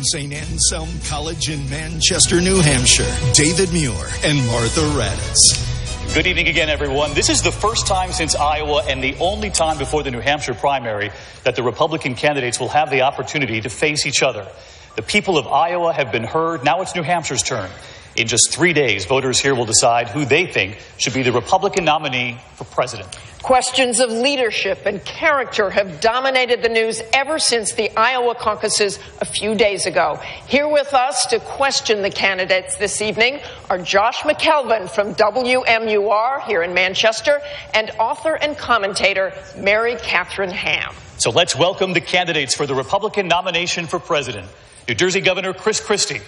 St. Anselm College in Manchester, New Hampshire, David Muir and Martha Raddatz. Good evening again, everyone. This is the first time since Iowa and the only time before the New Hampshire primary that the Republican candidates will have the opportunity to face each other. The people of Iowa have been heard. Now it's New Hampshire's turn. In just 3 days, voters here will decide who they think should be the Republican nominee for president. Questions of leadership and character have dominated the news ever since the Iowa caucuses a few days ago. Here with us to question the candidates this evening are Josh McKelvin from WMUR here in Manchester and author and commentator Mary Catherine Ham. So let's welcome the candidates for the Republican nomination for president. New Jersey Governor Chris Christie.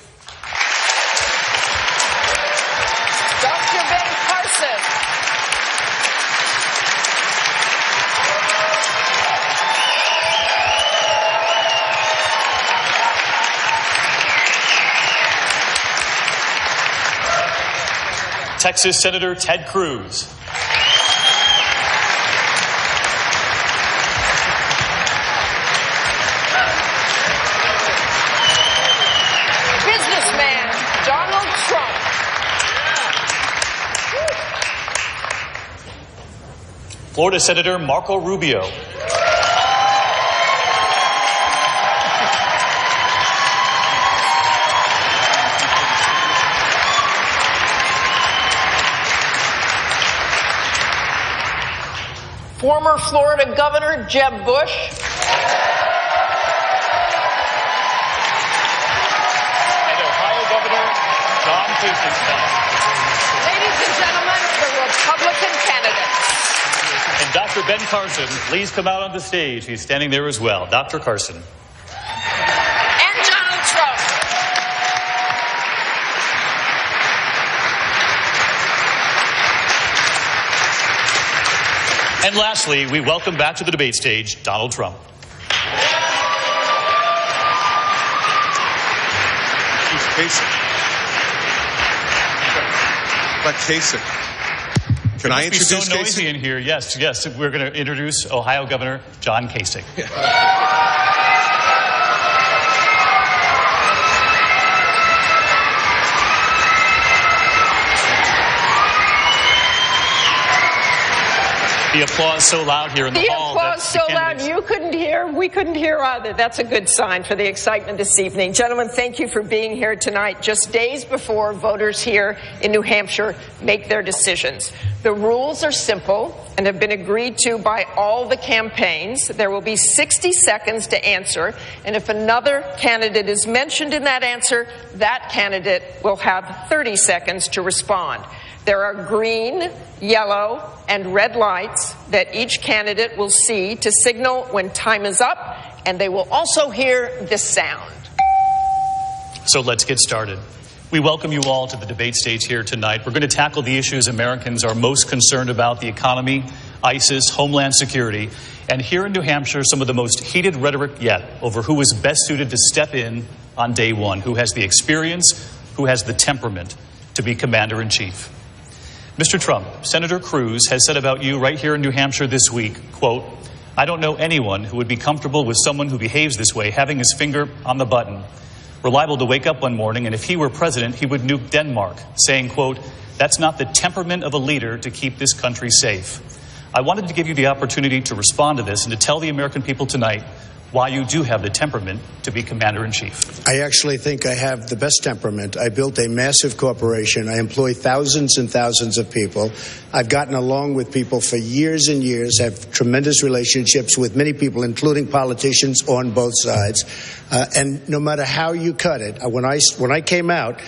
Texas Senator Ted Cruz. Businessman Donald Trump. Florida Senator Marco Rubio. Former Florida Governor Jeb Bush. And Ohio Governor John Kasich. Ladies and gentlemen, the Republican candidates. And Dr. Ben Carson, please come out on the stage. He's standing there as well. Dr. Carson. And Donald Trump. And lastly, we welcome back to the debate stage Donald Trump. Who's Kasich? But Kasich. Can I introduce Kasich? So noisy in here. Yes. We're going to introduce Ohio Governor John Kasich. The applause so loud here in the hall. The applause so loud you couldn't hear, we couldn't hear either. That's a good sign for the excitement this evening. Gentlemen, thank you for being here tonight, just days before voters here in New Hampshire make their decisions. The rules are simple and have been agreed to by all the campaigns. There will be 60 seconds to answer, and if another candidate is mentioned in that answer, that candidate will have 30 seconds to respond. There are green, yellow, and red lights that each candidate will see to signal when time is up, and they will also hear this sound. So let's get started. We welcome you all to the debate stage here tonight. We're going to tackle the issues Americans are most concerned about: the economy, ISIS, homeland security, and here in New Hampshire, some of the most heated rhetoric yet over who is best suited to step in on day one, who has the experience, who has the temperament to be commander-in-chief. Mr. Trump, Senator Cruz has said about you right here in New Hampshire this week, quote, "I don't know anyone who would be comfortable with someone who behaves this way, having his finger on the button. Reliable to wake up one morning, and if he were president, he would nuke Denmark," saying, quote, "That's not the temperament of a leader to keep this country safe." I wanted to give you the opportunity to respond to this and to tell the American people tonight why you do have the temperament to be commander-in-chief. I actually think I have the best temperament. I built a massive corporation. I employ thousands and thousands of people. I've gotten along with people for years and years, have tremendous relationships with many people, including politicians on both sides. And no matter how you cut it, when I came out,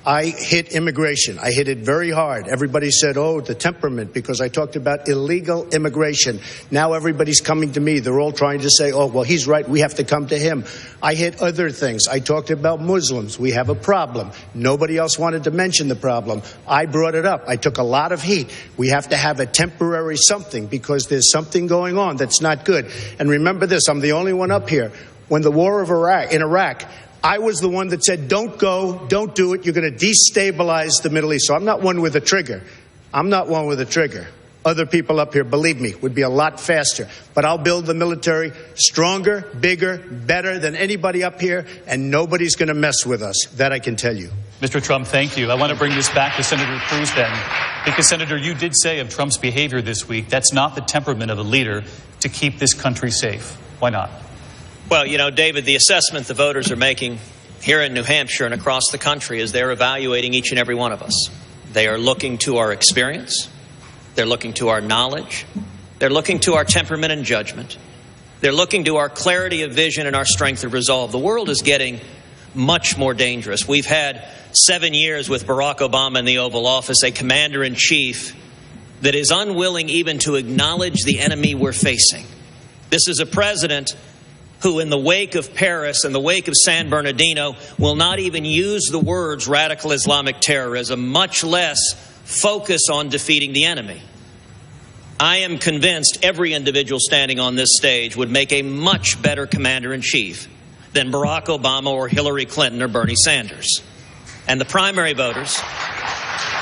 I hit immigration. I hit it very hard. Everybody said, oh, the temperament, because I talked about illegal immigration. Now everybody's coming to me. They're all trying to say, oh, well, he's right. We have to come to him. I hit other things. I talked about Muslims. We have a problem. Nobody else wanted to mention the problem. I brought it up. I took a lot of heat. We have to have a temporary something because there's something going on that's not good. And remember this, I'm the only one up here. When the war of Iraq, I was the one that said, don't go, don't do it. You're going to destabilize the Middle East. So I'm not one with a trigger. I'm not one with a trigger. Other people up here, believe me, would be a lot faster. But I'll build the military stronger, bigger, better than anybody up here, and nobody's going to mess with us. That I can tell you. Mr. Trump, thank you. I want to bring this back to Senator Cruz then, because, Senator, you did say of Trump's behavior this week, that's not the temperament of a leader to keep this country safe. Why not? Well, you know, David, the assessment the voters are making here in New Hampshire and across the country is they're evaluating each and every one of us. They are looking to our experience. They're looking to our knowledge. They're looking to our temperament and judgment. They're looking to our clarity of vision and our strength of resolve. The world is getting much more dangerous. We've had 7 years with Barack Obama in the Oval Office, a commander-in-chief that is unwilling even to acknowledge the enemy we're facing. This is a president who, in the wake of Paris and the wake of San Bernardino, will not even use the words radical Islamic terrorism, much less focus on defeating the enemy. I am convinced every individual standing on this stage would make a much better commander-in-chief than Barack Obama or Hillary Clinton or Bernie Sanders. And the primary voters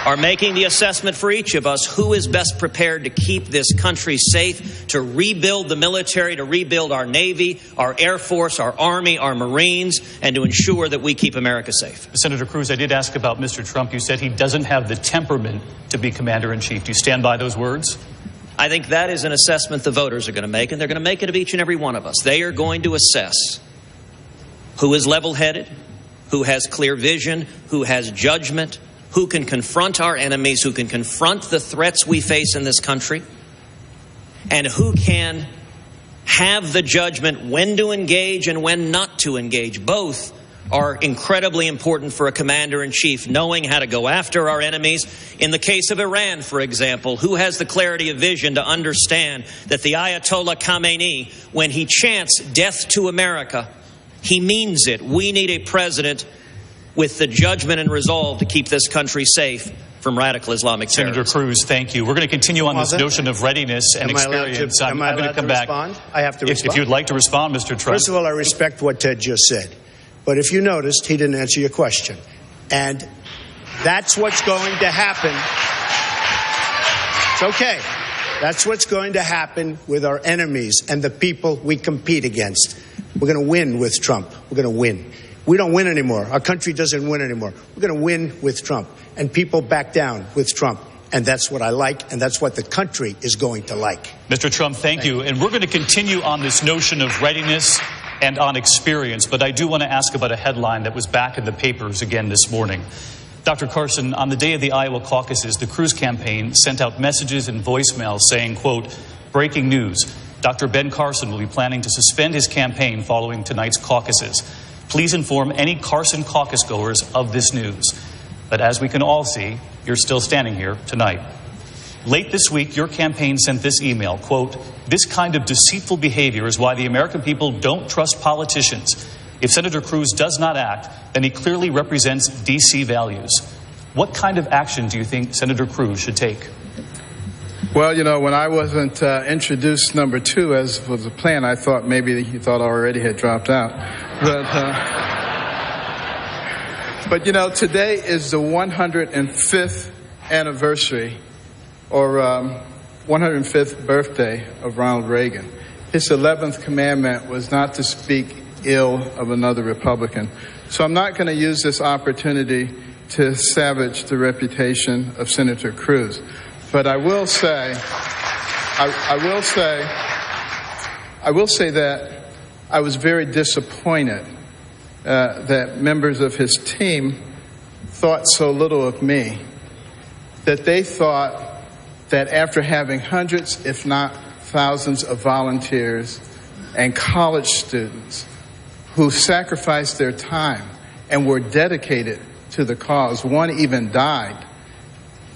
are making the assessment for each of us who is best prepared to keep this country safe, to rebuild the military, to rebuild our Navy, our Air Force, our Army, our Marines, and to ensure that we keep America safe. Senator Cruz, I did ask about Mr. Trump. You said he doesn't have the temperament to be commander-in-chief. Do you stand by those words? I think that is an assessment the voters are going to make, and they're going to make it of each and every one of us. They are going to assess who is level-headed, who has clear vision, who has judgment, who can confront our enemies, who can confront the threats we face in this country, and who can have the judgment when to engage and when not to engage. Both are incredibly important for a commander-in-chief, knowing how to go after our enemies. In the case of Iran, for example, who has the clarity of vision to understand that the Ayatollah Khamenei, when he chants death to America, he means it. We need a president with the judgment and resolve to keep this country safe from radical Islamic terrorism. Senator Cruz, thank you. We're going to continue on this notion of readiness and experience. I'm going to come back. I have to respond. If you'd like to respond, Mr. Trump. First of all, I respect what Ted just said. But if you noticed, he didn't answer your question. And that's what's going to happen. It's okay. That's what's going to happen with our enemies and the people we compete against. We're going to win with Trump. We're going to win. We don't win anymore. Our country doesn't win anymore. We're going to win with Trump. And people back down with Trump. And that's what I like, and that's what the country is going to like. Mr. Trump, thank you. And we're going to continue on this notion of readiness and on experience. But I do want to ask about a headline that was back in the papers again this morning. Dr. Carson, on the day of the Iowa caucuses, the Cruz campaign sent out messages and voicemails saying, quote, breaking news. Dr. Ben Carson will be planning to suspend his campaign following tonight's caucuses. Please inform any Carson caucus goers of this news. But as we can all see, you're still standing here tonight. Late this week, your campaign sent this email, quote, this kind of deceitful behavior is why the American people don't trust politicians. If Senator Cruz does not act, then he clearly represents D.C. values. What kind of action do you think Senator Cruz should take? Well, you know, when I wasn't introduced number 2, as was the plan, I thought maybe he thought I already had dropped out. But you know, today is the 105th anniversary, or 105th birthday of Ronald Reagan. His 11th commandment was not to speak ill of another Republican. So I'm not going to use this opportunity to savage the reputation of Senator Cruz. But I will say, I will say that I was very disappointed that members of his team thought so little of me, that they thought that after having hundreds, if not thousands, of volunteers and college students who sacrificed their time and were dedicated to the cause, one even died,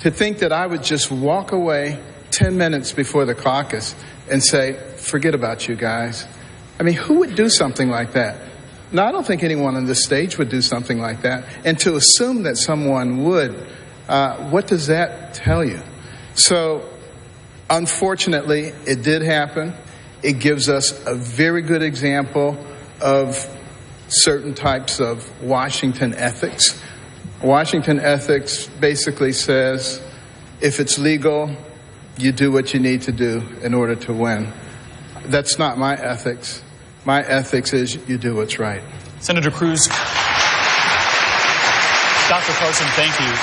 to think that I would just walk away 10 minutes before the caucus and say, forget about you guys. I mean, who would do something like that? No, I don't think anyone on this stage would do something like that. And to assume that someone would, what does that tell you? So, unfortunately, it did happen. It gives us a very good example of certain types of Washington ethics. Washington ethics basically says, if it's legal, you do what you need to do in order to win. That's not my ethics. My ethics is you do what's right. Senator Cruz. Dr. Carson, thank you.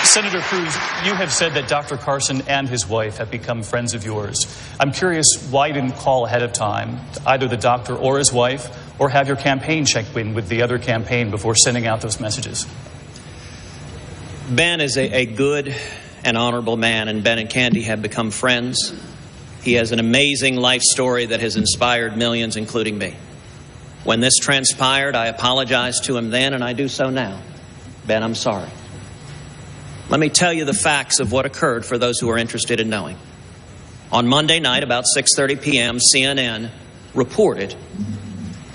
Senator Cruz, you have said that Dr. Carson and his wife have become friends of yours. I'm curious why you didn't call ahead of time, either the doctor or his wife, or have your campaign check in with the other campaign before sending out those messages. Ben is a good and honorable man, and Ben and Candy have become friends. He has an amazing life story that has inspired millions, including me. When this transpired, I apologized to him then, and I do so now. Ben, I'm sorry. Let me tell you the facts of what occurred for those who are interested in knowing. On Monday night, about 6:30 p.m., CNN reported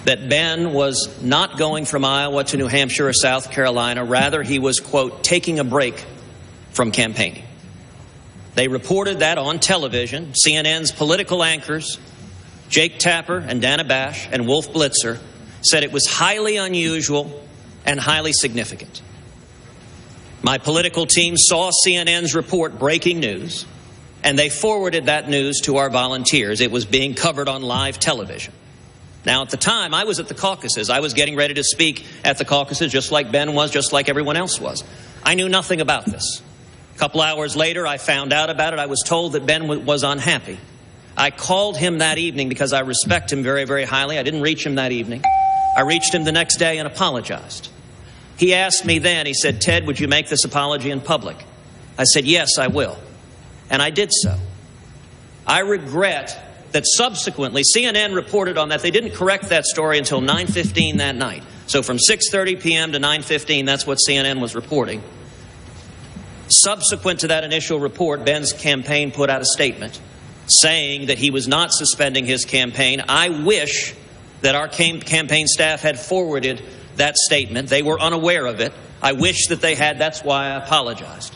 that Ben was not going from Iowa to New Hampshire or South Carolina. Rather, he was, quote, taking a break from campaigning. They reported that on television. CNN's political anchors, Jake Tapper and Dana Bash and Wolf Blitzer, said it was highly unusual and highly significant. My political team saw CNN's report breaking news, and they forwarded that news to our volunteers. It was being covered on live television. Now, at the time, I was at the caucuses. I was getting ready to speak at the caucuses, just like Ben was, just like everyone else was. I knew nothing about this. A couple hours later, I found out about it. I was told that Ben was unhappy. I called him that evening because I respect him very, very highly. I didn't reach him that evening. I reached him the next day and apologized. He asked me then, he said, Ted, would you make this apology in public? I said, yes, I will. And I did so. I regret that subsequently CNN reported on that. They didn't correct that story until 9:15 that night. So from 6:30 p.m. to 9:15, that's what CNN was reporting. Subsequent to that initial report, Ben's campaign put out a statement saying that he was not suspending his campaign. I wish that our campaign staff had forwarded that statement. They were unaware of it. I wish that they had. That's why I apologized.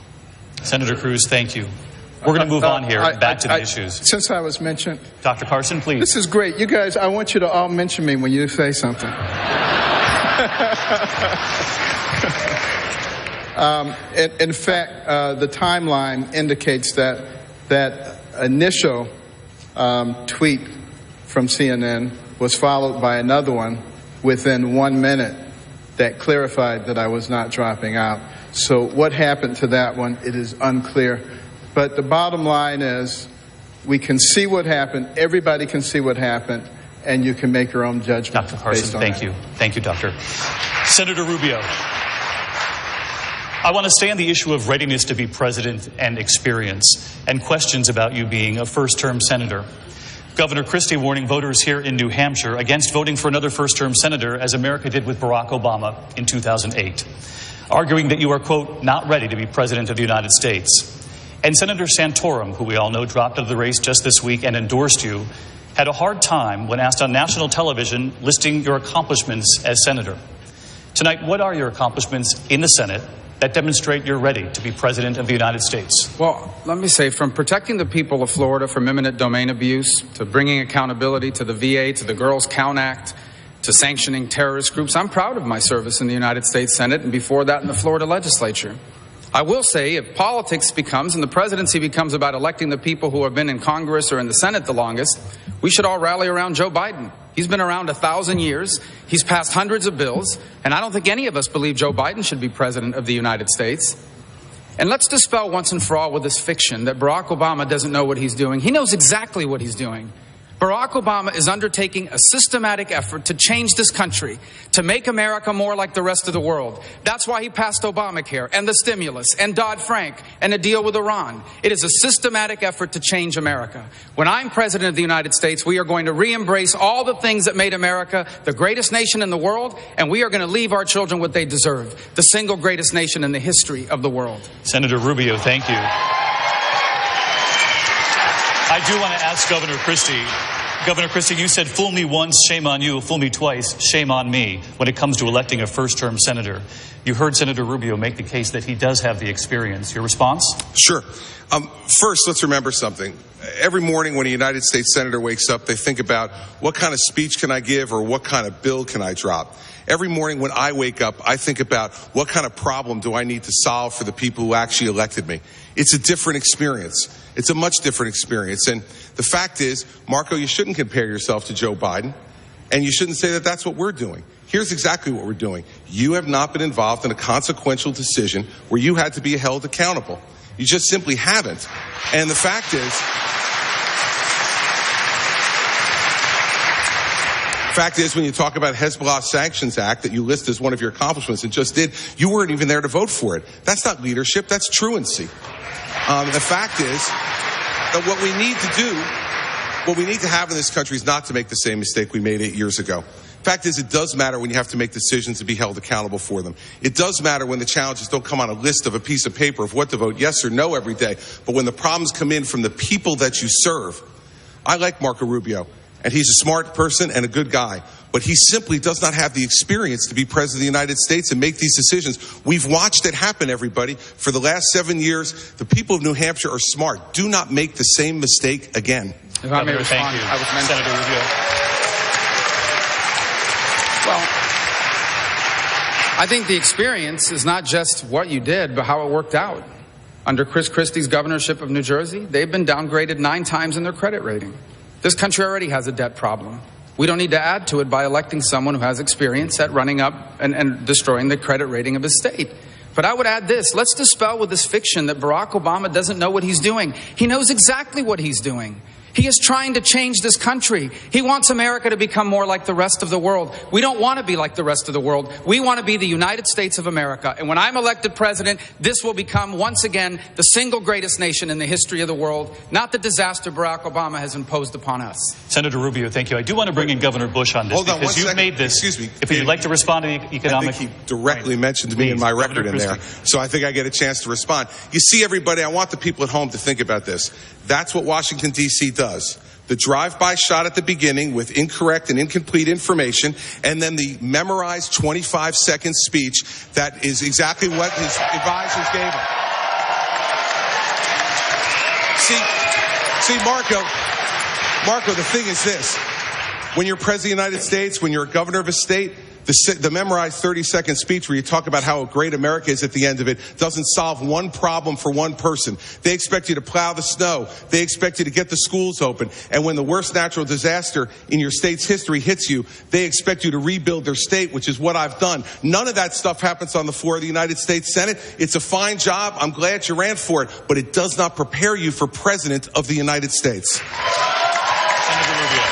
Senator Cruz, thank you. We're going to move on here, back to the issues. Since I was mentioned. Dr. Carson, please. This is great. You guys, I want you to all mention me when you say something. In fact, the timeline indicates that initial tweet from CNN was followed by another one within 1 minute that clarified that I was not dropping out. So what happened to that one, it is unclear. But the bottom line is we can see what happened, everybody can see what happened, and you can make your own judgment. Dr. Carson, thank you. Thank you, Doctor. Senator Rubio, I want to stay on the issue of readiness to be president and experience and questions about you being a first-term senator. Governor Christie warning voters here in New Hampshire against voting for another first-term senator, as America did with Barack Obama in 2008, arguing that you are, quote, not ready to be president of the United States. And Senator Santorum, who we all know dropped out of the race just this week and endorsed you, had a hard time when asked on national television listing your accomplishments as senator. Tonight, what are your accomplishments in the Senate that demonstrate you're ready to be president of the United States? Well, let me say, from protecting the people of Florida from eminent domain abuse, to bringing accountability to the VA, to the Girls Count Act, to sanctioning terrorist groups, I'm proud of my service in the United States Senate and before that in the Florida legislature. I will say, if politics becomes, and the presidency becomes about electing the people who have been in Congress or in the Senate the longest, we should all rally around Joe Biden. He's been around 1,000 years. He's passed hundreds of bills. And I don't think any of us believe Joe Biden should be president of the United States. And let's dispel once and for all with this fiction that Barack Obama doesn't know what he's doing. He knows exactly what he's doing. Barack Obama is undertaking a systematic effort to change this country, to make America more like the rest of the world. That's why he passed Obamacare and the stimulus and Dodd-Frank and a deal with Iran. It is a systematic effort to change America. When I'm president of the United States, we are going to re-embrace all the things that made America the greatest nation in the world, and we are going to leave our children what they deserve, the single greatest nation in the history of the world. Senator Rubio, thank you. I do want to ask Governor Christie. Governor Christie, you said, fool me once, shame on you. Fool me twice, shame on me, when it comes to electing a first-term senator. You heard Senator Rubio make the case that he does have the experience. Your response? Sure. First, let's remember something. Every morning when a United States senator wakes up, they think about what kind of speech can I give or what kind of bill can I drop. Every morning when I wake up, I think about what kind of problem do I need to solve for the people who actually elected me. It's a different experience. It's a much different experience. And the fact is, Marco, you shouldn't compare yourself to Joe Biden, and you shouldn't say that that's what we're doing. Here's exactly what we're doing. You have not been involved in a consequential decision where you had to be held accountable. You just simply haven't. And the fact is, when you talk about Hezbollah Sanctions Act that you list as one of your accomplishments and just did, you weren't even there to vote for it. That's not leadership. That's truancy. The fact is that what we need to have in this country is not to make the same mistake we made 8 years ago. Fact is, it does matter when you have to make decisions and be held accountable for them. It does matter when the challenges don't come on a list of a piece of paper of what to vote yes or no every day, but when the problems come in from the people that you serve. I like Marco Rubio, and he's a smart person and a good guy, but he simply does not have the experience to be president of the United States and make these decisions. We've watched it happen, everybody. For the last 7 years, the people of New Hampshire are smart. Do not make the same mistake again. If I may respond, thank you. I was mentioning Senator Rubio. Well, I think the experience is not just what you did, but how it worked out. Under Chris Christie's governorship of New Jersey, they've been downgraded 9 times in their credit rating. This country already has a debt problem. We don't need to add to it by electing someone who has experience at running up and destroying the credit rating of his state. But I would add this. Let's dispel with this fiction that Barack Obama doesn't know what he's doing. He knows exactly what he's doing. He is trying to change this country. He wants America to become more like the rest of the world. We don't want to be like the rest of the world. We want to be the United States of America. And when I'm elected president, this will become, once again, the single greatest nation in the history of the world, not the disaster Barack Obama has imposed upon us. Senator Rubio, thank you. I do want to bring in Governor Bush on this. Hold on because one you've second. made this. Excuse me. If you'd like to respond to the economic... I think he directly mentioned me in my record in there, so I think I get a chance to respond. You see, everybody, I want the people at home to think about this. That's what Washington, D.C. does. The drive-by shot at the beginning with incorrect and incomplete information, and then the memorized 25-second speech that is exactly what his advisors gave him. See, Marco, the thing is this. When you're president of the United States, when you're a governor of a state, the memorized 30-second speech where you talk about how great America is at the end of it doesn't solve one problem for one person. They expect you to plow the snow. They expect you to get the schools open. And when the worst natural disaster in your state's history hits you, they expect you to rebuild their state, which is what I've done. None of that stuff happens on the floor of the United States Senate. It's a fine job. I'm glad you ran for it. But it does not prepare you for president of the United States. Senator Rubio.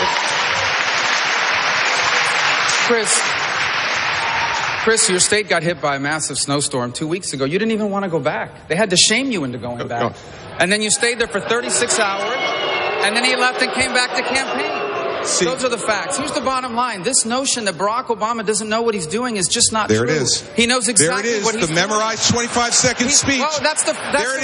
Chris, your state got hit by a massive snowstorm 2 weeks ago. You didn't even want to go back. They had to shame you into going back. No. And then you stayed there for 36 hours, and then he left and came back to campaign. Those are the facts. Here's the bottom line. This notion that Barack Obama doesn't know what he's doing is just not true. There it is. He knows exactly what he's doing. The memorized 25-second speech. Well, that's the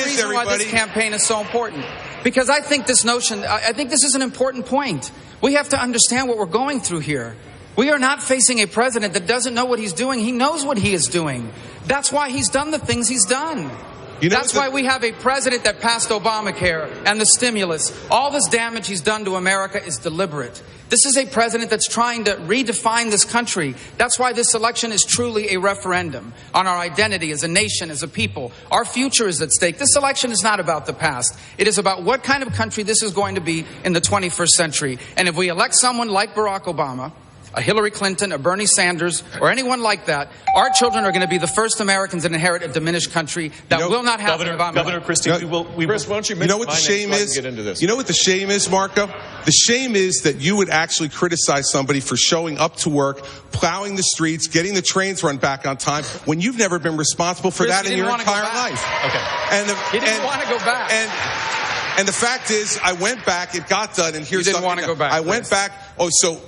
reason why this campaign is so important. Because I think this is an important point. We have to understand what we're going through here. We are not facing a president that doesn't know what he's doing. He knows what he is doing. That's why he's done the things he's done. That's why we have a president that passed Obamacare and the stimulus. All this damage he's done to America is deliberate. This is a president that's trying to redefine this country. That's why this election is truly a referendum on our identity as a nation, as a people. Our future is at stake. This election is not about the past. It is about what kind of country this is going to be in the 21st century. And if we elect someone like Barack Obama, a Hillary Clinton, a Bernie Sanders, or anyone like that, our children are going to be the first Americans to inherit a diminished country that will not have Governor Christie, Chris, why don't you mention what the shame is? You know what the shame is, Marco? The shame is that you would actually criticize somebody for showing up to work, plowing the streets, getting the trains run back on time, when you've never been responsible for that in your entire life. Okay. He didn't want to go back. And the fact is, I went back, it got done, and here's you didn't want to go back. I went back. Oh, so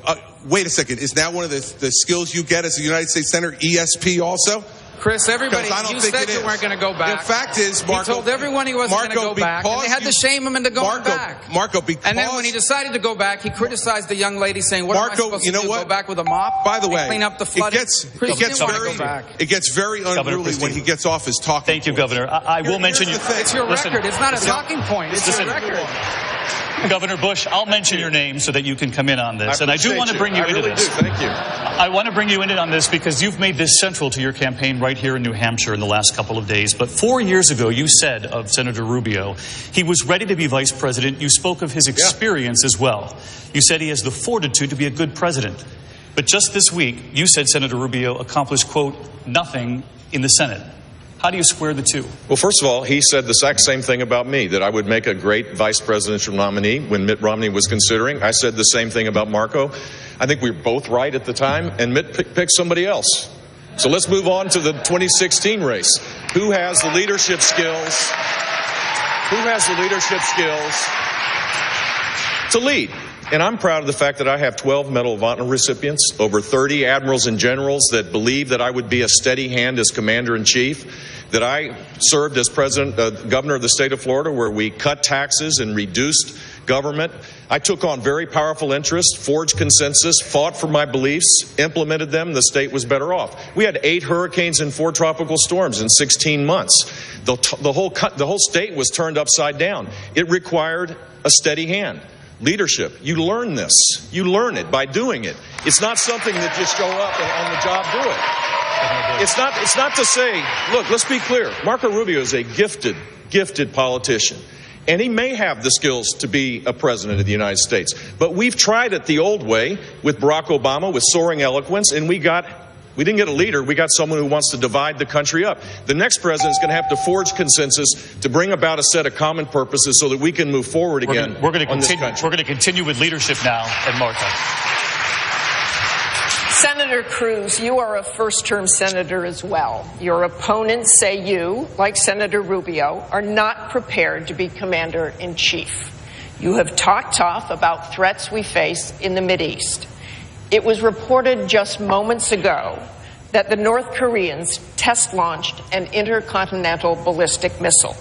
wait a second. Is that one of the skills you get as a United States Senator, ESP also? Chris, everybody, you said you weren't going to go back. The fact is, Marco, he told everyone he wasn't going to go back, and they had to shame him into going back. Marco, because... And then when he decided to go back, he criticized the young lady, saying, what am I supposed to do, go back with a mop? By the way, clean up the flooding? It gets very unruly when he gets off his talking Thank you, Governor. I will mention you. It's your record. It's not a talking point. It's your record. Governor Bush, I'll mention your name so that you can come in on this. And I do want to bring you into this. Thank you. I want to bring you in on this because you've made this central to your campaign right here in New Hampshire in the last couple of days. But 4 years ago, you said of Senator Rubio, he was ready to be vice president. You spoke of his experience as well. You said he has the fortitude to be a good president. But just this week, you said Senator Rubio accomplished, quote, nothing in the Senate. How do you square the two? Well, first of all, he said the exact same thing about me, that I would make a great vice presidential nominee when Mitt Romney was considering. I said the same thing about Marco. I think we were both right at the time, and Mitt picked somebody else. So let's move on to the 2016 race. Who has the leadership skills? Who has the leadership skills to lead? And I'm proud of the fact that I have 12 Medal of Honor recipients, over 30 admirals and generals that believe that I would be a steady hand as commander-in-chief, that I served as governor of the state of Florida, where we cut taxes and reduced government. I took on very powerful interests, forged consensus, fought for my beliefs, implemented them. The state was better off. We had 8 hurricanes and 4 tropical storms in 16 months. The whole state was turned upside down. It required a steady hand. Leadership. You learn this. You learn it by doing it. It's not something that just go up and on the job do it. It's not to say, look, let's be clear. Marco Rubio is a gifted politician. And he may have the skills to be a president of the United States. But we've tried it the old way with Barack Obama, with soaring eloquence, and we didn't get a leader. We got someone who wants to divide the country up. The next president is going to have to forge consensus to bring about a set of common purposes so that we can move forward again. We're going to continue with leadership now, and Martha. Senator Cruz, you are a first-term senator as well. Your opponents say you, like Senator Rubio, are not prepared to be commander-in-chief. You have talked tough about threats we face in the Mideast. It was reported just moments ago that the North Koreans test-launched an intercontinental ballistic missile.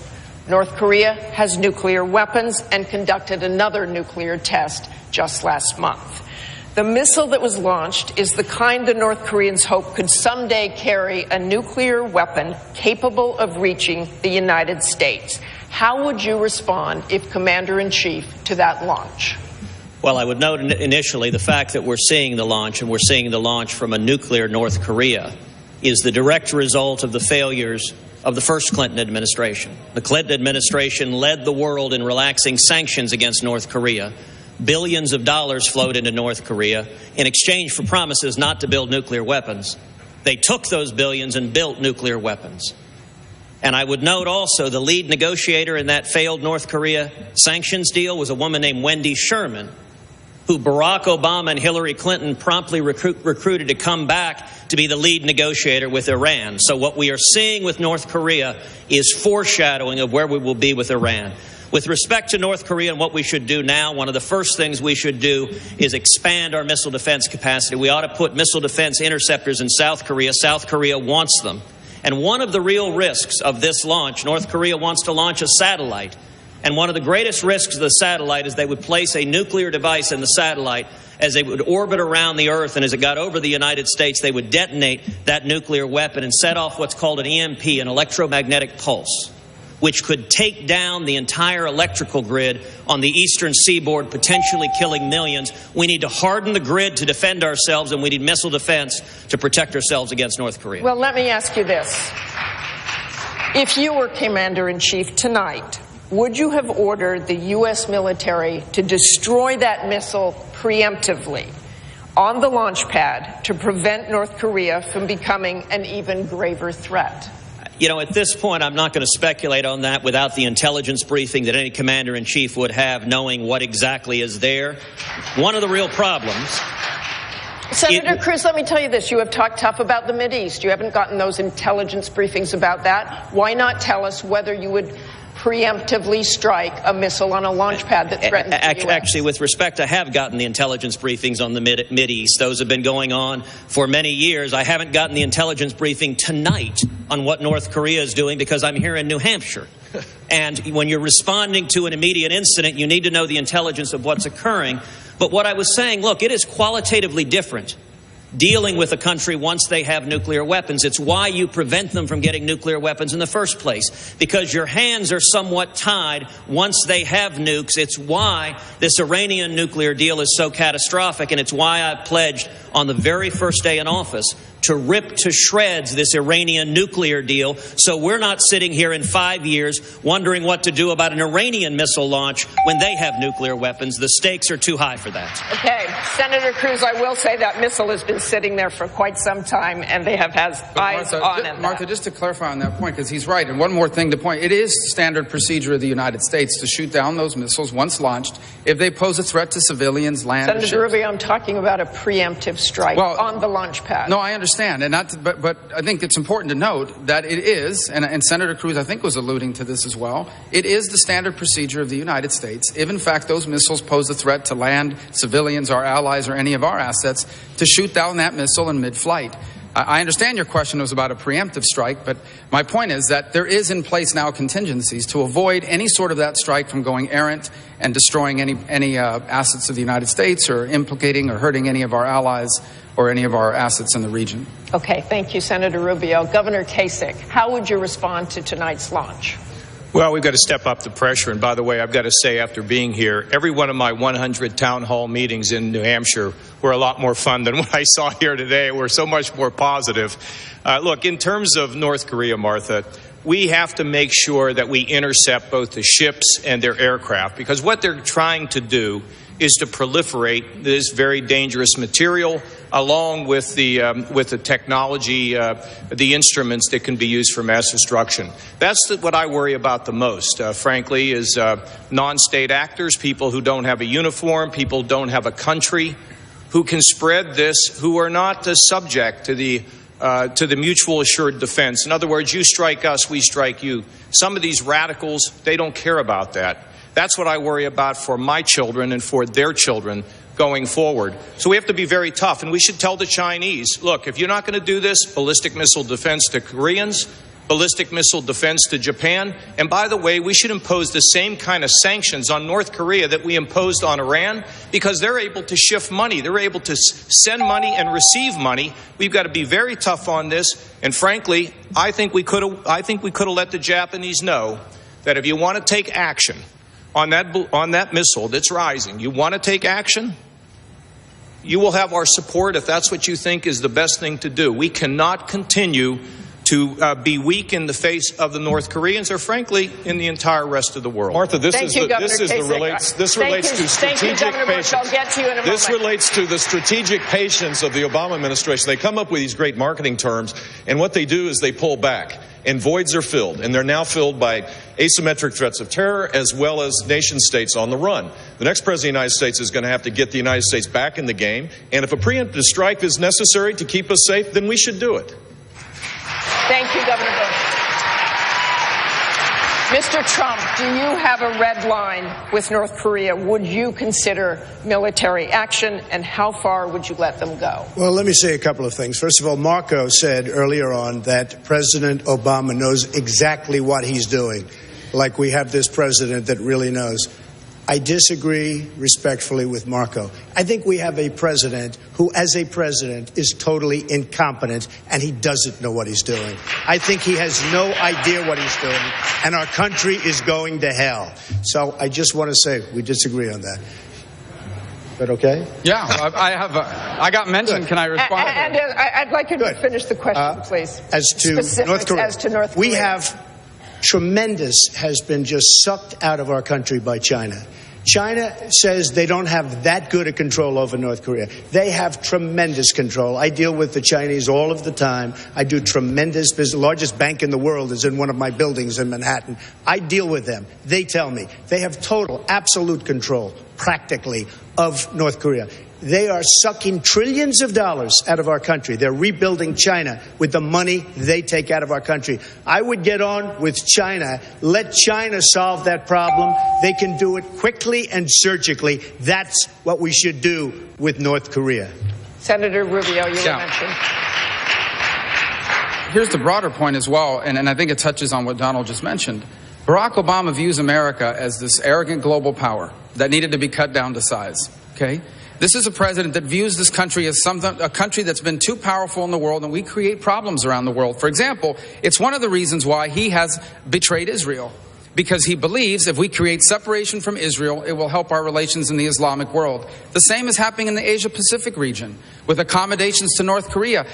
North Korea has nuclear weapons and conducted another nuclear test just last month. The missile that was launched is the kind the North Koreans hope could someday carry a nuclear weapon capable of reaching the United States. How would you respond if commander-in-chief to that launch? Well, I would note initially the fact that we're seeing the launch, and we're seeing the launch from a nuclear North Korea, is the direct result of the failures of the first Clinton administration. The Clinton administration led the world in relaxing sanctions against North Korea. Billions of dollars flowed into North Korea in exchange for promises not to build nuclear weapons. They took those billions and built nuclear weapons. And I would note also the lead negotiator in that failed North Korea sanctions deal was a woman named Wendy Sherman, who Barack Obama and Hillary Clinton promptly recruited to come back to be the lead negotiator with Iran. So what we are seeing with North Korea is foreshadowing of where we will be with Iran. With respect to North Korea and what we should do now, one of the first things we should do is expand our missile defense capacity. We ought to put missile defense interceptors in South Korea. South Korea wants them. And one of the real risks of this launch, North Korea wants to launch a satellite. And one of the greatest risks of the satellite is they would place a nuclear device in the satellite as they would orbit around the Earth, and as it got over the United States, they would detonate that nuclear weapon and set off what's called an EMP, an electromagnetic pulse, which could take down the entire electrical grid on the eastern seaboard, potentially killing millions. We need to harden the grid to defend ourselves, and we need missile defense to protect ourselves against North Korea. Well, let me ask you this. If you were commander-in-chief tonight, would you have ordered the U.S. military to destroy that missile preemptively on the launch pad to prevent North Korea from becoming an even graver threat? You know, at this point, I'm not going to speculate on that without the intelligence briefing that any commander-in-chief would have, knowing what exactly is there. One of the real problems... Senator Cruz, let me tell you this. You have talked tough about the Mideast. You haven't gotten those intelligence briefings about that. Why not tell us whether you would preemptively strike a missile on a launch pad that threatens the U.S.? Actually, with respect, I have gotten the intelligence briefings on the Mideast. Those have been going on for many years. I haven't gotten the intelligence briefing tonight on what North Korea is doing because I'm here in New Hampshire. And when you're responding to an immediate incident, you need to know the intelligence of what's occurring. But what I was saying, look, it is qualitatively different dealing with a country once they have nuclear weapons. It's why you prevent them from getting nuclear weapons in the first place, because your hands are somewhat tied once they have nukes. It's why this Iranian nuclear deal is so catastrophic, and it's why I pledged on the very first day in office to rip to shreds this Iranian nuclear deal, so we're not sitting here in 5 years wondering what to do about an Iranian missile launch when they have nuclear weapons. The stakes are too high for that. Okay, Senator Cruz, I will say that missile has been sitting there for quite some time, and they have had eyes on it. Martha, just to clarify on that point, because he's right, and one more thing to point, it is standard procedure of the United States to shoot down those missiles once launched if they pose a threat to civilians, land, or ships. Senator Rubio, I'm talking about a preemptive strike on the launch pad. No, I understand. And but I think it's important to note that it is, and Senator Cruz, I think, was alluding to this as well, it is the standard procedure of the United States, if in fact those missiles pose a threat to land, civilians, our allies, or any of our assets, to shoot down that missile in mid-flight. I understand your question was about a preemptive strike, but my point is that there is in place now contingencies to avoid any sort of that strike from going errant and destroying any assets of the United States, or implicating or hurting any of our allies or any of our assets in the region. Okay, thank you, Senator Rubio. Governor Kasich, how would you respond to tonight's launch? Well, we've got to step up the pressure. And by the way, I've got to say, after being here, every one of my 100 town hall meetings in New Hampshire were a lot more fun than what I saw here today. We're so much more positive. Look, in terms of North Korea, Martha, we have to make sure that we intercept both the ships and their aircraft, because what they're trying to do is to proliferate this very dangerous material, along with the technology, the instruments that can be used for mass destruction. That's what I worry about the most, frankly, is non-state actors, people who don't have a uniform, people who don't have a country, who can spread this, who are not subject to the mutual assured defense. In other words, you strike us, we strike you. Some of these radicals, they don't care about that. That's what I worry about for my children and for their children going forward. So we have to be very tough, and we should tell the Chinese, look, if you're not going to do this, ballistic missile defense to Koreans, ballistic missile defense to Japan, and by the way, we should impose the same kind of sanctions on North Korea that we imposed on Iran, because they're able to shift money. They're able to send money and receive money. We've got to be very tough on this, and frankly, I think we could have let the Japanese know that if you want to take action on that missile that's rising, you want to take action, you will have our support if that's what you think is the best thing to do. We cannot continue to be weak in the face of the North Koreans, or frankly, in the entire rest of the world. Martha, this relates to strategic patience. This relates to the strategic patience of the Obama administration. They come up with these great marketing terms, and what they do is they pull back, and voids are filled, and they're now filled by asymmetric threats of terror as well as nation states on the run. The next president of the United States is going to have to get the United States back in the game, and if a preemptive strike is necessary to keep us safe, then we should do it. Thank you, Governor Bush. Mr. Trump, do you have a red line with North Korea? Would you consider military action, and how far would you let them go? Well, let me say a couple of things. First of all, Marco said earlier on that President Obama knows exactly what he's doing, like we have this president that really knows. I disagree respectfully with Marco. I think we have a president who, as a president, is totally incompetent, and he doesn't know what he's doing. I think he has no idea what he's doing, and our country is going to hell. So I just want to say we disagree on that. Is that okay? Yeah, I got mentioned. Good. Can I respond? And I'd like you to finish the question, please. As to North Korea, we have tremendous has been just sucked out of our country by China. China says they don't have that good a control over North Korea. They have tremendous control. I deal with the Chinese all of the time. I do tremendous business. The largest bank in the world is in one of my buildings in Manhattan. I deal with them. They tell me they have total, absolute control, practically, of North Korea. They are sucking trillions of dollars out of our country. They're rebuilding China with the money they take out of our country. I would get on with China. Let China solve that problem. They can do it quickly and surgically. That's what we should do with North Korea. Senator Rubio, you were mentioned. Here's the broader point as well, and I think it touches on what Donald just mentioned. Barack Obama views America as this arrogant global power that needed to be cut down to size, okay? This is a president that views this country as a country that's been too powerful in the world, and we create problems around the world. For example, it's one of the reasons why he has betrayed Israel, because he believes if we create separation from Israel, it will help our relations in the Islamic world. The same is happening in the Asia-Pacific region with accommodations to North Korea.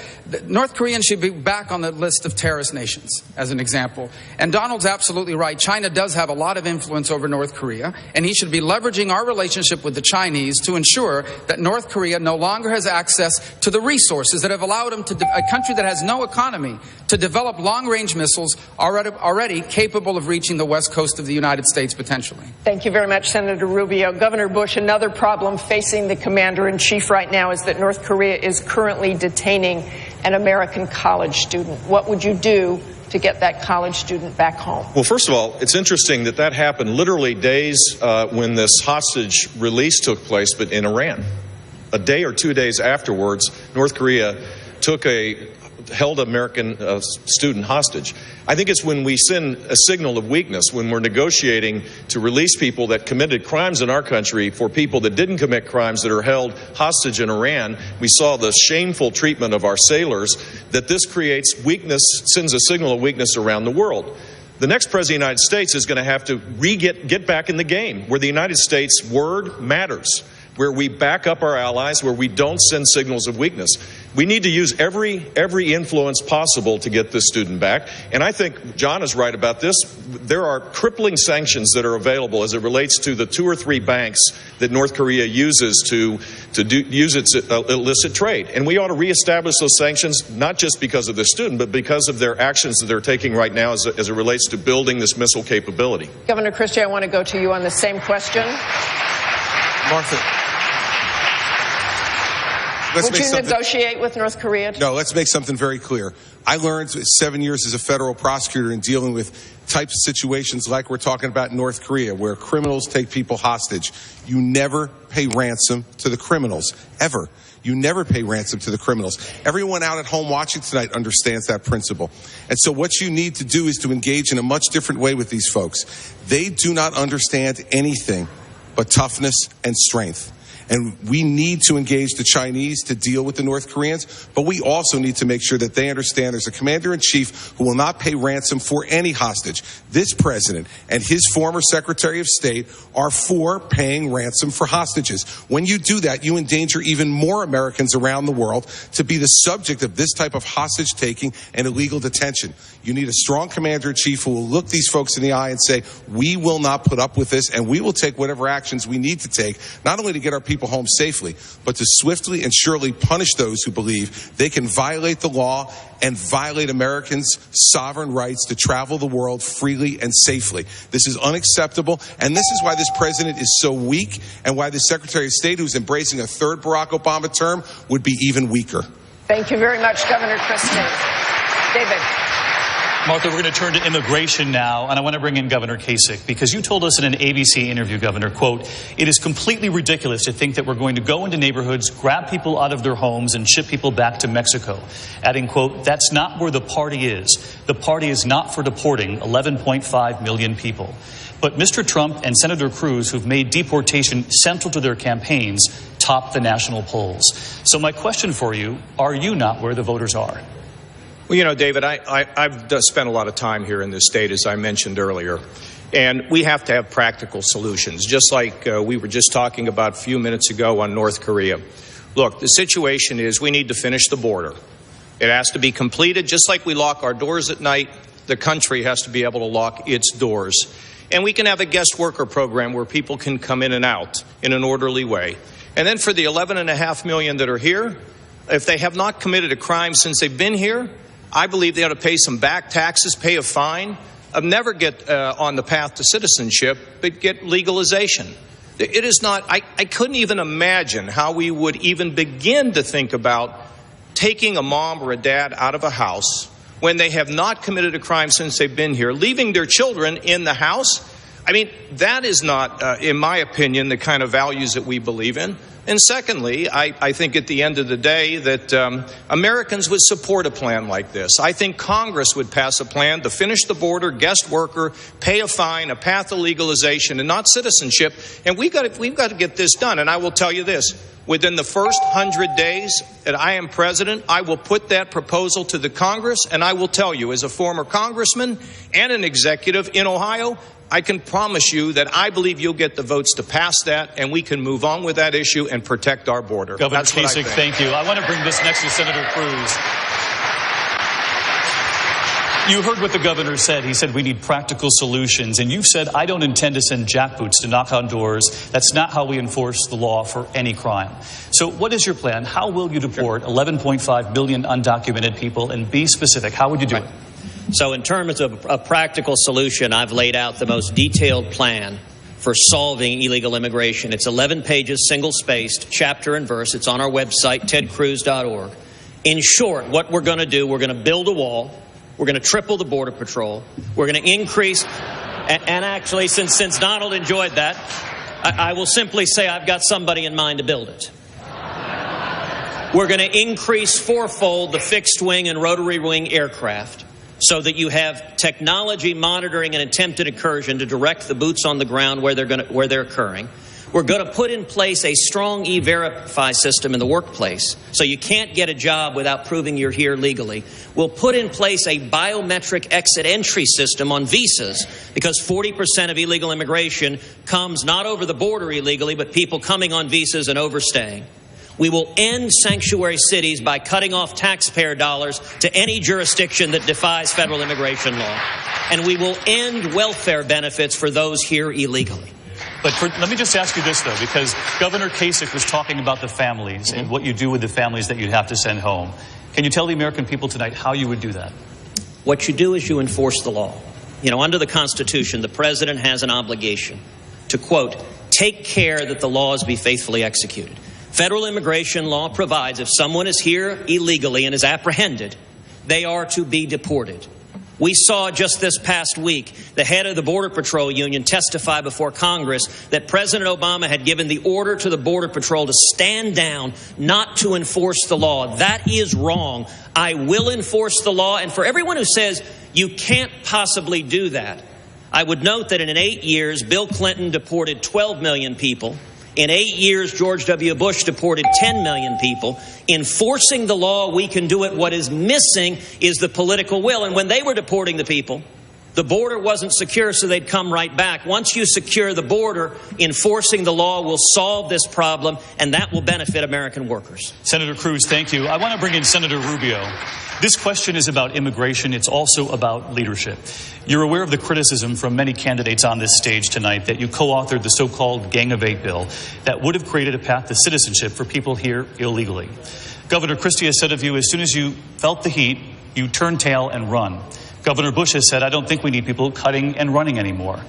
North Koreans should be back on the list of terrorist nations, as an example. And Donald's absolutely right. China does have a lot of influence over North Korea, and he should be leveraging our relationship with the Chinese to ensure that North Korea no longer has access to the resources that have allowed him to, a country that has no economy, to develop long-range missiles already capable of reaching the west coast of the United States potentially. Thank you very much, Senator Rubio. Governor Bush, another problem facing the commander-in-chief right now is that North Korea is currently detaining an American college student. What would you do to get that college student back home? Well, first of all, it's interesting that that happened literally days when this hostage release took place, but in Iran. A day or 2 days afterwards, North Korea held an American student hostage. I think it's when we send a signal of weakness, when we're negotiating to release people that committed crimes in our country for people that didn't commit crimes that are held hostage in Iran. We saw the shameful treatment of our sailors, that this creates weakness, sends a signal of weakness around the world. The next president of the United States is going to have to get back in the game, where the United States' word matters, where we back up our allies, where we don't send signals of weakness. We need to use every influence possible to get this student back. And I think John is right about this. There are crippling sanctions that are available as it relates to the 2 or 3 banks that North Korea uses to use its illicit trade. And we ought to reestablish those sanctions, not just because of this student, but because of their actions that they're taking right now as it relates to building this missile capability. Governor Christie, I want to go to you on the same question. Martha. Would you negotiate with North Korea? No, let's make something very clear. I learned 7 years as a federal prosecutor in dealing with types of situations like we're talking about in North Korea, where criminals take people hostage. You never pay ransom to the criminals, ever. You never pay ransom to the criminals. Everyone out at home watching tonight understands that principle. And so what you need to do is to engage in a much different way with these folks. They do not understand anything but toughness and strength. And we need to engage the Chinese to deal with the North Koreans, but we also need to make sure that they understand there's a commander-in-chief who will not pay ransom for any hostage. This president and his former Secretary of State are for paying ransom for hostages. When you do that, you endanger even more Americans around the world to be the subject of this type of hostage-taking and illegal detention. You need a strong commander-in-chief who will look these folks in the eye and say, we will not put up with this, and we will take whatever actions we need to take, not only to get our people home safely, but to swiftly and surely punish those who believe they can violate the law and violate Americans' sovereign rights to travel the world freely and safely. This is unacceptable, and this is why this president is so weak, and why the Secretary of State, who's embracing a third Barack Obama term, would be even weaker. Thank you very much, Governor Christie. David. Martha, we're going to turn to immigration now, and I want to bring in Governor Kasich, because you told us in an ABC interview, Governor, quote, "It is completely ridiculous to think that we're going to go into neighborhoods, grab people out of their homes, and ship people back to Mexico." Adding, quote, "That's not where the party is. The party is not for deporting 11.5 million people." But Mr. Trump and Senator Cruz, who've made deportation central to their campaigns, top the national polls. So my question for you, are you not where the voters are? Well, you know, David, I've spent a lot of time here in this state, as I mentioned earlier, and we have to have practical solutions, just like we were just talking about a few minutes ago on North Korea. Look, the situation is we need to finish the border. It has to be completed. Just like we lock our doors at night, the country has to be able to lock its doors. And we can have a guest worker program where people can come in and out in an orderly way. And then for the 11.5 million that are here, if they have not committed a crime since they've been here, I believe they ought to pay some back taxes, pay a fine, never get on the path to citizenship, but get legalization. It is not, I couldn't even imagine how we would even begin to think about taking a mom or a dad out of a house when they have not committed a crime since they've been here, leaving their children in the house I mean, that is not, in my opinion, the kind of values that we believe in. And secondly, I think at the end of the day that Americans would support a plan like this. I think Congress would pass a plan to finish the border, guest worker, pay a fine, a path to legalization, and not citizenship. And we've got to get this done. And I will tell you this. Within the first 100 days that I am president, I will put that proposal to the Congress, and I will tell you, as a former congressman and an executive in Ohio, I can promise you that I believe you'll get the votes to pass that, and we can move on with that issue and protect our border. Governor That's what I Kasich, think. thank you. I want to bring this next to Senator Cruz. You heard what the governor said. He said we need practical solutions. And you've said, I don't intend to send jackboots to knock on doors. That's not how we enforce the law for any crime. So what is your plan? How will you deport 11.5 million undocumented people? And be specific. How would you do it? So in terms of a practical solution, I've laid out the most detailed plan for solving illegal immigration. It's 11 pages, single-spaced, chapter and verse. It's on our website, tedcruz.org. In short, what we're going to do, we're going to build a wall. We're going to triple the Border Patrol. We're going to increase, and actually, since Donald enjoyed that, I will simply say I've got somebody in mind to build it. We're going to increase fourfold the fixed-wing and rotary-wing aircraft so that you have technology monitoring an attempted incursion to direct the boots on the ground where they're occurring. We're going to put in place a strong E-Verify system in the workplace, so you can't get a job without proving you're here legally. We'll put in place a biometric exit-entry system on visas, because 40% of illegal immigration comes not over the border illegally, but people coming on visas and overstaying. We will end sanctuary cities by cutting off taxpayer dollars to any jurisdiction that defies federal immigration law. And we will end welfare benefits for those here illegally. But let me just ask you this, though, because Governor Kasich was talking about the families and what you do with the families that you'd have to send home. Can you tell the American people tonight how you would do that? What you do is you enforce the law. You know, under the Constitution, the president has an obligation to, quote, take care that the laws be faithfully executed. Federal immigration law provides if someone is here illegally and is apprehended, they are to be deported. We saw just this past week the head of the Border Patrol Union testify before Congress that President Obama had given the order to the Border Patrol to stand down, not to enforce the law. That is wrong. I will enforce the law. And for everyone who says you can't possibly do that, I would note that in 8 years, Bill Clinton deported 12 million people. In 8 years, George W. Bush deported 10 million people. Enforcing the law, we can do it. What is missing is the political will. And when they were deporting the people, the border wasn't secure, so they'd come right back. Once you secure the border, enforcing the law will solve this problem, and that will benefit American workers. Senator Cruz, thank you. I want to bring in Senator Rubio. This question is about immigration. It's also about leadership. You're aware of the criticism from many candidates on this stage tonight that you co-authored the so-called Gang of Eight bill that would have created a path to citizenship for people here illegally. Governor Christie has said of you, as soon as you felt the heat, you turned tail and run. Governor Bush has said, I don't think we need people cutting and running anymore.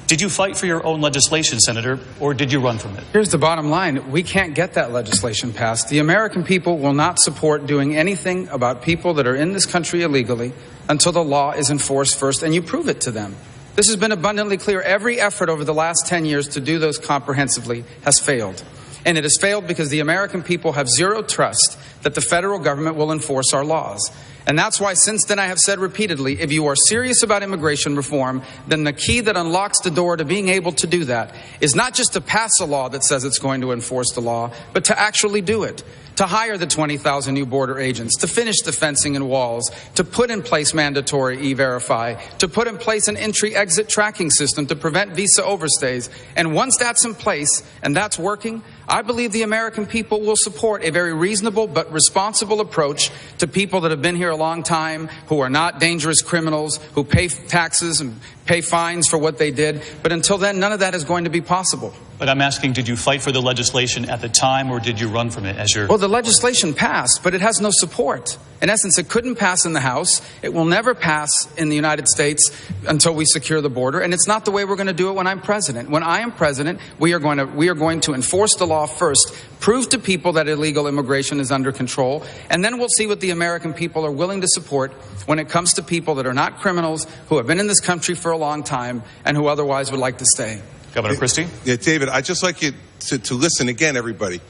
Did you fight for your own legislation, Senator, or did you run from it? Here's the bottom line. We can't get that legislation passed. The American people will not support doing anything about people that are in this country illegally until the law is enforced first, and you prove it to them. This has been abundantly clear. Every effort over the last 10 years to do those comprehensively has failed. And it has failed because the American people have zero trust that the federal government will enforce our laws. And that's why since then I have said repeatedly, if you are serious about immigration reform, then the key that unlocks the door to being able to do that is not just to pass a law that says it's going to enforce the law, but to actually do it. To hire the 20,000 new border agents, to finish the fencing and walls, to put in place mandatory E-Verify, to put in place an entry-exit tracking system to prevent visa overstays. And once that's in place and that's working, I believe the American people will support a very reasonable but responsible approach to people that have been here a long time, who are not dangerous criminals, who pay taxes and pay fines for what they did. But until then, none of that is going to be possible. But I'm asking, did you fight for the legislation at the time, or did you run from it as your... Well, the legislation passed, but it has no support. In essence, it couldn't pass in the House. It will never pass in the United States until we secure the border. And it's not the way we're going to do it when I'm president. When I am president, we are going to enforce the law first, prove to people that illegal immigration is under control, and then we'll see what the American people are willing to support when it comes to people that are not criminals, who have been in this country for a long time, and who otherwise would like to stay. Governor Christie? Yeah, David, I'd just like you to listen again, everybody.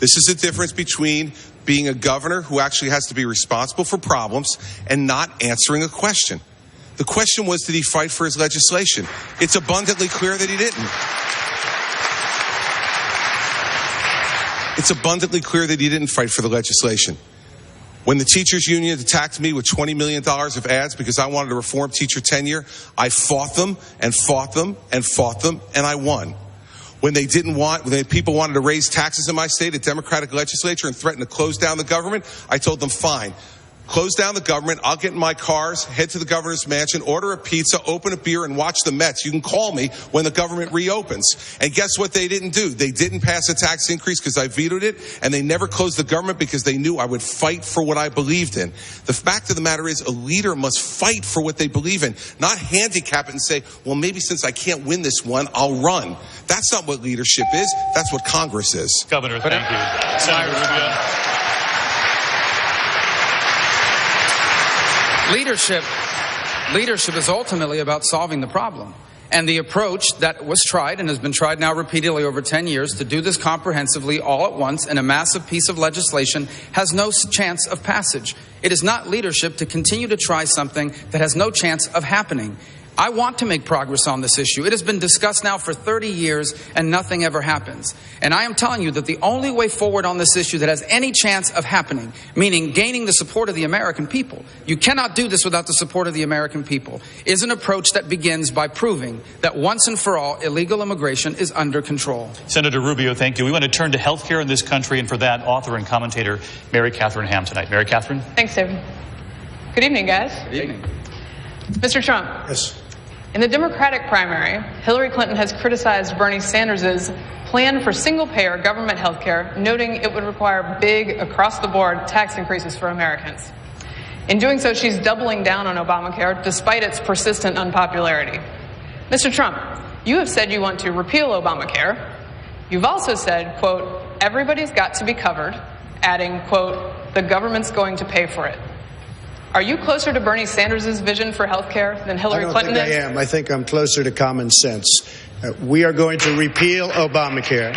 This is the difference between being a governor who actually has to be responsible for problems and not answering a question. The question was, did he fight for his legislation? It's abundantly clear that he didn't. It's abundantly clear that he didn't fight for the legislation. When the teachers union attacked me with $20 million of ads because I wanted to reform teacher tenure, I fought them and fought them and fought them, and I won. When people wanted to raise taxes in my state, a Democratic legislature, and threatened to close down the government, I told them, fine. Close down the government, I'll get in my cars, head to the governor's mansion, order a pizza, open a beer, and watch the Mets. You can call me when the government reopens. And guess what they didn't do? They didn't pass a tax increase because I vetoed it, and they never closed the government because they knew I would fight for what I believed in. The fact of the matter is, a leader must fight for what they believe in, not handicap it and say, well, maybe since I can't win this one, I'll run. That's not what leadership is. That's what Congress is. Governor, thank you. Senator Rubio. Leadership is ultimately about solving the problem. And the approach that was tried and has been tried now repeatedly over 10 years to do this comprehensively all at once in a massive piece of legislation has no chance of passage. It is not leadership to continue to try something that has no chance of happening. I want to make progress on this issue. It has been discussed now for 30 years and nothing ever happens. And I am telling you that the only way forward on this issue that has any chance of happening, meaning gaining the support of the American people, you cannot do this without the support of the American people, is an approach that begins by proving that once and for all, illegal immigration is under control. Senator Rubio, thank you. We want to turn to health care in this country, and for that, author and commentator Mary Catherine Ham tonight. Mary Catherine? Thanks, David. Good evening, guys. Good evening. Mr. Trump. Yes. In the Democratic primary, Hillary Clinton has criticized Bernie Sanders' plan for single-payer government health care, noting it would require big, across-the-board tax increases for Americans. In doing so, she's doubling down on Obamacare, despite its persistent unpopularity. Mr. Trump, you have said you want to repeal Obamacare. You've also said, quote, everybody's got to be covered, adding, quote, the government's going to pay for it. Are you closer to Bernie Sanders' vision for health care than Hillary Clinton is? I am. I think I'm closer to common sense. We are going to repeal Obamacare.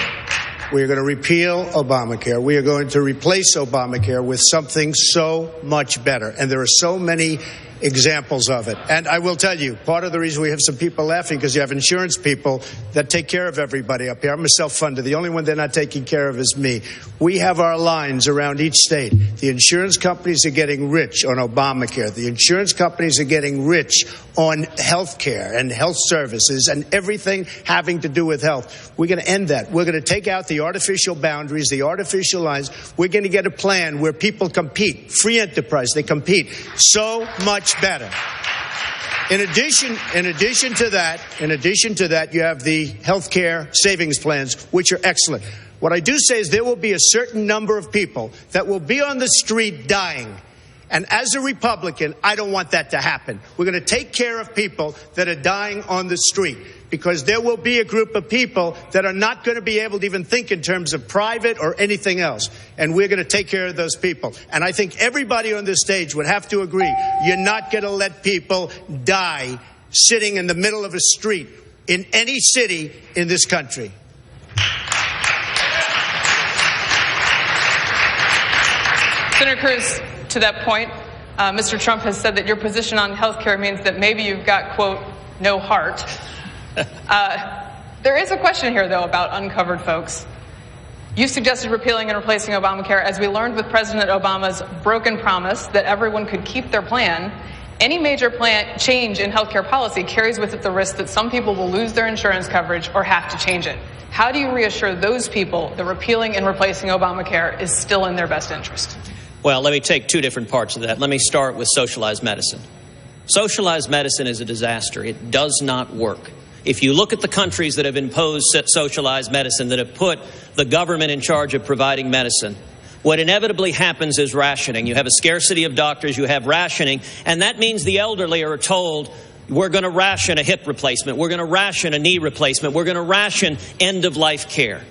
We are going to repeal Obamacare. We are going to replace Obamacare with something so much better. And there are so many examples of it. And I will tell you, part of the reason we have some people laughing because you have insurance people that take care of everybody up here. I'm a self-funder. The only one they're not taking care of is me. We have our lines around each state. The insurance companies are getting rich on Obamacare. The insurance companies are getting rich on health care and health services and everything having to do with health. We're going to end that. We're going to take out the artificial boundaries, the artificial lines. We're going to get a plan where people compete. Free enterprise. They compete so much better. In addition to that, you have the health care savings plans, which are excellent. What I do say is there will be a certain number of people that will be on the street dying. And as a Republican, I don't want that to happen. We're going to take care of people that are dying on the street because there will be a group of people that are not going to be able to even think in terms of private or anything else. And we're going to take care of those people. And I think everybody on this stage would have to agree, you're not going to let people die sitting in the middle of a street in any city in this country. Senator Cruz, to that point, Mr. Trump has said that your position on health care means that maybe you've got, quote, no heart. There is a question here, though, about uncovered folks. You suggested repealing and replacing Obamacare. As we learned with President Obama's broken promise that everyone could keep their plan, any major change in health care policy carries with it the risk that some people will lose their insurance coverage or have to change it. How do you reassure those people that repealing and replacing Obamacare is still in their best interest? Well, let me take two different parts of that. Let me start with socialized medicine. Socialized medicine is a disaster. It does not work. If you look at the countries that have imposed socialized medicine, that have put the government in charge of providing medicine, what inevitably happens is rationing. You have a scarcity of doctors, you have rationing, and that means the elderly are told, we're going to ration a hip replacement, we're going to ration a knee replacement, we're going to ration end-of-life care.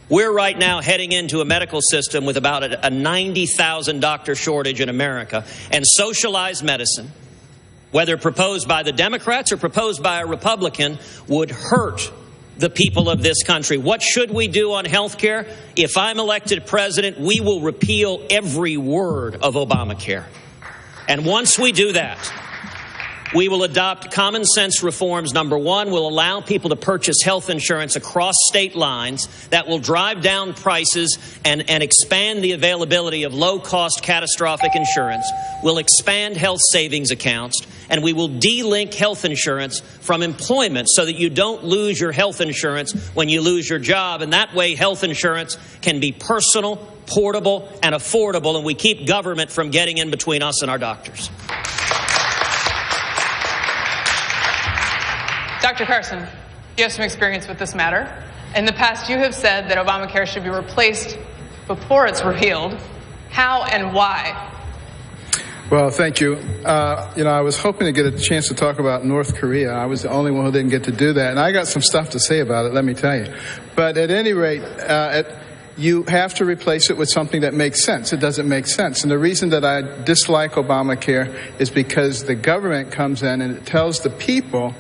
We're right now heading into a medical system with about a 90,000 doctor shortage in America, and socialized medicine, whether proposed by the Democrats or proposed by a Republican, would hurt the people of this country. What should we do on health care? If I'm elected president, we will repeal every word of Obamacare. And once we do that, we will adopt common sense reforms. Number one, we'll allow people to purchase health insurance across state lines that will drive down prices and expand the availability of low-cost catastrophic insurance. We'll expand health savings accounts, and we will de-link health insurance from employment so that you don't lose your health insurance when you lose your job. And that way, health insurance can be personal, portable, and affordable, and we keep government from getting in between us and our doctors. Dr. Carson, you have some experience with this matter. In the past, you have said that Obamacare should be replaced before it's repealed. How and why? Well, thank you. I was hoping to get a chance to talk about North Korea. I was the only one who didn't get to do that. And I got some stuff to say about it, let me tell you. But at any rate, you have to replace it with something that makes sense. It doesn't make sense. And the reason that I dislike Obamacare is because the government comes in and it tells the people,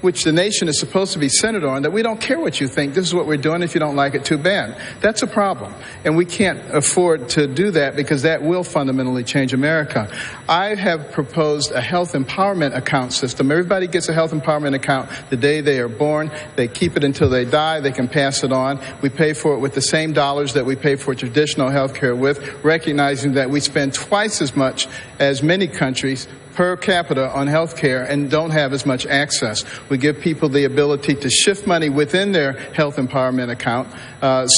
which the nation is supposed to be centered on, that we don't care what you think. This is what we're doing. If you don't like it, too bad. That's a problem. And we can't afford to do that because that will fundamentally change America. I have proposed a health empowerment account system. Everybody gets a health empowerment account the day they are born. They keep it until they die. They can pass it on. We pay for it with the same dollars that we pay for traditional health care with, recognizing that we spend twice as much as many countries per capita on health care and don't have as much access. We give people the ability to shift money within their health empowerment account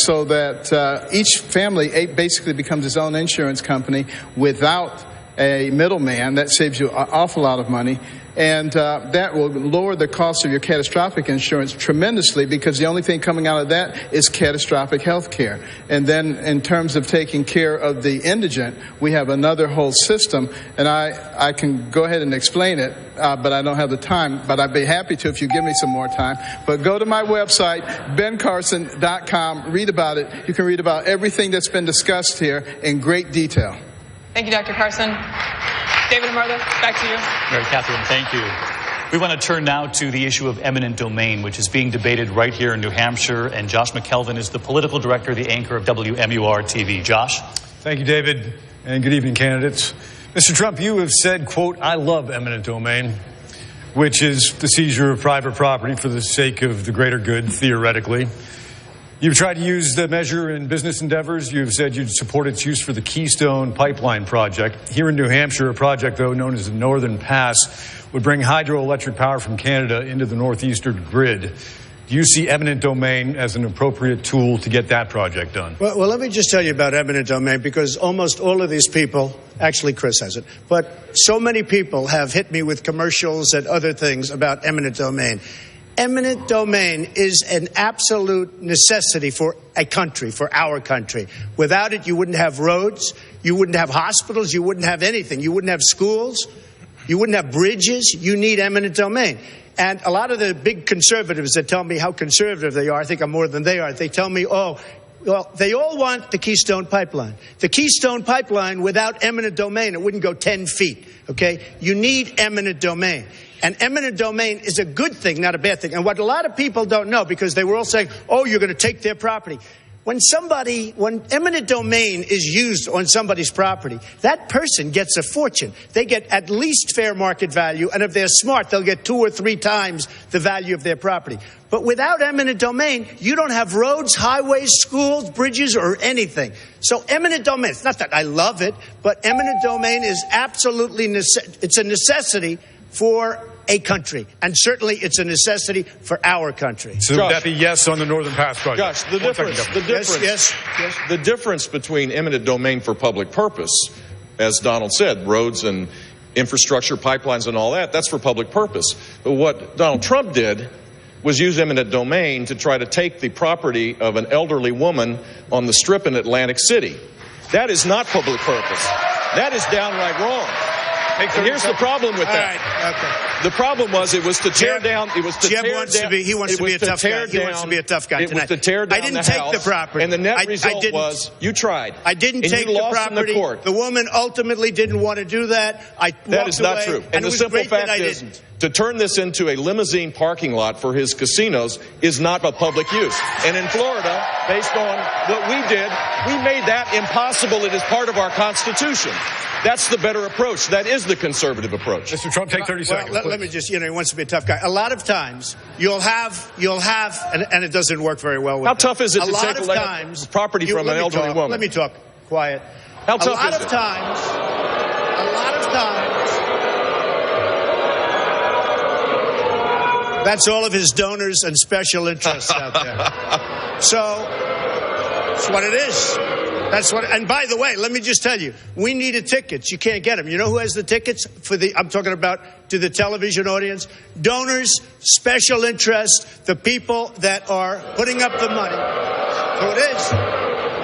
so that each family basically becomes its own insurance company without a middleman. That saves you an awful lot of money. And that will lower the cost of your catastrophic insurance tremendously because the only thing coming out of that is catastrophic health care. And then in terms of taking care of the indigent, we have another whole system. And I can go ahead and explain it, but I don't have the time. But I'd be happy to if you give me some more time. But go to my website, bencarson.com, read about it. You can read about everything that's been discussed here in great detail. Thank you, Dr. Carson. David and Martha, back to you. Mary Catherine, thank you. We want to turn now to the issue of eminent domain, which is being debated right here in New Hampshire. And Josh McKelvin is the political director, the anchor of WMUR TV. Josh? Thank you, David, and good evening, candidates. Mr. Trump, you have said, quote, I love eminent domain, which is the seizure of private property for the sake of the greater good, theoretically. You've tried to use the measure in business endeavors. You've said you'd support its use for the Keystone Pipeline project. Here in New Hampshire, a project, though, known as the Northern Pass, would bring hydroelectric power from Canada into the northeastern grid. Do you see eminent domain as an appropriate tool to get that project done? Well, let me just tell you about eminent domain, because almost all of these people, actually Chris has it, but so many people have hit me with commercials and other things about eminent domain. Eminent domain is an absolute necessity for a country, for our country. Without it, you wouldn't have roads, you wouldn't have hospitals, you wouldn't have anything. You wouldn't have schools, you wouldn't have bridges. You need eminent domain. And a lot of the big conservatives that tell me how conservative they are, I think I'm more than they are, they tell me, oh, well, they all want the Keystone Pipeline. The Keystone Pipeline, without eminent domain, it wouldn't go 10 feet, okay? You need eminent domain. And eminent domain is a good thing, not a bad thing. And what a lot of people don't know, because they were all saying, oh, you're going to take their property. When eminent domain is used on somebody's property, that person gets a fortune. They get at least fair market value, and if they're smart, they'll get 2 or 3 times the value of their property. But without eminent domain, you don't have roads, highways, schools, bridges, or anything. So eminent domain, it's not that I love it, but eminent domain is absolutely, it's a necessity for a country, and certainly it's a necessity for our country. So Josh, would that be yes on the Northern Pass project? Josh, the difference between eminent domain for public purpose, as Donald said, roads and infrastructure, pipelines and all that, that's for public purpose. But what Donald Trump did was use eminent domain to try to take the property of an elderly woman on the Strip in Atlantic City. That is not public purpose. That is downright wrong. And here's the problem with that. All right, okay. The problem was it was to tear down. It was to Jeb tear wants down. to be. He wants to be a tough guy. He wants to be a tough guy It tonight. was to tear down I didn't the take house, the property. and the net I result didn't. was you tried. I didn't and take you the lost property. in the court. The woman ultimately didn't want to do that. That is not true. And the it was simple great that fact I is, didn't. to turn this into a limousine parking lot for his casinos is not a public use. And in Florida, based on what we did, we made that impossible. It is part of our Constitution. That's the better approach. That is the conservative approach. Mr. Trump, take 30 seconds. Let me just, he wants to be a tough guy. A lot of times, you'll have, and it doesn't work very well with How tough is it to take property from an elderly woman? Let me talk. Quiet. How tough is it? A lot of times, that's all of his donors and special interests out there. So, that's what it is. That's what, and by the way, let me just tell you, we needed tickets. You can't get them. You know who has the tickets I'm talking about to the television audience? Donors, special interests, the people that are putting up the money. So it is.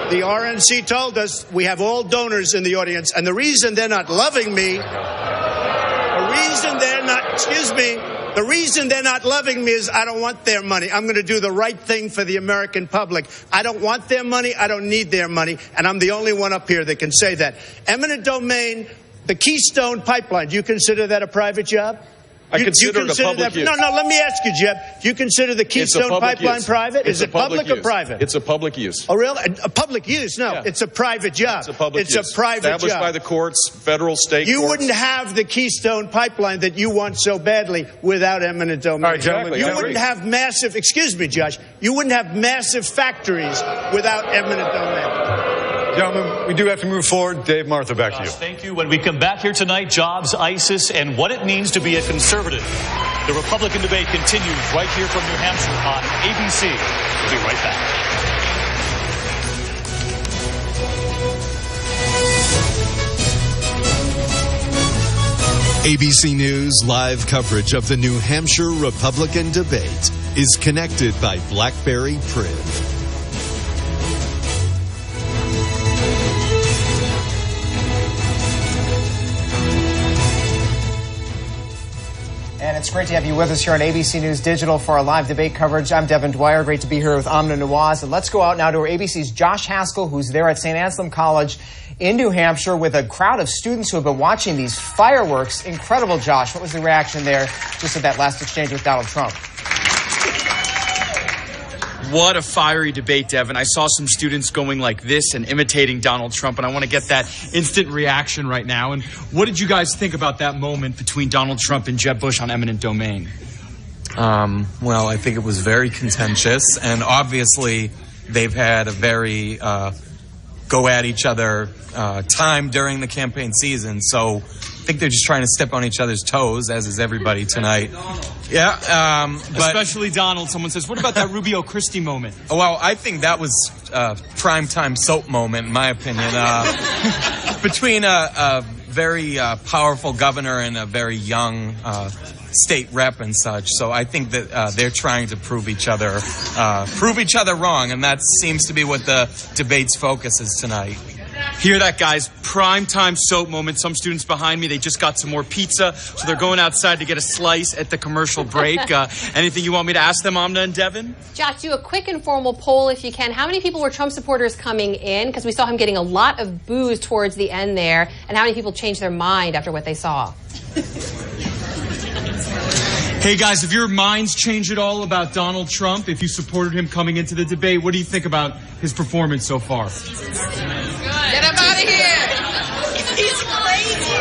The RNC told us we have all donors in the audience, and the reason they're not loving me, the reason they're not loving me is I don't want their money. I'm going to do the right thing for the American public. I don't want their money. I don't need their money. And I'm the only one up here that can say that. Eminent domain, the Keystone Pipeline, do you consider that a private job? I consider it a public use. No, let me ask you, Jeb. Do you consider the Keystone Pipeline private? Is it public or private? It's a public use. Oh, really? A public use? No, it's a private job. It's a public use. It's a private job. Established by the courts, federal, state You courts. wouldn't have the Keystone Pipeline that you want so badly without eminent domain. All right, gentlemen, you wouldn't have massive, excuse me, Josh, you wouldn't have massive factories without eminent domain. Gentlemen, we do have to move forward. Dave, Martha, back to you. Thank you. When we come back here tonight, jobs, ISIS, and what it means to be a conservative. The Republican debate continues right here from New Hampshire on ABC. We'll be right back. ABC News live coverage of the New Hampshire Republican debate is connected by BlackBerry Priv. And it's great to have you with us here on ABC News Digital for our live debate coverage. I'm Devin Dwyer. Great to be here with Amna Nawaz. And let's go out now to our ABC's Josh Haskell, who's there at St. Anselm College in New Hampshire with a crowd of students who have been watching these fireworks. Incredible, Josh. What was the reaction there just at that last exchange with Donald Trump? What a fiery debate, Devin. I saw some students going like this and imitating Donald Trump, and I want to get that instant reaction right now. And what did you guys think about that moment between Donald Trump and Jeb Bush on eminent domain? Well, I think it was very contentious, and obviously they've had a very go at each other time during the campaign season, so I think they're just trying to step on each other's toes, as is everybody tonight. Yeah, especially Donald. Someone says, what about that Rubio Christie moment? Well, I think that was a primetime soap moment, in my opinion. Between a very powerful governor and a very young state rep and such. So I think that they're trying to prove each other wrong, and that seems to be what the debate's focus is tonight. Hear that, guys? Primetime soap moment. Some students behind me, they just got some more pizza, so they're going outside to get a slice at the commercial break. Anything you want me to ask them, Amna and Devin? Josh, do a quick informal poll if you can. How many people were Trump supporters coming in? Because we saw him getting a lot of boos towards the end there. And how many people changed their mind after what they saw? Hey, guys, have your minds changed at all about Donald Trump? If you supported him coming into the debate, what do you think about his performance so far? Get him out of here! He's crazy!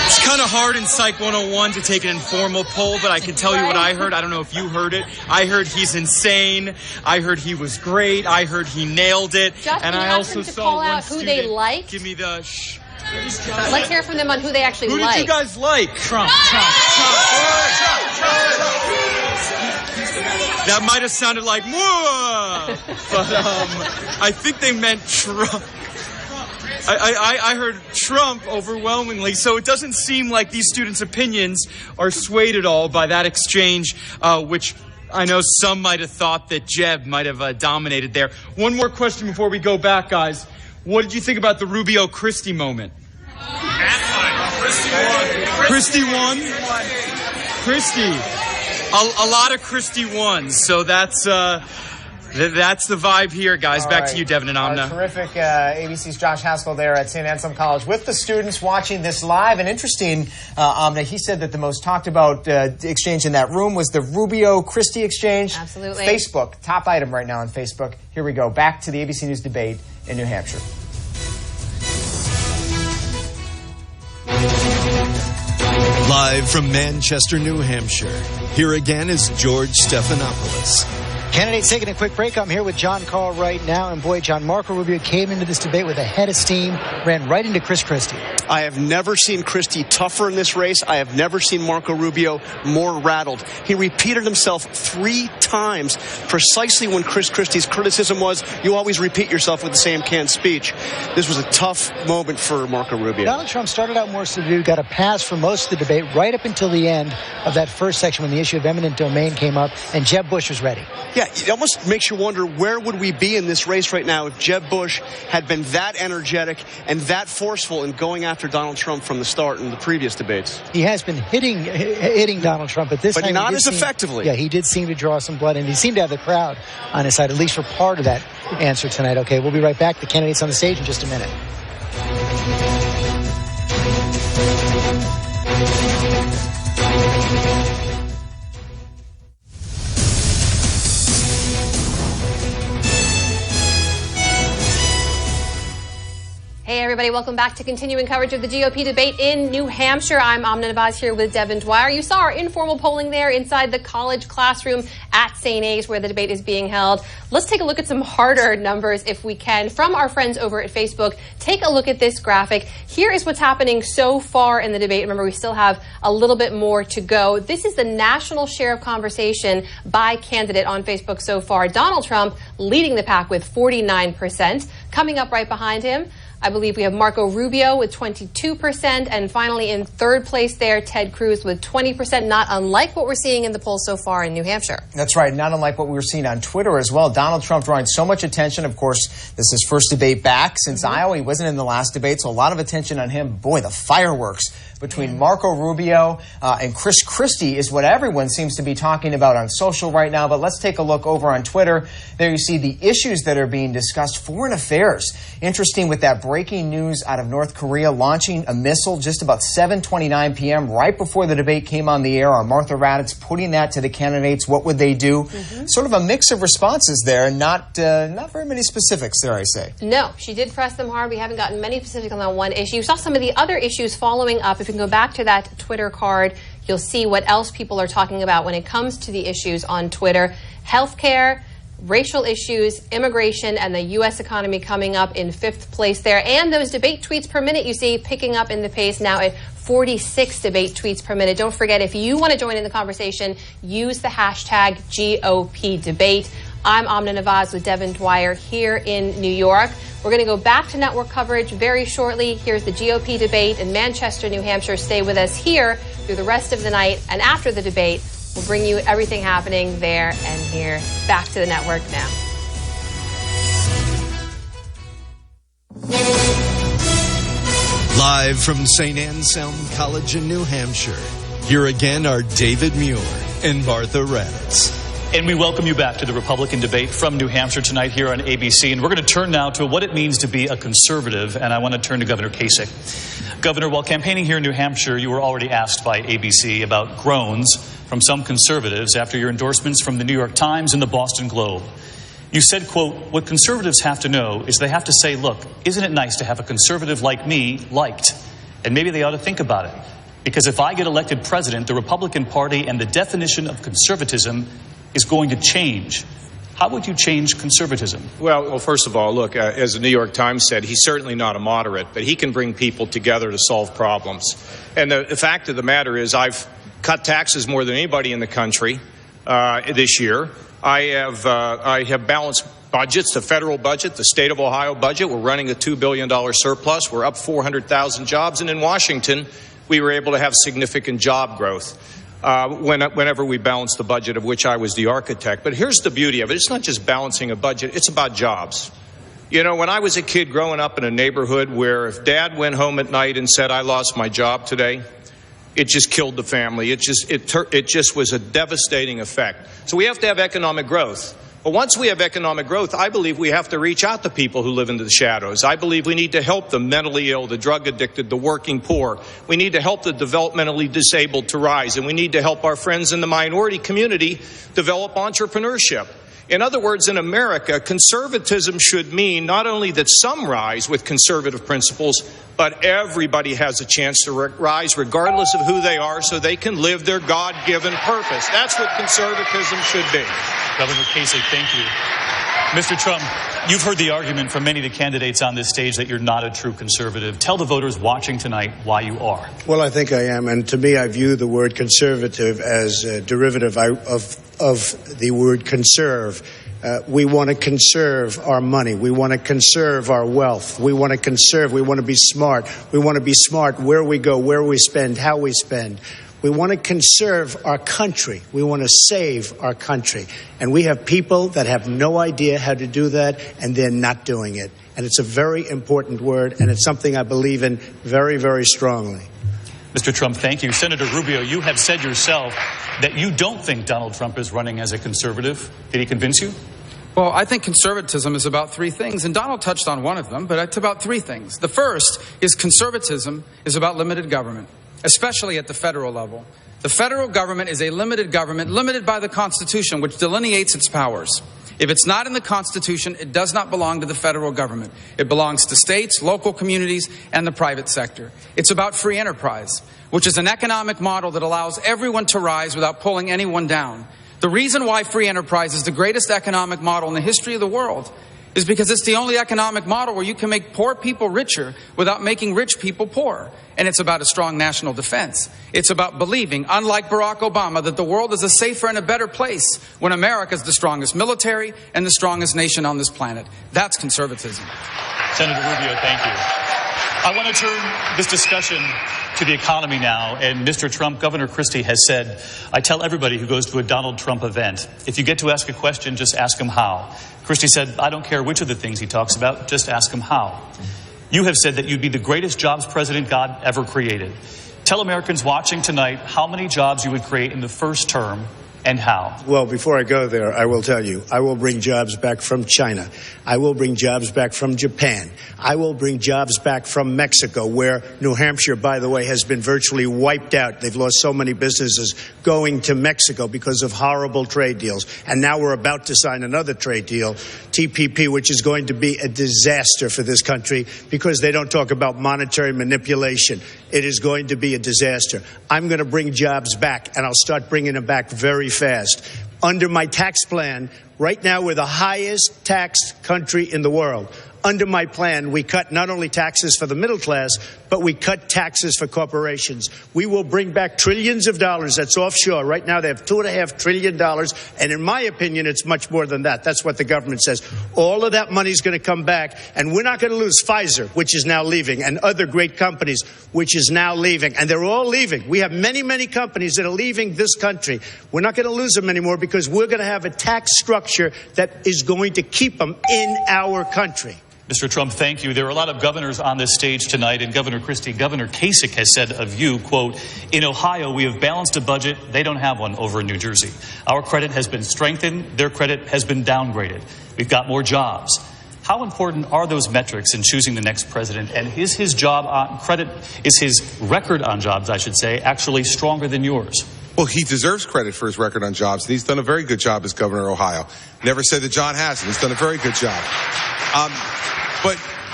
It's kind of hard in Psych 101 to take an informal poll, but I can tell you what I heard. I don't know if you heard it. I heard he's insane. I heard he was great. I heard he nailed it. Josh, and I also saw call one out who they like. Give me the shh. Let's hear from them on who they actually like. Who did you guys like? Trump. That might have sounded like more, but I think they meant Trump. I heard Trump overwhelmingly, so it doesn't seem like these students' opinions are swayed at all by that exchange, which I know some might have thought that Jeb might have dominated there. One more question before we go back, guys. What did you think about the Rubio-Christie moment? Christie won. Christie. A lot of Christie won, so that's the vibe here, guys. Back to you, Devin and Amna. Terrific. ABC's Josh Haskell there at St. Anselm College with the students watching this live. And interesting, Amna, he said that the most talked about exchange in that room was the Rubio-Christie exchange. Absolutely. Facebook, top item right now on Facebook. Here we go. Back to the ABC News debate in New Hampshire. Live from Manchester, New Hampshire, here again is George Stephanopoulos. Candidates taking a quick break. I'm here with John Carl right now. And boy, John, Marco Rubio came into this debate with a head of steam, ran right into Chris Christie. I have never seen Christie tougher in this race. I have never seen Marco Rubio more rattled. He repeated himself 3 times, precisely when Chris Christie's criticism was, you always repeat yourself with the same canned speech. This was a tough moment for Marco Rubio. Donald Trump started out more subdued, got a pass for most of the debate, right up until the end of that first section when the issue of eminent domain came up, and Jeb Bush was ready. Yeah, it almost makes you wonder, where would we be in this race right now if Jeb Bush had been that energetic and that forceful in going after Donald Trump from the start in the previous debates? He has been hitting Donald Trump at this time. But not as effectively. Yeah, he did seem to draw some blood, and he seemed to have the crowd on his side, at least for part of that answer tonight. Okay, we'll be right back. The candidates on the stage in just a minute. Hey everybody, welcome back to continuing coverage of the GOP debate in New Hampshire. I'm Amna Nawaz here with Devin Dwyer. You saw our informal polling there inside the college classroom at St. A's where the debate is being held. Let's take a look at some harder numbers if we can from our friends over at Facebook. Take a look at this graphic. Here is what's happening so far in the debate. Remember, we still have a little bit more to go. This is the national share of conversation by candidate on Facebook so far. Donald Trump leading the pack with 49%. Coming up right behind him, I believe we have Marco Rubio with 22%, and finally in third place there, Ted Cruz with 20%, not unlike what we're seeing in the polls so far in New Hampshire. That's right, not unlike what we were seeing on Twitter as well. Donald Trump drawing so much attention. Of course, this is his first debate back since Iowa. He wasn't in the last debate, so a lot of attention on him. Boy, the fireworks between Marco Rubio and Chris Christie is what everyone seems to be talking about on social right now. But let's take a look over on Twitter. There you see the issues that are being discussed. Foreign affairs. Interesting with that breaking news out of North Korea launching a missile just about 7:29 p.m. right before the debate came on the air. Our Martha Raddatz putting that to the candidates. What would they do? Sort of a mix of responses there. Not very many specifics there, I say. No, she did press them hard. We haven't gotten many specifics on that one issue. You saw some of the other issues following up. If you can go back to that Twitter card, you'll see what else people are talking about when it comes to the issues on Twitter. Healthcare, racial issues, immigration, and the U.S. economy coming up in 5th place there. And those debate tweets per minute you see picking up in the pace now at 46 debate tweets per minute. Don't forget, if you want to join in the conversation, use the hashtag GOP debate. I'm Amna Nawaz with Devin Dwyer here in New York. We're going to go back to network coverage very shortly. Here's the GOP debate in Manchester, New Hampshire. Stay with us here through the rest of the night. And after the debate, we'll bring you everything happening there and here. Back to the network now. Live from St. Anselm College in New Hampshire, here again are David Muir and Martha Raddatz. And we welcome you back to the Republican debate from New Hampshire tonight here on ABC. And we're going to turn now to what it means to be a conservative. And I want to turn to Governor Kasich. Governor, while campaigning here in New Hampshire, you were already asked by ABC about groans from some conservatives after your endorsements from the New York Times and the Boston Globe. You said, quote, what conservatives have to know is they have to say, look, isn't it nice to have a conservative like me liked? And maybe they ought to think about it. Because if I get elected president, the Republican Party and the definition of conservatism is going to change. How would you change conservatism? Well, first of all, look, as the New York Times said, he's certainly not a moderate, but he can bring people together to solve problems. And the fact of the matter is I've cut taxes more than anybody in the country this year. I have balanced budgets, the federal budget, the state of Ohio budget. We're running a $2 billion surplus. We're up 400,000 jobs. And in Washington, we were able to have significant job growth whenever we balanced the budget, of which I was the architect. But here's the beauty of it. It's not just balancing a budget. It's about jobs. You know, when I was a kid growing up in a neighborhood where if Dad went home at night and said, I lost my job today, it just killed the family. It just was a devastating effect. So we have to have economic growth. But once we have economic growth, I believe we have to reach out to people who live in the shadows. I believe we need to help the mentally ill, the drug addicted, the working poor. We need to help the developmentally disabled to rise. And we need to help our friends in the minority community develop entrepreneurship. In other words, in America, conservatism should mean not only that some rise with conservative principles, but everybody has a chance to rise regardless of who they are so they can live their God-given purpose. That's what conservatism should be. Governor Kasich, thank you. Mr. Trump, you've heard the argument from many of the candidates on this stage that you're not a true conservative. Tell the voters watching tonight why you are. Well, I think I am. And to me, I view the word conservative as a derivative of the word conserve. We want to conserve our money. We want to conserve our wealth. We want to conserve. We want to be smart. We want to be smart where we go, where we spend, how we spend. We want to conserve our country. We want to save our country. And we have people that have no idea how to do that, and they're not doing it. And it's a very important word, and it's something I believe in very, very strongly. Mr. Trump, thank you. Senator Rubio, you have said yourself that you don't think Donald Trump is running as a conservative. Did he convince you? Well, I think conservatism is about three things, and Donald touched on one of them, but it's about three things. The first is conservatism is about limited government, especially at the federal level. The federal government is a limited government, limited by the Constitution, which delineates its powers. If it's not in the Constitution, it does not belong to the federal government. It belongs to states, local communities, and the private sector. It's about free enterprise, which is an economic model that allows everyone to rise without pulling anyone down. The reason why free enterprise is the greatest economic model in the history of the world is because it's the only economic model where you can make poor people richer without making rich people poor. And it's about a strong national defense. It's about believing, unlike Barack Obama, that the world is a safer and a better place when America is the strongest military and the strongest nation on this planet. That's conservatism. Senator Rubio, thank you. I want to turn this discussion to the economy now. And Mr. Trump, Governor Christie has said, I tell everybody who goes to a Donald Trump event, if you get to ask a question, just ask him how. Christie said, I don't care which of the things he talks about, just ask him how. You have said that you'd be the greatest jobs president God ever created. Tell Americans watching tonight how many jobs you would create in the first term and how. Well, before I go there, I will tell you, I will bring jobs back from China. I will bring jobs back from Japan. I will bring jobs back from Mexico, where New Hampshire, by the way, has been virtually wiped out. They've lost so many businesses going to Mexico because of horrible trade deals. And now we're about to sign another trade deal, TPP, which is going to be a disaster for this country because they don't talk about monetary manipulation. It is going to be a disaster. I'm going to bring jobs back, and I'll start bringing them back very fast. Under my tax plan, right now we're the highest taxed country in the world. Under my plan, we cut not only taxes for the middle class, but we cut taxes for corporations. We will bring back trillions of dollars that's offshore. Right now, they have $2.5 trillion. And in my opinion, it's much more than that. That's what the government says. All of that money is going to come back. And we're not going to lose Pfizer, which is now leaving, and other great companies, which is now leaving. And they're all leaving. We have many, many companies that are leaving this country. We're not going to lose them anymore because we're going to have a tax structure that is going to keep them in our country. Mr. Trump, thank you. There are a lot of governors on this stage tonight, and Governor Christie, Governor Kasich has said of you, quote, in Ohio, we have balanced a budget. They don't have one over in New Jersey. Our credit has been strengthened. Their credit has been downgraded. We've got more jobs. How important are those metrics in choosing the next president? And is his record on jobs, I should say, actually stronger than yours? Well, he deserves credit for his record on jobs, and he's done a very good job as governor of Ohio. Never said that John hasn't. He's done a very good job.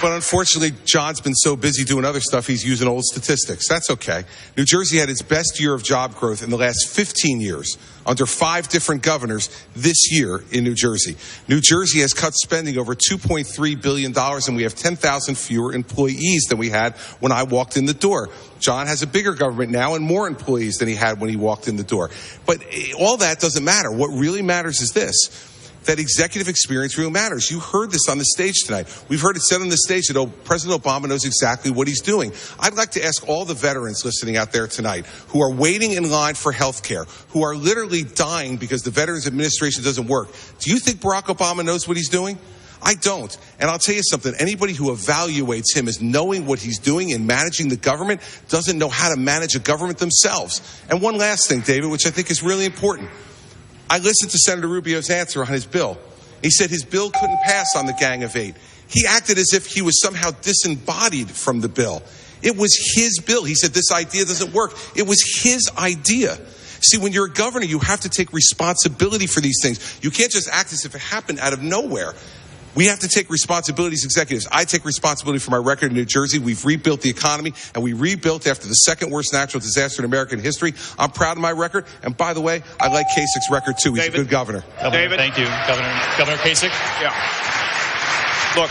But unfortunately, John's been so busy doing other stuff, he's using old statistics. That's okay. New Jersey had its best year of job growth in the last 15 years, under 5 different governors this year in New Jersey. New Jersey has cut spending over $2.3 billion, and we have 10,000 fewer employees than we had when I walked in the door. John has a bigger government now and more employees than he had when he walked in the door. But all that doesn't matter. What really matters is this. that executive experience really matters. You heard this on the stage tonight. We've heard it said on the stage that President Obama knows exactly what he's doing. I'd like to ask all the veterans listening out there tonight who are waiting in line for health care, who are literally dying because the Veterans Administration doesn't work. Do you think Barack Obama knows what he's doing? I don't. And I'll tell you something. Anybody who evaluates him as knowing what he's doing in managing the government doesn't know how to manage a government themselves. And one last thing, David, which I think is really important. I listened to Senator Rubio's answer on his bill. He said his bill couldn't pass on the Gang of Eight. He acted as if he was somehow disembodied from the bill. It was his bill. He said this idea doesn't work. It was his idea. See, when you're a governor, you have to take responsibility for these things. You can't just act as if it happened out of nowhere. We have to take responsibility as executives. I take responsibility for my record in New Jersey. We've rebuilt the economy, and we rebuilt after the second worst natural disaster in American history. I'm proud of my record. And by the way, I like Kasich's record, too. He's a good governor. David. Thank you, Governor Kasich. Yeah. Look,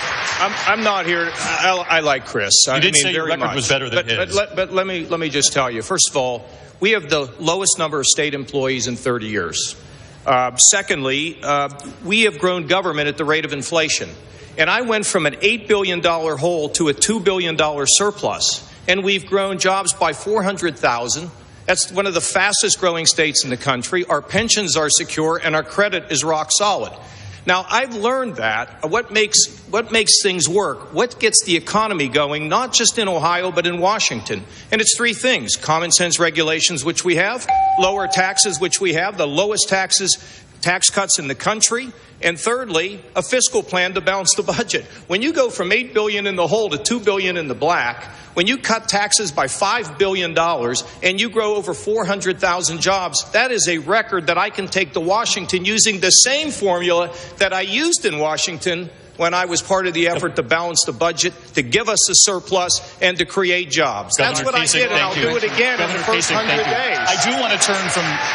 I'm not here. I like Chris. You did say your record was better than his. But let me just tell you. First of all, we have the lowest number of state employees in 30 years. Secondly, we have grown government at the rate of inflation. And I went from an $8 billion hole to a $2 billion surplus. And we've grown jobs by 400,000. That's one of the fastest growing states in the country. Our pensions are secure and our credit is rock solid. Now, I've learned that what makes things work, what gets the economy going, not just in Ohio, but in Washington. And it's three things: common sense regulations, which we have; lower taxes, which we have, the lowest tax cuts in the country; and thirdly, a fiscal plan to balance the budget. When you go from $8 billion in the hole to $2 billion in the black, when you cut taxes by $5 billion and you grow over 400,000 jobs, that is a record that I can take to Washington using the same formula that I used in Washington when I was part of the effort to balance the budget, to give us a surplus, and to create jobs. That's what I did, and I'll do it again in the first 100 days. I do want to turn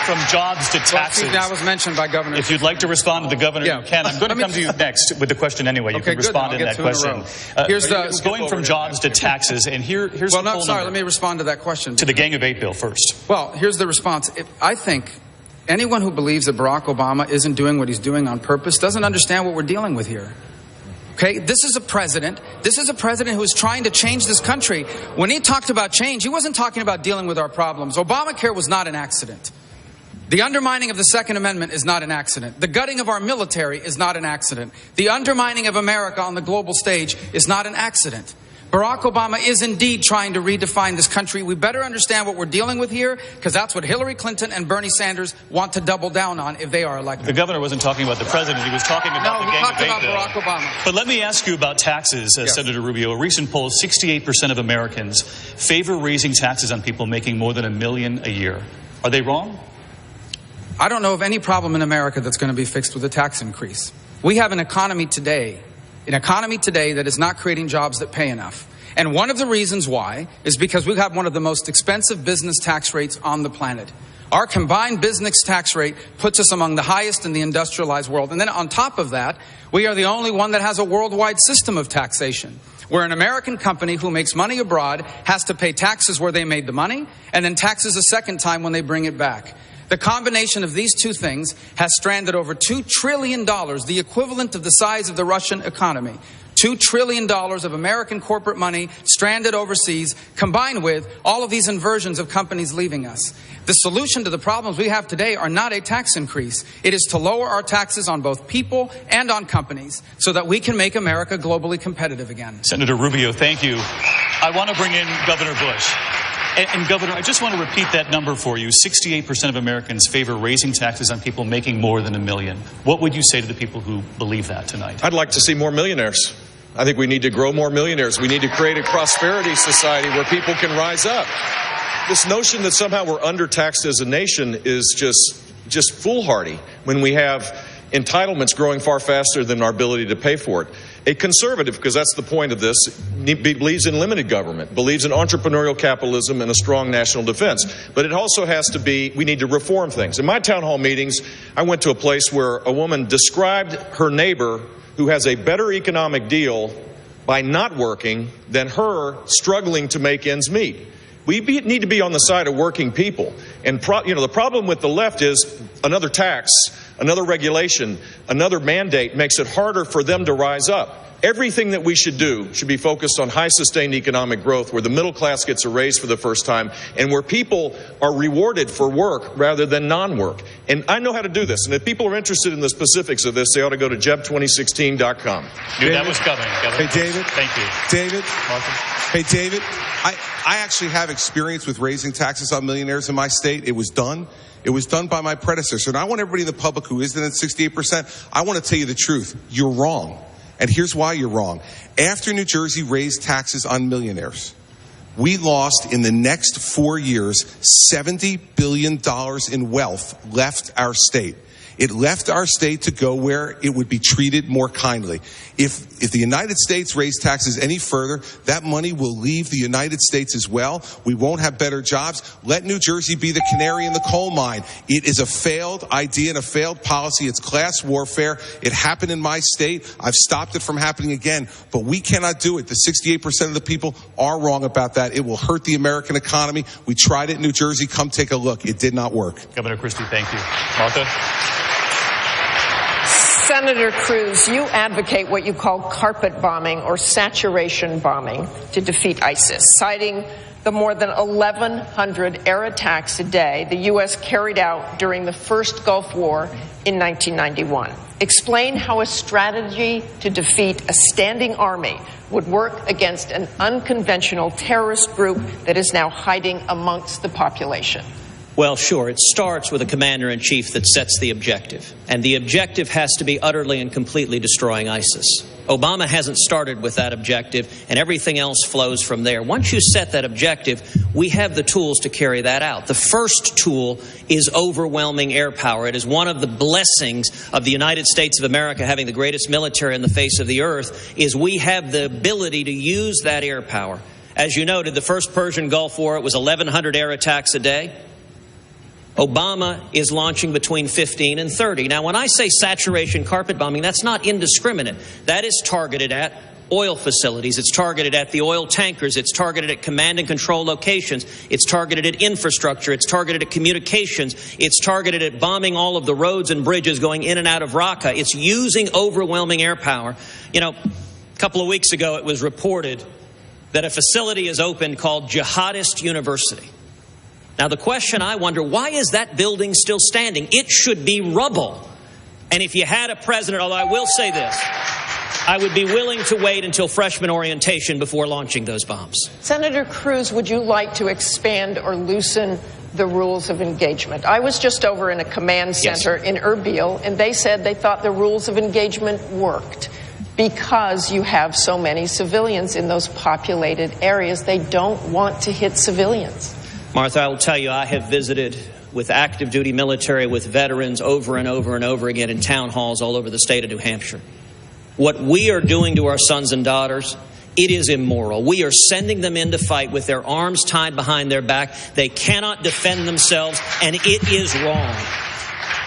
from jobs to taxes. That was mentioned by Governor. If you'd like to respond to the governor, you can. I'm going to come to you next with the question anyway. You can respond in that question. Here's going from jobs to taxes, and here's well, no, sorry. Let me respond to that question. To the Gang of Eight bill first. Well, here's the response. I think anyone who believes that Barack Obama isn't doing what he's doing on purpose doesn't understand what we're dealing with here. Okay, this is a president who is trying to change this country. When he talked about change, he wasn't talking about dealing with our problems. Obamacare was not an accident. The undermining of the Second Amendment is not an accident. The gutting of our military is not an accident. The undermining of America on the global stage is not an accident. Barack Obama is indeed trying to redefine this country. We better understand what we're dealing with here, because that's what Hillary Clinton and Bernie Sanders want to double down on if they are elected. The governor wasn't talking about the president. He was talking about the Gang of Eight bill. No, he talked about Barack Obama. But let me ask you about taxes, Senator Rubio. A recent poll, 68% of Americans favor raising taxes on people making more than $1 million a year. Are they wrong? I don't know of any problem in America that's going to be fixed with a tax increase. We have an economy today that is not creating jobs that pay enough. And one of the reasons why is because we have one of the most expensive business tax rates on the planet. Our combined business tax rate puts us among the highest in the industrialized world. And then on top of that, we are the only one that has a worldwide system of taxation, where an American company who makes money abroad has to pay taxes where they made the money, and then taxes a second time when they bring it back. The combination of these two things has stranded over $2 trillion, the equivalent of the size of the Russian economy. $2 trillion of American corporate money stranded overseas, combined with all of these inversions of companies leaving us. The solution to the problems we have today are not a tax increase. It is to lower our taxes on both people and on companies so that we can make America globally competitive again. Senator Rubio, thank you. I want to bring in Governor Bush. And Governor, I just want to repeat that number for you. 68% of Americans favor raising taxes on people making more than $1 million. What would you say to the people who believe that tonight? I'd like to see more millionaires. I think we need to grow more millionaires. We need to create a prosperity society where people can rise up. This notion that somehow we're undertaxed as a nation is just foolhardy when we have entitlements growing far faster than our ability to pay for it. A conservative, because that's the point of this, believes in limited government, believes in entrepreneurial capitalism and a strong national defense. But it also has to be, we need to reform things. In my town hall meetings, I went to a place where a woman described her neighbor who has a better economic deal by not working than her struggling to make ends meet. We need to be on the side of working people. And the problem with the left is another tax, another regulation, another mandate makes it harder for them to rise up. Everything that we should do should be focused on high sustained economic growth, where the middle class gets a raise for the first time and where people are rewarded for work rather than non-work. And I know how to do this. And if people are interested in the specifics of this, they ought to go to jeb2016.com. Knew that was coming, Governor. Hey, David. Thank you. David. Martha. Hey, David. I actually have experience with raising taxes on millionaires in my state. It was done. It was done by my predecessor. And I want everybody in the public who isn't at 68%, I want to tell you the truth. You're wrong. And here's why you're wrong. After New Jersey raised taxes on millionaires, we lost in the next 4 years $70 billion in wealth left our state. It left our state to go where it would be treated more kindly. If the United States raised taxes any further, that money will leave the United States as well. We won't have better jobs. Let New Jersey be the canary in the coal mine. It is a failed idea and a failed policy. It's class warfare. It happened in my state. I've stopped it from happening again, but we cannot do it. The 68% of the people are wrong about that. It will hurt the American economy. We tried it in New Jersey. Come take a look. It did not work. Governor Christie, thank you. Martha? Senator Cruz, you advocate what you call carpet bombing or saturation bombing to defeat ISIS, citing the more than 1,100 air attacks a day the U.S. carried out during the first Gulf War in 1991. Explain how a strategy to defeat a standing army would work against an unconventional terrorist group that is now hiding amongst the population. Well, sure. It starts with a commander-in-chief that sets the objective. And the objective has to be utterly and completely destroying ISIS. Obama hasn't started with that objective, and everything else flows from there. Once you set that objective, we have the tools to carry that out. The first tool is overwhelming air power. It is one of the blessings of the United States of America having the greatest military on the face of the earth, is we have the ability to use that air power. As you noted, the first Persian Gulf War, it was 1,100 air attacks a day. Obama is launching between 15 and 30. Now, when I say saturation carpet bombing, that's not indiscriminate. That is targeted at oil facilities. It's targeted at the oil tankers. It's targeted at command and control locations. It's targeted at infrastructure. It's targeted at communications. It's targeted at bombing all of the roads and bridges going in and out of Raqqa. It's using overwhelming air power. You know, a couple of weeks ago, it was reported that a facility is opened called Jihadist University. Now, the question I wonder, why is that building still standing? It should be rubble. And if you had a president, although I will say this, I would be willing to wait until freshman orientation before launching those bombs. Senator Cruz, would you like to expand or loosen the rules of engagement? I was just over in a command center in Erbil, and they said they thought the rules of engagement worked because you have so many civilians in those populated areas. They don't want to hit civilians. Martha, I will tell you, I have visited with active duty military, with veterans over and over and over again in town halls all over the state of New Hampshire. What we are doing to our sons and daughters, it is immoral. We are sending them in to fight with their arms tied behind their back. They cannot defend themselves, and it is wrong.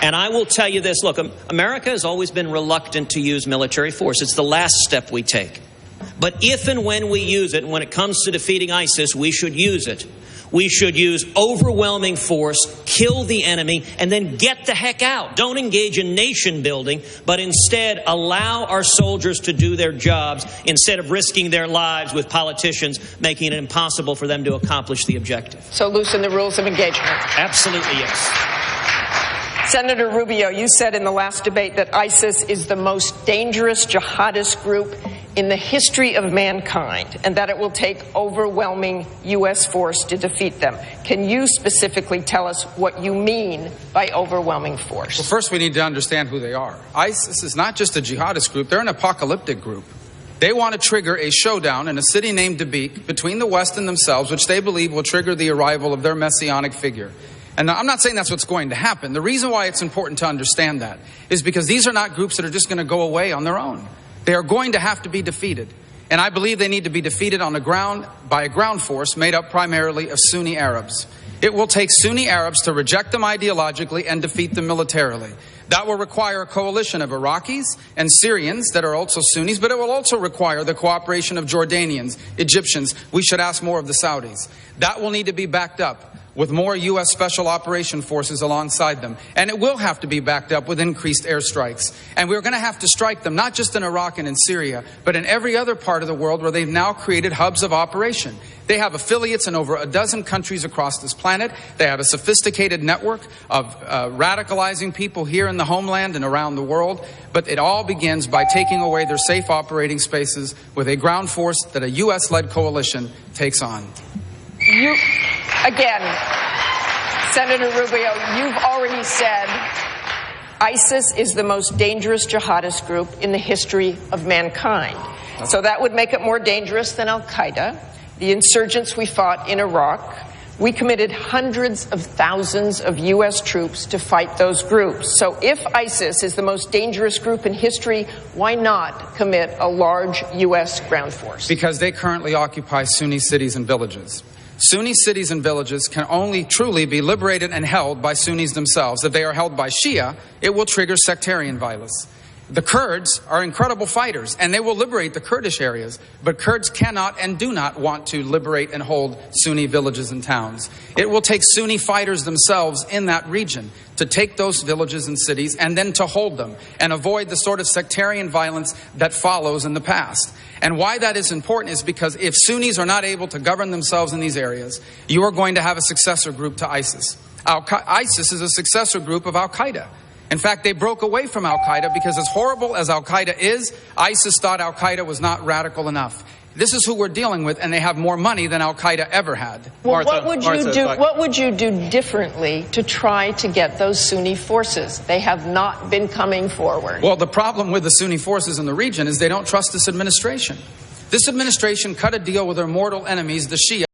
And I will tell you this, look, America has always been reluctant to use military force. It's the last step we take. But if and when we use it, and when it comes to defeating ISIS, we should use it. We should use overwhelming force, kill the enemy, and then get the heck out. Don't engage in nation building, but instead allow our soldiers to do their jobs instead of risking their lives with politicians making it impossible for them to accomplish the objective. So loosen the rules of engagement. Absolutely, yes. Senator Rubio, you said in the last debate that ISIS is the most dangerous jihadist group in the history of mankind, and that it will take overwhelming U.S. force to defeat them. Can you specifically tell us what you mean by overwhelming force? Well, first we need to understand who they are. ISIS is not just a jihadist group, they're an apocalyptic group. They want to trigger a showdown in a city named Dabiq between the West and themselves, which they believe will trigger the arrival of their messianic figure. And I'm not saying that's what's going to happen. The reason why it's important to understand that is because these are not groups that are just going to go away on their own. They are going to have to be defeated. And I believe they need to be defeated on the ground by a ground force made up primarily of Sunni Arabs. It will take Sunni Arabs to reject them ideologically and defeat them militarily. That will require a coalition of Iraqis and Syrians that are also Sunnis, but it will also require the cooperation of Jordanians, Egyptians. We should ask more of the Saudis. That will need to be backed up with more U.S. Special Operation Forces alongside them. And it will have to be backed up with increased airstrikes. And we're going to have to strike them, not just in Iraq and in Syria, but in every other part of the world where they've now created hubs of operation. They have affiliates in over a dozen countries across this planet. They have a sophisticated network of radicalizing people here in the homeland and around the world. But it all begins by taking away their safe operating spaces with a ground force that a U.S.-led coalition takes on. Again, Senator Rubio, you've already said ISIS is the most dangerous jihadist group in the history of mankind. So that would make it more dangerous than al-Qaeda, the insurgents we fought in Iraq. We committed hundreds of thousands of U.S. troops to fight those groups. So if ISIS is the most dangerous group in history, why not commit a large U.S. ground force? Because they currently occupy Sunni cities and villages. Sunni cities and villages can only truly be liberated and held by Sunnis themselves. If they are held by Shia, it will trigger sectarian violence. The Kurds are incredible fighters, and they will liberate the Kurdish areas, but Kurds cannot and do not want to liberate and hold Sunni villages and towns. It will take Sunni fighters themselves in that region to take those villages and cities and then to hold them and avoid the sort of sectarian violence that follows in the past. And why that is important is because if Sunnis are not able to govern themselves in these areas, you are going to have a successor group to ISIS. ISIS is a successor group of al-Qaeda. In fact, they broke away from al-Qaeda because as horrible as al-Qaeda is, ISIS thought al-Qaeda was not radical enough. This is who we're dealing with, and they have more money than al-Qaeda ever had. Well, what would you do differently to try to get those Sunni forces? They have not been coming forward. Well, the problem with the Sunni forces in the region is they don't trust this administration. This administration cut a deal with their mortal enemies, the Shia.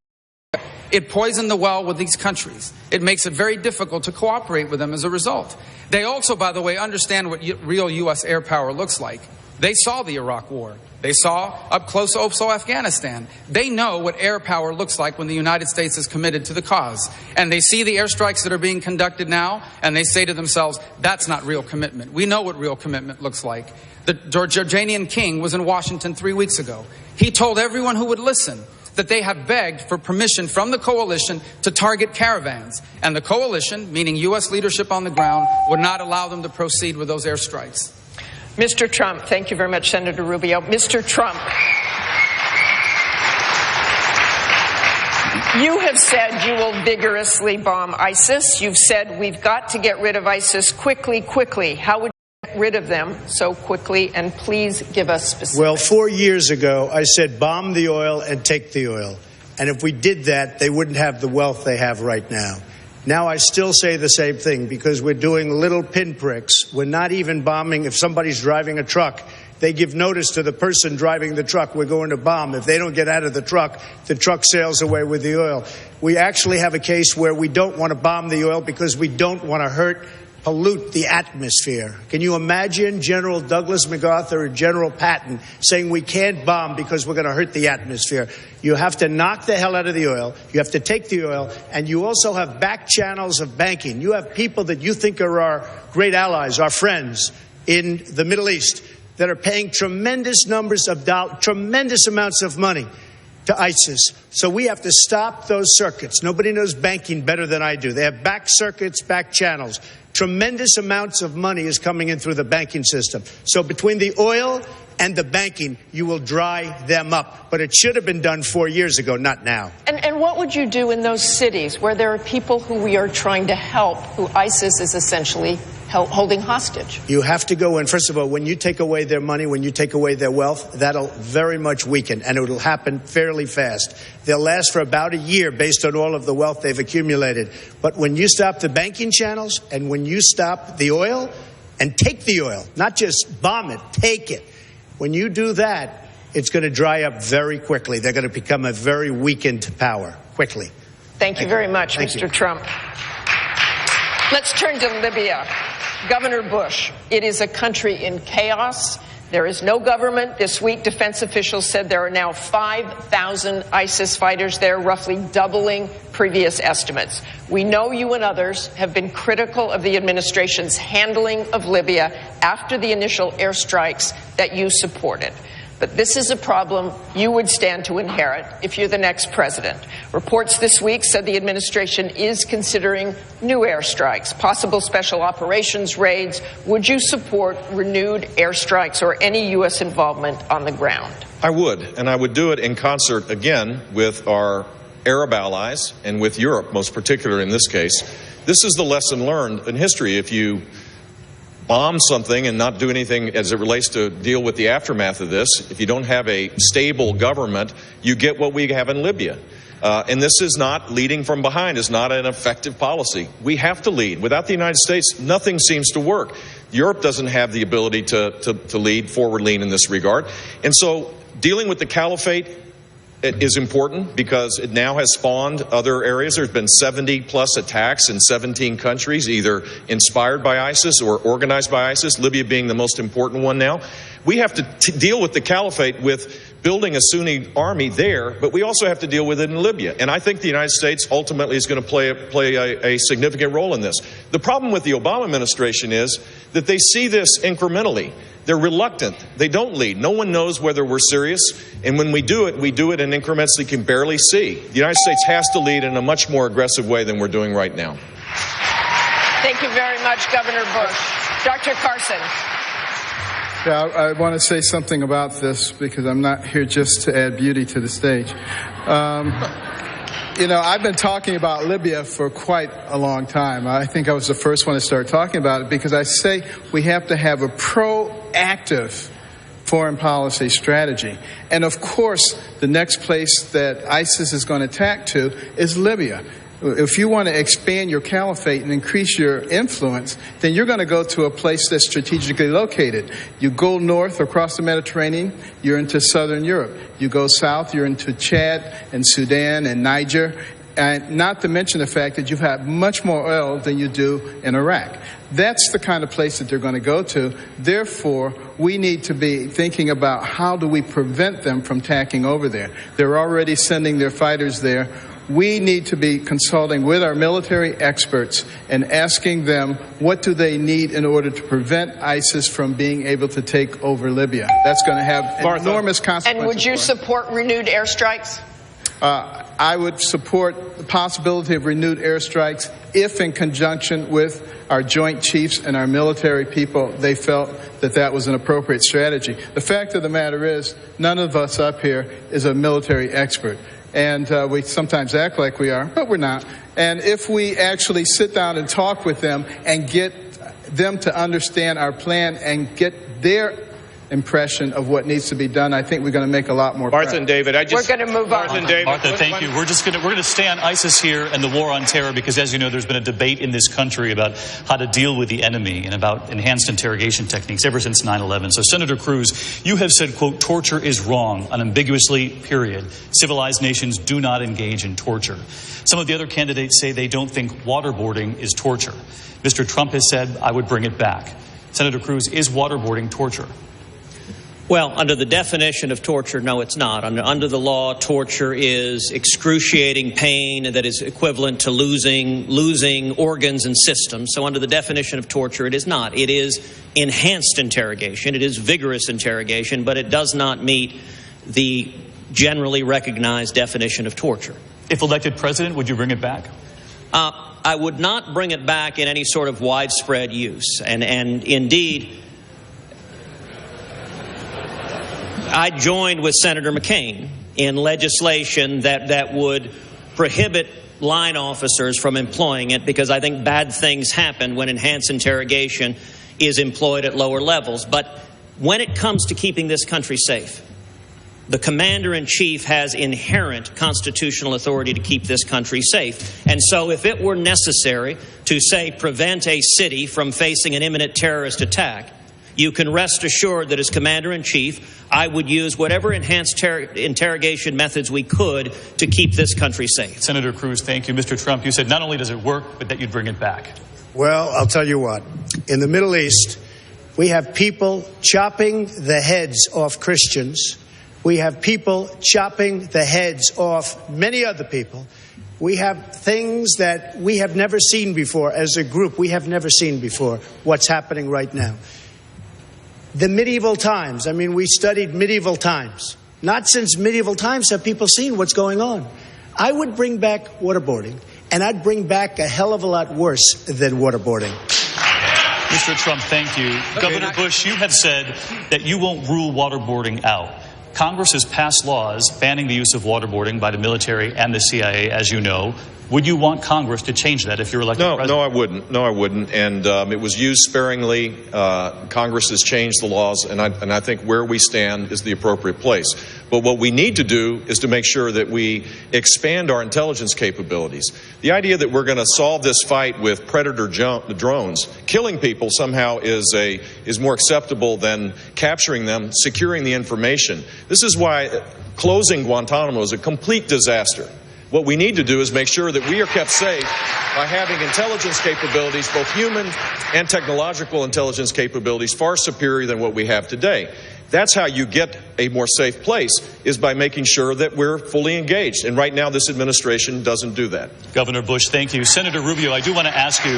It poisoned the well with these countries. It makes it very difficult to cooperate with them as a result. They also, by the way, understand what real U.S. air power looks like. They saw the Iraq War. They saw up close also Afghanistan. They know what air power looks like when the United States is committed to the cause. And they see the airstrikes that are being conducted now, and they say to themselves, that's not real commitment. We know what real commitment looks like. The Jordanian king was in Washington 3 weeks ago. He told everyone who would listen that they have begged for permission from the coalition to target caravans. And the coalition, meaning U.S. leadership on the ground, would not allow them to proceed with those airstrikes. Mr. Trump, thank you very much, Senator Rubio. Mr. Trump, you have said you will vigorously bomb ISIS. You've said we've got to get rid of ISIS quickly, quickly. How would you get rid of them so quickly? And please give us specifics. Well, 4 years ago, I said bomb the oil and take the oil. And if we did that, they wouldn't have the wealth they have right now. Now I still say the same thing because we're doing little pinpricks. We're not even bombing if somebody's driving a truck. They give notice to the person driving the truck, we're going to bomb. If they don't get out of the truck sails away with the oil. We actually have a case where we don't want to bomb the oil because we don't want to pollute the atmosphere. Can you imagine General Douglas MacArthur or General Patton saying we can't bomb because we're going to hurt the atmosphere? You have to knock the hell out of the oil. You have to take the oil. And you also have back channels of banking. You have people that you think are our great allies, our friends in the Middle East that are paying tremendous numbers of dollars, tremendous amounts of money to ISIS. So we have to stop those circuits. Nobody knows banking better than I do. They have back circuits, back channels. Tremendous amounts of money is coming in through the banking system. So between the oil and the banking, you will dry them up. But it should have been done 4 years ago, not now. And what would you do in those cities where there are people who we are trying to help, who ISIS is essentially holding hostage? You have to go in. First of all, when you take away their money, when you take away their wealth, that'll very much weaken, and it'll happen fairly fast. They'll last for about a year based on all of the wealth they've accumulated. But when you stop the banking channels and when you stop the oil and take the oil, not just bomb it, take it. When you do that, it's going to dry up very quickly. They're going to become a very weakened power quickly. Thank you very much, Mr. Trump. Let's turn to Libya. Governor Bush, it is a country in chaos. There is no government. This week, defense officials said there are now 5,000 ISIS fighters there, roughly doubling previous estimates. We know you and others have been critical of the administration's handling of Libya after the initial airstrikes that you supported. But this is a problem you would stand to inherit if you're the next president. Reports this week said the administration is considering new airstrikes, possible special operations raids. Would you support renewed airstrikes or any U.S. involvement on the ground? I would, and I would do it in concert, again, with our Arab allies and with Europe, most particular in this case. This is the lesson learned in history. If you bomb something and not do anything as it relates to deal with the aftermath of this, if you don't have a stable government, you get what we have in Libya. And this is not leading from behind, is not an effective policy. We have to lead. Without the United States, nothing seems to work. Europe doesn't have the ability to lead, forward lean in this regard. And so dealing with the caliphate is important because it now has spawned other areas. There's been 70-plus attacks in 17 countries, either inspired by ISIS or organized by ISIS, Libya being the most important one now. We have to deal with the caliphate with building a Sunni army there, but we also have to deal with it in Libya. And I think the United States ultimately is going to play a significant role in this. The problem with the Obama administration is that they see this incrementally. They're reluctant. They don't lead. No one knows whether we're serious. And when we do it in increments they can barely see. The United States has to lead in a much more aggressive way than we're doing right now. Thank you very much, Governor Bush. Dr. Carson. Yeah, I want to say something about this because I'm not here just to add beauty to the stage. You know, I've been talking about Libya for quite a long time. I think I was the first one to start talking about it because I say we have to have a proactive foreign policy strategy. And of course, the next place that ISIS is going to attack to is Libya. If you want to expand your caliphate and increase your influence, then you're going to go to a place that's strategically located. You go north across the Mediterranean, you're into southern Europe. You go south, you're into Chad and Sudan and Niger, and not to mention the fact that you've had much more oil than you do in Iraq. That's the kind of place that they're going to go to. Therefore, we need to be thinking about how do we prevent them from tacking over there. They're already sending their fighters there. We need to be consulting with our military experts and asking them what do they need in order to prevent ISIS from being able to take over Libya. That's going to have enormous consequences. And would you support renewed airstrikes? I would support the possibility of renewed airstrikes if, in conjunction with our joint chiefs and our military people, they felt that that was an appropriate strategy. The fact of the matter is, none of us up here is a military expert. And we sometimes act like we are, but we're not. And if we actually sit down and talk with them and get them to understand our plan and get their impression of what needs to be done, I think we're going to make a lot more progress. Martha and David, we're going to move on. Martha, thank you. We're going to stay on ISIS here and the war on terror because, as you know, there's been a debate in this country about how to deal with the enemy and about enhanced interrogation techniques ever since 9/11. So, Senator Cruz, you have said, quote, torture is wrong, unambiguously, period. Civilized nations do not engage in torture. Some of the other candidates say they don't think waterboarding is torture. Mr. Trump has said, I would bring it back. Senator Cruz, is waterboarding torture? Well, under the definition of torture, no, it's not. Under the law, torture is excruciating pain that is equivalent to losing organs and systems. So under the definition of torture, it is not. It is enhanced interrogation. It is vigorous interrogation, but it does not meet the generally recognized definition of torture. If elected president, would you bring it back? I would not bring it back in any sort of widespread use. And indeed, I joined with Senator McCain in legislation that would prohibit line officers from employing it because I think bad things happen when enhanced interrogation is employed at lower levels. But when it comes to keeping this country safe, the commander-in-chief has inherent constitutional authority to keep this country safe. And so if it were necessary to, say, prevent a city from facing an imminent terrorist attack, you can rest assured that as commander-in-chief, I would use whatever enhanced interrogation methods we could to keep this country safe. Senator Cruz, thank you. Mr. Trump, you said not only does it work, but that you'd bring it back. Well, I'll tell you what. In the Middle East, we have people chopping the heads off Christians. We have people chopping the heads off many other people. We have things that we have never seen before as a group. We have never seen before what's happening right now. the medieval times. I mean, we studied medieval times. Not since medieval times have people seen what's going on. I would bring back waterboarding, and I'd bring back a hell of a lot worse than waterboarding. Mr. Trump, thank you. Governor Bush, you have said that you won't rule waterboarding out. Congress has passed laws banning the use of waterboarding by the military and the CIA, as you know. Would you want Congress to change that if you're elected president? No, I wouldn't. No, I wouldn't. And it was used sparingly. Congress has changed the laws, and I think where we stand is the appropriate place. But what we need to do is to make sure that we expand our intelligence capabilities. The idea that we're going to solve this fight with predator drones, killing people somehow is more acceptable than capturing them, securing the information. This is why closing Guantanamo is a complete disaster. What we need to do is make sure that we are kept safe by having intelligence capabilities, both human and technological intelligence capabilities, far superior than what we have today. That's how you get a more safe place, is by making sure that we're fully engaged. And right now, this administration doesn't do that. Governor Bush, thank you. Senator Rubio, I do want to ask you,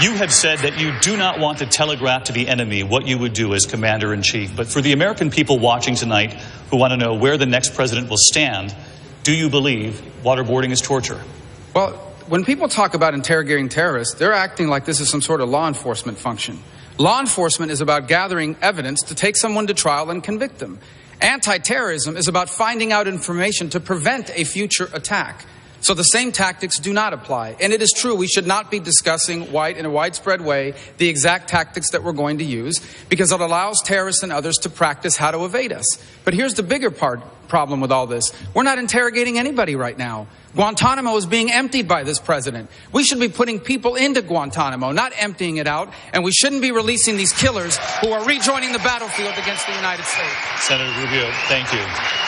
you have said that you do not want to telegraph to the enemy what you would do as commander-in-chief. But for the American people watching tonight who want to know where the next president will stand, do you believe waterboarding is torture? Well, when people talk about interrogating terrorists, they're acting like this is some sort of law enforcement function. Law enforcement is about gathering evidence to take someone to trial and convict them. Anti-terrorism is about finding out information to prevent a future attack. So the same tactics do not apply. And it is true, we should not be discussing in a widespread way the exact tactics that we're going to use, because it allows terrorists and others to practice how to evade us. But here's the bigger problem with all this. We're not interrogating anybody right now. Guantanamo is being emptied by this president. We should be putting people into Guantanamo, not emptying it out. And we shouldn't be releasing these killers who are rejoining the battlefield against the United States. Senator Rubio, thank you.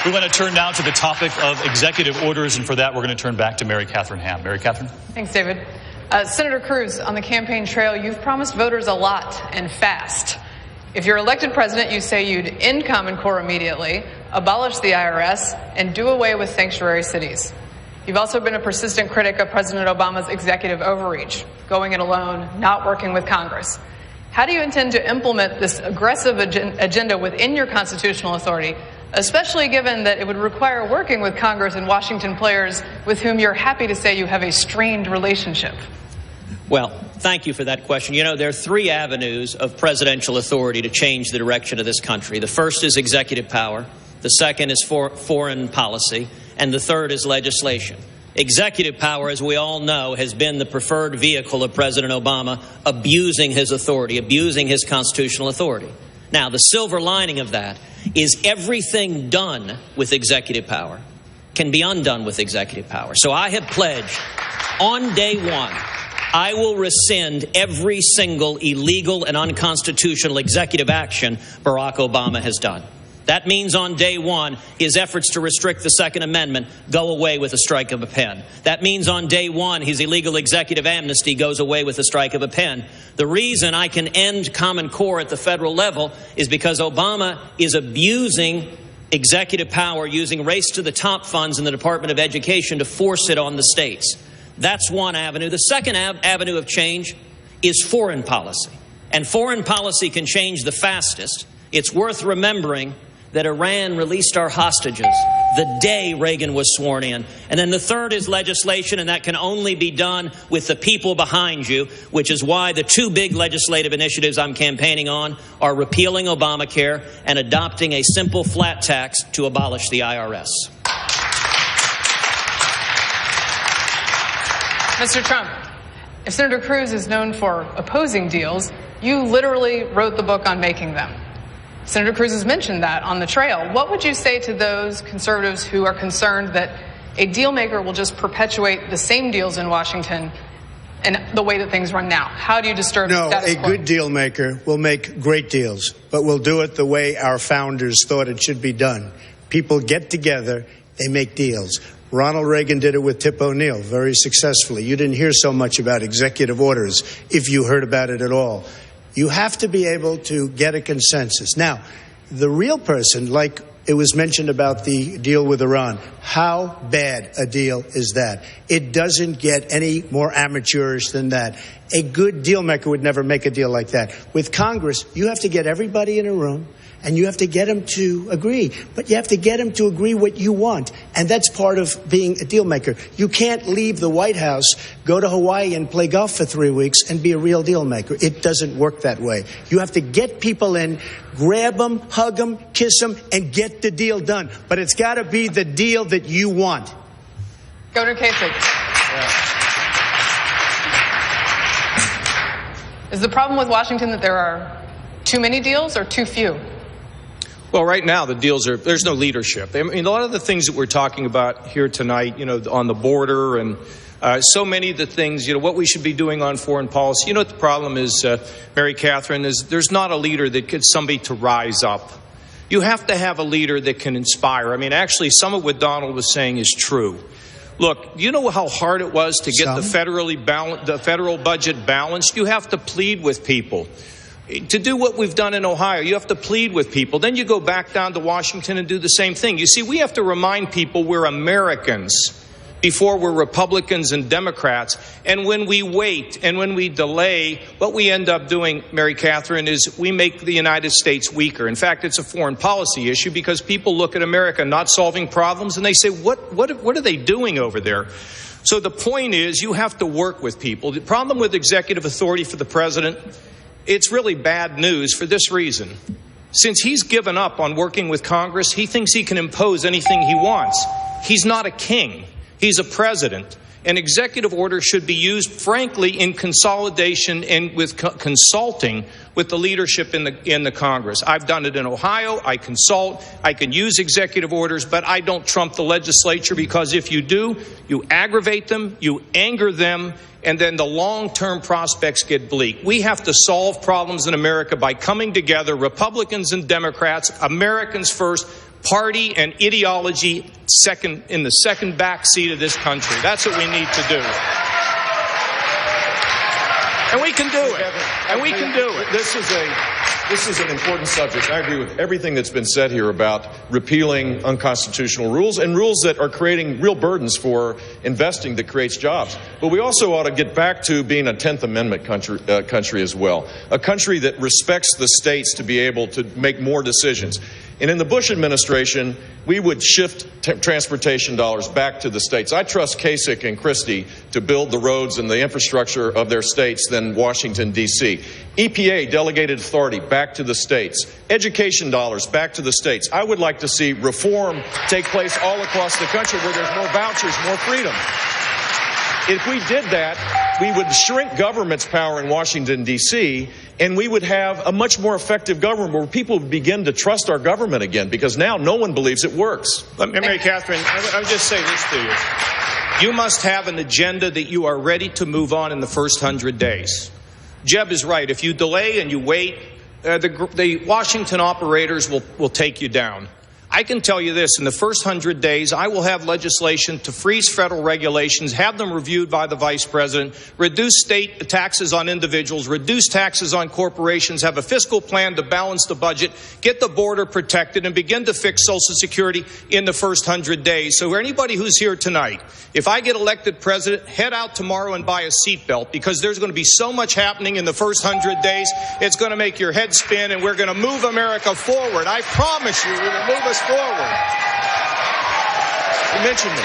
We want to turn now to the topic of executive orders. And for that, we're going to turn back to Mary Catherine Ham. Mary Catherine? Thanks, David. Senator Cruz, on the campaign trail, you've promised voters a lot and fast. If you're elected president, you say you'd end Common Core immediately, abolish the IRS, and do away with sanctuary cities. You've also been a persistent critic of President Obama's executive overreach, going it alone, not working with Congress. How do you intend to implement this aggressive agenda within your constitutional authority, especially given that it would require working with Congress and Washington players with whom you're happy to say you have a strained relationship? Well, thank you for that question. You know, there are three avenues of presidential authority to change the direction of this country. The first is executive power. The second is foreign policy. And the third is legislation. Executive power, as we all know, has been the preferred vehicle of President Obama, abusing his authority, abusing his constitutional authority. Now, the silver lining of that is everything done with executive power can be undone with executive power. So I have pledged on day one, I will rescind every single illegal and unconstitutional executive action Barack Obama has done. That means on day one, his efforts to restrict the Second Amendment go away with a strike of a pen. That means on day one, his illegal executive amnesty goes away with a strike of a pen. The reason I can end Common Core at the federal level is because Obama is abusing executive power, using race-to-the-top funds in the Department of Education to force it on the states. That's one avenue. The second avenue of change is foreign policy. And foreign policy can change the fastest. It's worth remembering that Iran released our hostages the day Reagan was sworn in. And then the third is legislation, and that can only be done with the people behind you, which is why the two big legislative initiatives I'm campaigning on are repealing Obamacare and adopting a simple flat tax to abolish the IRS. Mr. Trump, if Senator Cruz is known for opposing deals, you literally wrote the book on making them. Senator Cruz has mentioned that on the trail. What would you say to those conservatives who are concerned that a deal maker will just perpetuate the same deals in Washington and the way that things run now? How do you disturb the status quo? No, a good deal maker will make great deals, but will do it the way our founders thought it should be done. People get together, they make deals. Ronald Reagan did it with Tip O'Neill very successfully. You didn't hear so much about executive orders, if you heard about it at all. You have to be able to get a consensus. Now, the real person, like It was mentioned about the deal with Iran. How bad a deal is that? It doesn't get any more amateurish than that. A good deal maker would never make a deal like that. With Congress, you have to get everybody in a room, and you have to get them to agree. But you have to get them to agree what you want. And that's part of being a deal maker. You can't leave the White House, go to Hawaii and play golf for 3 weeks and be a real deal maker. It doesn't work that way. You have to get people in, grab them, hug them, kiss them, and get the deal done. But it's got to be the deal that you want. Governor Kasich. Is the problem with Washington that there are too many deals or too few? Well, right now, the deals are, there's no leadership. I mean, a lot of the things that we're talking about here tonight, on the border and so many of the things, what we should be doing on foreign policy. What the problem is, Mary Catherine, is there's not a leader that gets somebody to rise up. You have to have a leader that can inspire. I mean, actually, some of what Donald was saying is true. Look, you know how hard it was to get the federal budget balanced? You have to plead with people. To do what we've done in Ohio, you have to plead with people. Then you go back down to Washington and do the same thing. You see, we have to remind people we're Americans before we're Republicans and Democrats. And when we wait and when we delay, what we end up doing, Mary Catherine, is we make the United States weaker. In fact, it's a foreign policy issue because people look at America not solving problems and they say, what are they doing over there? So the point is, you have to work with people. The problem with executive authority for the president, it's really bad news for this reason. Since he's given up on working with Congress, he thinks he can impose anything he wants. He's not a king. He's a president. An executive order should be used, frankly, in consolidation and with consulting with the leadership in the Congress. I've done it in Ohio. I consult. I can use executive orders, but I don't trump the legislature because if you do, you aggravate them, you anger them, and then the long-term prospects get bleak. We have to solve problems in America by coming together, Republicans and Democrats, Americans first, party and ideology second, in the second back seat of this country. That's what we need to do. And we can do it. And we can do it. This is an important subject. I agree with everything that's been said here about repealing unconstitutional rules and rules that are creating real burdens for investing that creates jobs. But we also ought to get back to being a 10th Amendment country as well, a country that respects the states to be able to make more decisions. And in the Bush administration, we would shift transportation dollars back to the states. I trust Kasich and Christie to build the roads and the infrastructure of their states than Washington, D.C. EPA delegated authority back to the states. Education dollars back to the states. I would like to see reform take place all across the country where there's more vouchers, more freedom. If we did that, we would shrink government's power in Washington, D.C., and we would have a much more effective government where people would begin to trust our government again, because now no one believes it works. Mary Catherine, I'll just say this to you. You must have an agenda that you are ready to move on in the first 100 days. Jeb is right. If you delay and you wait, the Washington operators will take you down. I can tell you this, in the first 100 days, I will have legislation to freeze federal regulations, have them reviewed by the vice president, reduce state taxes on individuals, reduce taxes on corporations, have a fiscal plan to balance the budget, get the border protected, and begin to fix Social Security in the first 100 days. So anybody who's here tonight, if I get elected president, head out tomorrow and buy a seatbelt, because there's going to be so much happening in the first 100 days, it's going to make your head spin, and we're going to move America forward. I promise you, we will move us forward. He mentioned me.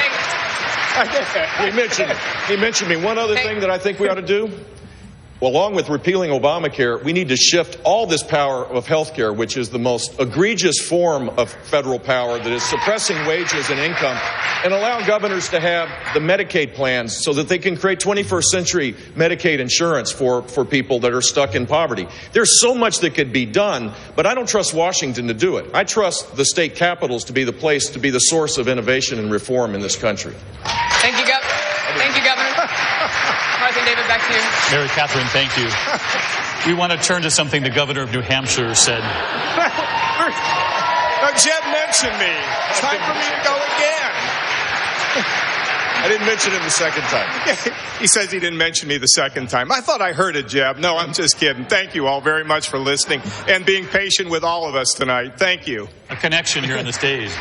He mentioned me. One other thing that I think we ought to do, well, along with repealing Obamacare, we need to shift all this power of health care, which is the most egregious form of federal power that is suppressing wages and income, and allow governors to have the Medicaid plans so that they can create 21st century Medicaid insurance for people that are stuck in poverty. There's so much that could be done, but I don't trust Washington to do it. I trust the state capitals to be the place, to be the source of innovation and reform in this country. Thank you, Governor. Martha and David, back to you. Mary Catherine, thank you. We want to turn to something the governor of New Hampshire said. Jeb mentioned me. It's time for me to go again. I didn't mention him the second time. He says he didn't mention me the second time. I thought I heard it, Jeb. No, I'm just kidding. Thank you all very much for listening and being patient with all of us tonight. Thank you. A connection here on the stage.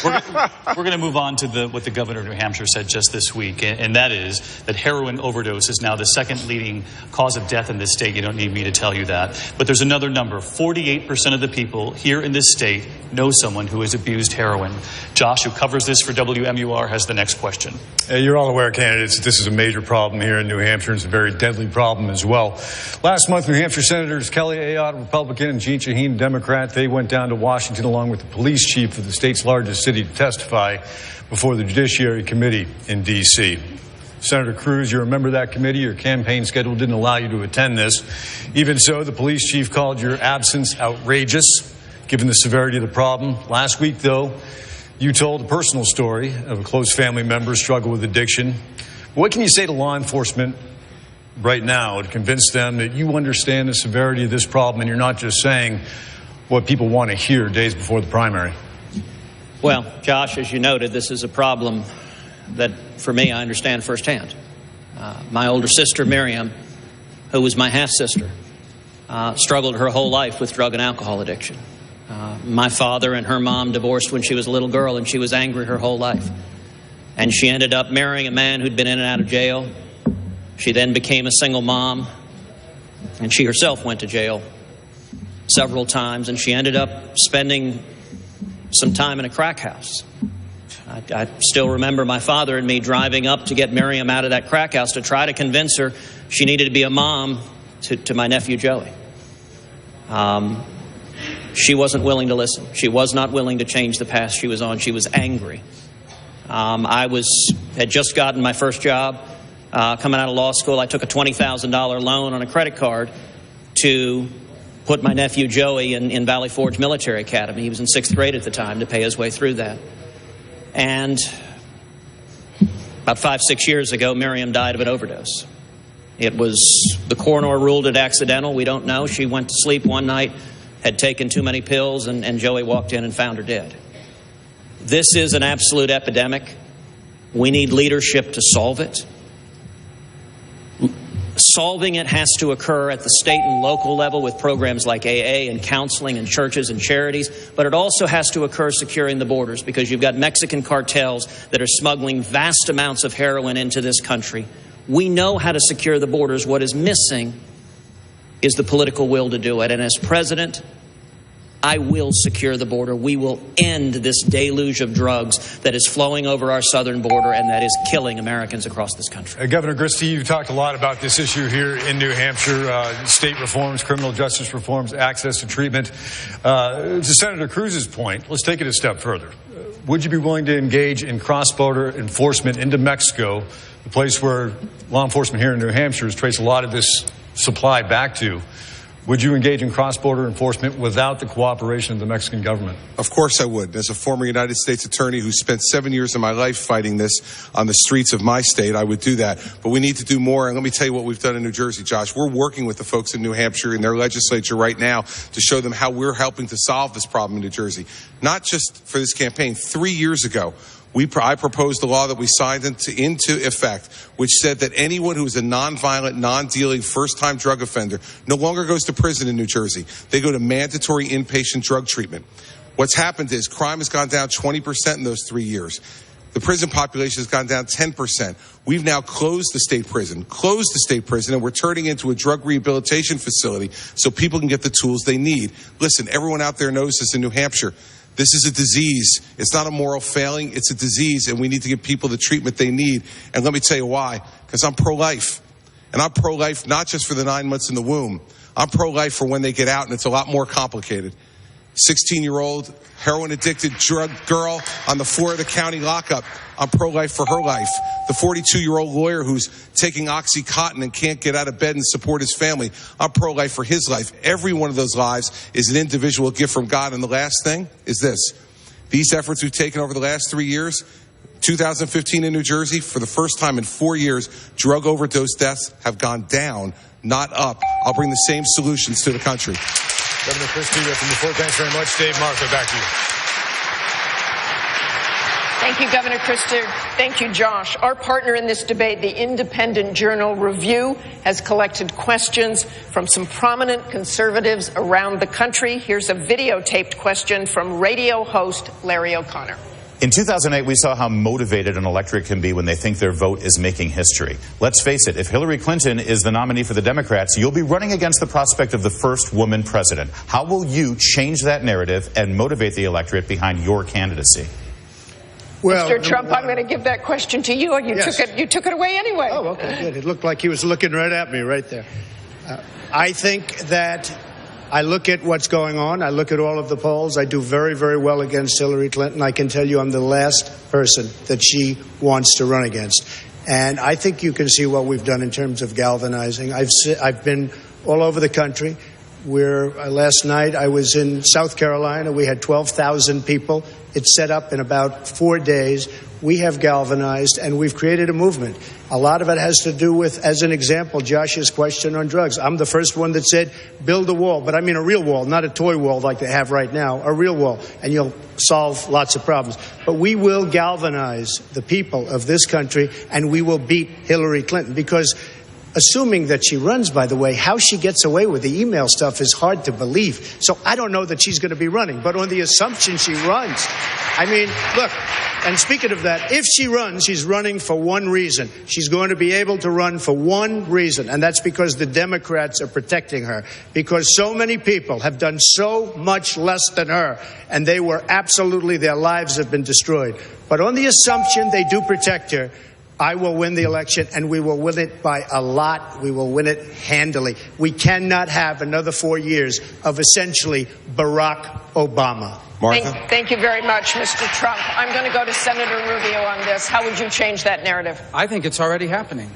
We're going to move on to what the governor of New Hampshire said just this week, and that is that heroin overdose is now the second leading cause of death in this state. You don't need me to tell you that. But there's another number. 48% of the people here in this state know someone who has abused heroin. Josh, who covers this for WMUR, has the next question. You're all aware, candidates, that this is a major problem here in New Hampshire. It's a very deadly problem as well. Last month, New Hampshire Senators Kelly Ayotte, Republican, and Jeanne Shaheen, Democrat, they went down to Washington along with the police chief of the state's largest city to testify before the Judiciary Committee in D.C. Senator Cruz, you're a member of that committee. Your campaign schedule didn't allow you to attend this. Even so, the police chief called your absence outrageous, given the severity of the problem. Last week, though, you told a personal story of a close family member struggle with addiction. What can you say to law enforcement right now to convince them that you understand the severity of this problem and you're not just saying what people want to hear days before the primary? Well, Josh, as you noted, this is a problem that, for me, I understand firsthand. My older sister, Miriam, who was my half-sister, struggled her whole life with drug and alcohol addiction. My father and her mom divorced when she was a little girl, and she was angry her whole life. And she ended up marrying a man who'd been in and out of jail. She then became a single mom, and she herself went to jail several times, and she ended up spending some time in a crack house. I still remember my father and me driving up to get Miriam out of that crack house to try to convince her she needed to be a mom to my nephew Joey. She wasn't willing to listen. She was not willing to change the path she was on. She was angry. I had just gotten my first job coming out of law school. I took a $20,000 loan on a credit card to put my nephew Joey in Valley Forge Military Academy. He was in 6th grade at the time, to pay his way through that. And about 5-6 years ago, Miriam died of an overdose. The coroner ruled it accidental. We don't know. She went to sleep one night, had taken too many pills, and Joey walked in and found her dead. This is an absolute epidemic. We need leadership to solve it. Solving it has to occur at the state and local level with programs like AA and counseling and churches and charities, but it also has to occur securing the borders, because you've got Mexican cartels that are smuggling vast amounts of heroin into this country. We know how to secure the borders. What is missing is the political will to do it. And as president, I will secure the border. We will end this deluge of drugs that is flowing over our southern border and that is killing Americans across this country. Governor Christie, you've talked a lot about this issue here in New Hampshire, state reforms, criminal justice reforms, access to treatment. To Senator Cruz's point, let's take it a step further. Would you be willing to engage in cross-border enforcement into Mexico, the place where law enforcement here in New Hampshire has traced a lot of this supply back to? Would you engage in cross-border enforcement without the cooperation of the Mexican government? Of course I would. As a former United States attorney who spent 7 years of my life fighting this on the streets of my state, I would do that. But we need to do more. And let me tell you what we've done in New Jersey, Josh. We're working with the folks in New Hampshire in their legislature right now to show them how we're helping to solve this problem in New Jersey. Not just for this campaign. 3 years ago, I proposed a law that we signed into effect, which said that anyone who is a nonviolent, non-dealing, first-time drug offender no longer goes to prison in New Jersey. They go to mandatory inpatient drug treatment. What's happened is crime has gone down 20% in those 3 years. The prison population has gone down 10%. We've now closed the state prison, and we're turning into a drug rehabilitation facility so people can get the tools they need. Listen, everyone out there knows this in New Hampshire. This is a disease. It's not a moral failing. It's a disease, and we need to give people the treatment they need. And let me tell you why. Because I'm pro-life. And I'm pro-life not just for the 9 months in the womb. I'm pro-life for when they get out, and it's a lot more complicated. 16-year-old heroin-addicted drug girl on the floor of the county lockup. I'm pro-life for her life. The 42-year-old lawyer who's taking OxyContin and can't get out of bed and support his family. I'm pro-life for his life. Every one of those lives is an individual gift from God. And the last thing is this. These efforts we've taken over the last 3 years, 2015 in New Jersey, for the first time in 4 years, drug overdose deaths have gone down, not up. I'll bring the same solutions to the country. Governor Christie from the floor. Thanks very much. Dave, Martha, back to you. Thank you, Governor Christie. Thank you, Josh. Our partner in this debate, the independent journal Review, has collected questions from some prominent conservatives around the country. Here's a videotaped question from radio host Larry O'Connor. In 2008, we saw how motivated an electorate can be when they think their vote is making history. Let's face it, if Hillary Clinton is the nominee for the Democrats, you'll be running against the prospect of the first woman president. How will you change that narrative and motivate the electorate behind your candidacy? Well, Mr. Trump, I'm going to give that question to you, and you took it away anyway. Oh, okay, good. It looked like he was looking right at me right there. I think that I look at what's going on. I look at all of the polls. I do very, very well against Hillary Clinton. I can tell you I'm the last person that she wants to run against. And I think you can see what we've done in terms of galvanizing. I've been all over the country. Last night I was in South Carolina. We had 12,000 people. It's set up in about 4 days. We have galvanized, and we've created a movement. A lot of it has to do with, as an example, Josh's question on drugs. I'm the first one that said, build a wall, but I mean a real wall, not a toy wall like they have right now, a real wall, and you'll solve lots of problems. But we will galvanize the people of this country, and we will beat Hillary Clinton, because assuming that she runs, by the way, how she gets away with the email stuff is hard to believe. So I don't know that she's going to be running, but on the assumption she runs, I mean, look, and speaking of that, if she runs, she's running for one reason. She's going to be able to run for one reason, and that's because the Democrats are protecting her, because so many people have done so much less than her, and they were absolutely, their lives have been destroyed. But on the assumption they do protect her, I will win the election, and we will win it by a lot. We will win it handily. We cannot have another 4 years of essentially Barack Obama. Martha? Thank you very much, Mr. Trump. I'm going to go to Senator Rubio on this. How would you change that narrative? I think it's already happening.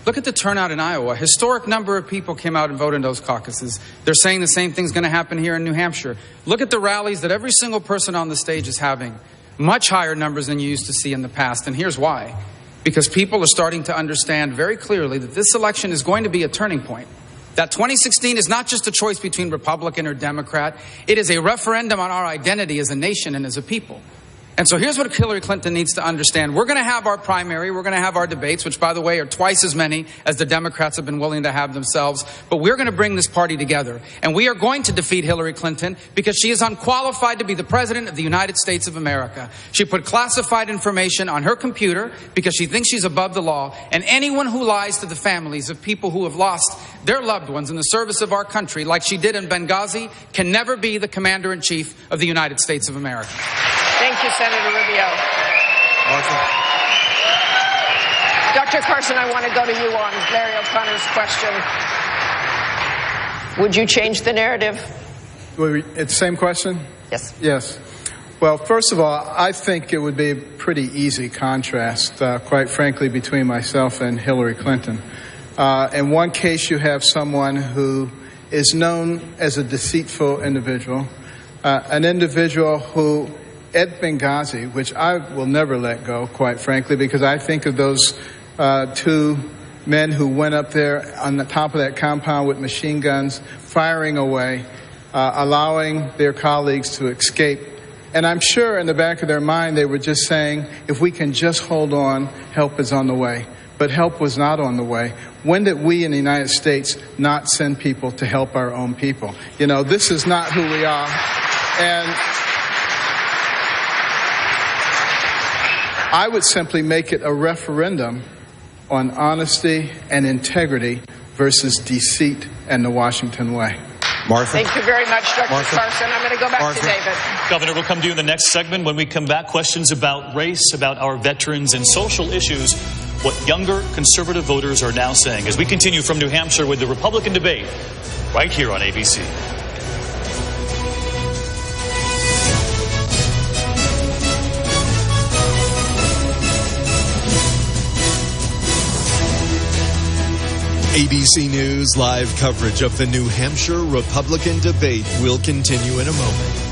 Look at the turnout in Iowa. A historic number of people came out and voted in those caucuses. They're saying the same thing's going to happen here in New Hampshire. Look at the rallies that every single person on the stage is having. Much higher numbers than you used to see in the past, and here's why. Because people are starting to understand very clearly that this election is going to be a turning point. That 2016 is not just a choice between Republican or Democrat. It is a referendum on our identity as a nation and as a people. And so here's what Hillary Clinton needs to understand. We're going to have our primary. We're going to have our debates, which, by the way, are twice as many as the Democrats have been willing to have themselves. But we're going to bring this party together. And we are going to defeat Hillary Clinton because she is unqualified to be the president of the United States of America. She put classified information on her computer because she thinks she's above the law. And anyone who lies to the families of people who have lost their loved ones in the service of our country, like she did in Benghazi, can never be the commander-in-chief of the United States of America. Thank you, Senator Rubio. Dr. Carson, I want to go to you on Larry O'Connor's question. Would you change the narrative? It's the same question? Yes. Yes. Well, first of all, I think it would be a pretty easy contrast, quite frankly, between myself and Hillary Clinton. In one case, you have someone who is known as a deceitful individual, an individual who, at Benghazi, which I will never let go, quite frankly, because I think of those two men who went up there on the top of that compound with machine guns, firing away, allowing their colleagues to escape. And I'm sure in the back of their mind they were just saying, if we can just hold on, help is on the way. But help was not on the way. When did we in the United States not send people to help our own people? You know, this is not who we are. And I would simply make it a referendum on honesty and integrity versus deceit and the Washington way. Martha? Thank you very much, Dr. Carson. I'm going to go back Martha? to David. Governor, we'll come to you in the next segment. When we come back, questions about race, about our veterans, and social issues, what younger conservative voters are now saying. As we continue from New Hampshire with the Republican debate, right here on ABC. ABC News live coverage of the New Hampshire Republican debate will continue in a moment.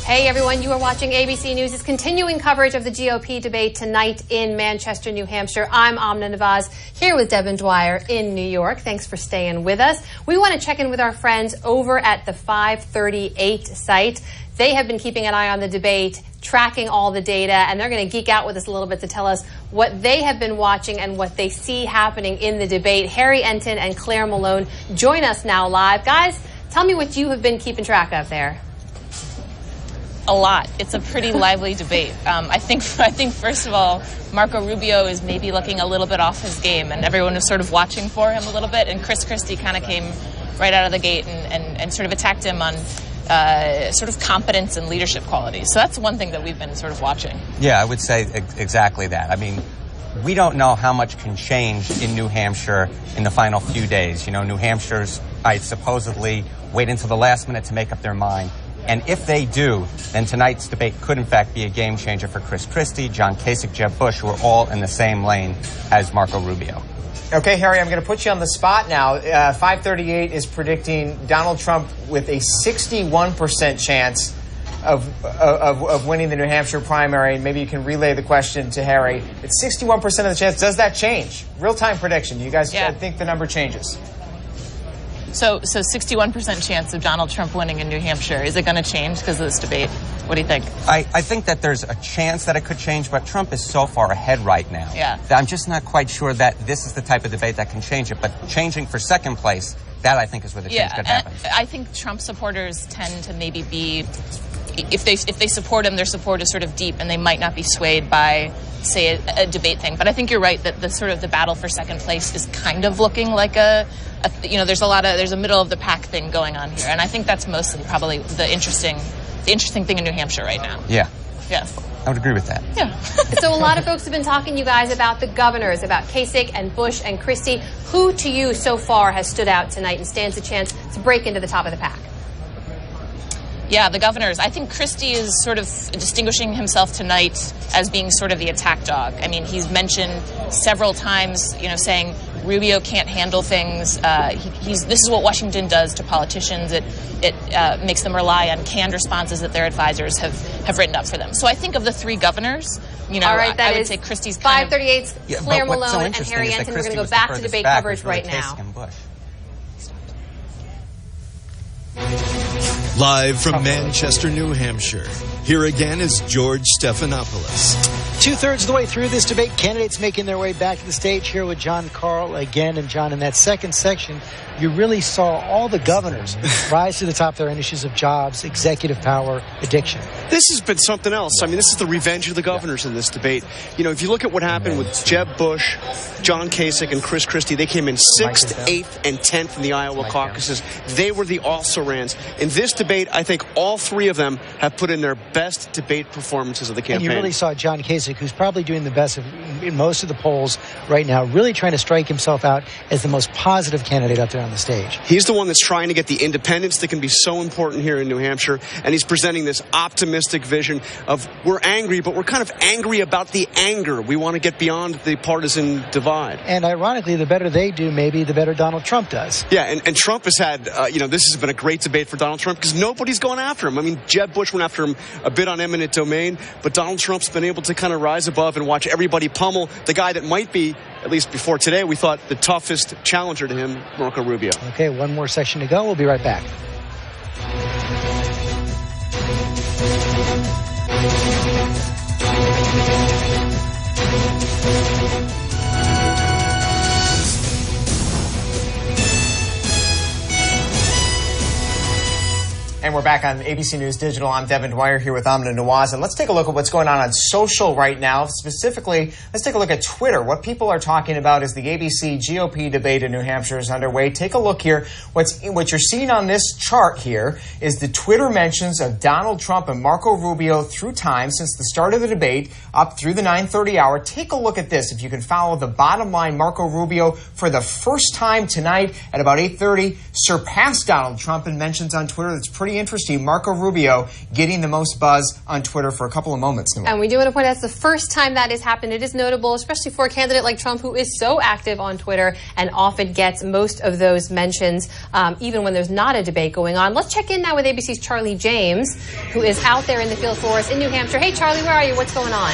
Hey everyone, you are watching ABC News' continuing coverage of the GOP debate tonight in Manchester, New Hampshire. I'm Amna Nawaz here with Devin Dwyer in New York. Thanks for staying with us. We want to check in with our friends over at the 538 site. They have been keeping an eye on the debate, tracking all the data, and they're going to geek out with us a little bit to tell us what they have been watching and what they see happening in the debate. Harry Enton and Claire Malone join us now live. Guys, tell me what you have been keeping track of there. A lot. It's a pretty lively debate. I think first of all, Marco Rubio is maybe looking a little bit off his game, and everyone is sort of watching for him a little bit. And Chris Christie kind of came right out of the gate and sort of attacked him on sort of competence and leadership qualities. So that's one thing that we've been sort of watching. Yeah, I would say exactly that. I mean, we don't know how much can change in New Hampshire in the final few days. You know, New Hampshire's supposedly wait until the last minute to make up their mind. And if they do, then tonight's debate could, in fact, be a game changer for Chris Christie, John Kasich, Jeb Bush, who are all in the same lane as Marco Rubio. Okay, Harry, I'm going to put you on the spot now. 538 is predicting Donald Trump with a 61% chance of winning the New Hampshire primary. Maybe you can relay the question to Harry. It's 61% of the chance. Does that change? Real-time prediction. Do you guys think the number changes? So 61% chance of Donald Trump winning in New Hampshire. Is it going to change because of this debate? What do you think? I think that there's a chance that it could change, but Trump is so far ahead right now. Yeah. I'm just not quite sure that this is the type of debate that can change it. But changing for second place, that I think is where the change could happen. I think Trump supporters tend to maybe be, if they support him, their support is sort of deep, and they might not be swayed by, say, a debate thing. But I think you're right that the battle for second place is kind of looking like there's a middle of the pack thing going on here, and I think that's mostly probably the interesting thing in New Hampshire right now. Yeah. Yeah. I would agree with that. Yeah. So a lot of folks have been talking to you guys about the governors, about Kasich and Bush and Christie. Who to you so far has stood out tonight and stands a chance to break into the top of the pack? Yeah, the governors. I think Christie is sort of distinguishing himself tonight as being sort of the attack dog. I mean, he's mentioned several times, saying Rubio can't handle things. This is what Washington does to politicians. It makes them rely on canned responses that their advisors have written up for them. So I think of the three governors, all right, I would say Christie's kind of... 538's Claire Malone and Harry Enton. We're going to go back to debate coverage right now. Live from Manchester, New Hampshire, here again is George Stephanopoulos. Two-thirds of the way through this debate, candidates making their way back to the stage here with John Carl again. And John, in that second section, you really saw all the governors rise to the top of their own issues of jobs, executive power, addiction. This has been something else. I mean, this is the revenge of the governors in this debate. If you look at what happened with Jeb Bush, John Kasich, and Chris Christie, they came in 6th, 8th, and 10th in the Iowa caucuses. They were the also-rans. In this debate, I think all three of them have put in their best debate performances of the campaign. And you really saw John Kasich, who's probably doing the best in most of the polls right now, really trying to strike himself out as the most positive candidate up there on the stage. He's the one that's trying to get the independence that can be so important here in New Hampshire, and he's presenting this optimistic vision of we're angry, but we're kind of angry about the anger. We want to get beyond the partisan divide. And ironically, the better they do, maybe the better Donald Trump does. Yeah, and Trump has had, this has been a great debate for Donald Trump because nobody's going after him. I mean, Jeb Bush went after him a bit on eminent domain, but Donald Trump's been able to kind of rise above and watch everybody pummel the guy that might be, at least before today, we thought the toughest challenger to him, Marco Rubio. Okay, one more section to go. We'll be right back. And we're back on ABC News Digital. I'm Devin Dwyer here with Amna Nawaz. And let's take a look at what's going on social right now. Specifically, let's take a look at Twitter. What people are talking about is the ABC GOP debate in New Hampshire is underway. Take a look here. What you're seeing on this chart here is the Twitter mentions of Donald Trump and Marco Rubio through time since the start of the debate up through the 9:30 hour. Take a look at this. If you can follow the bottom line, Marco Rubio for the first time tonight at about 8:30 surpassed Donald Trump in mentions on Twitter. That's pretty the interest to you. Marco Rubio getting the most buzz on Twitter for a couple of moments. And we do want to point out that's the first time that has happened. It is notable, especially for a candidate like Trump, who is so active on Twitter and often gets most of those mentions, even when there's not a debate going on. Let's check in now with ABC's Charlie James, who is out there in the field for us in New Hampshire. Hey, Charlie, where are you? What's going on?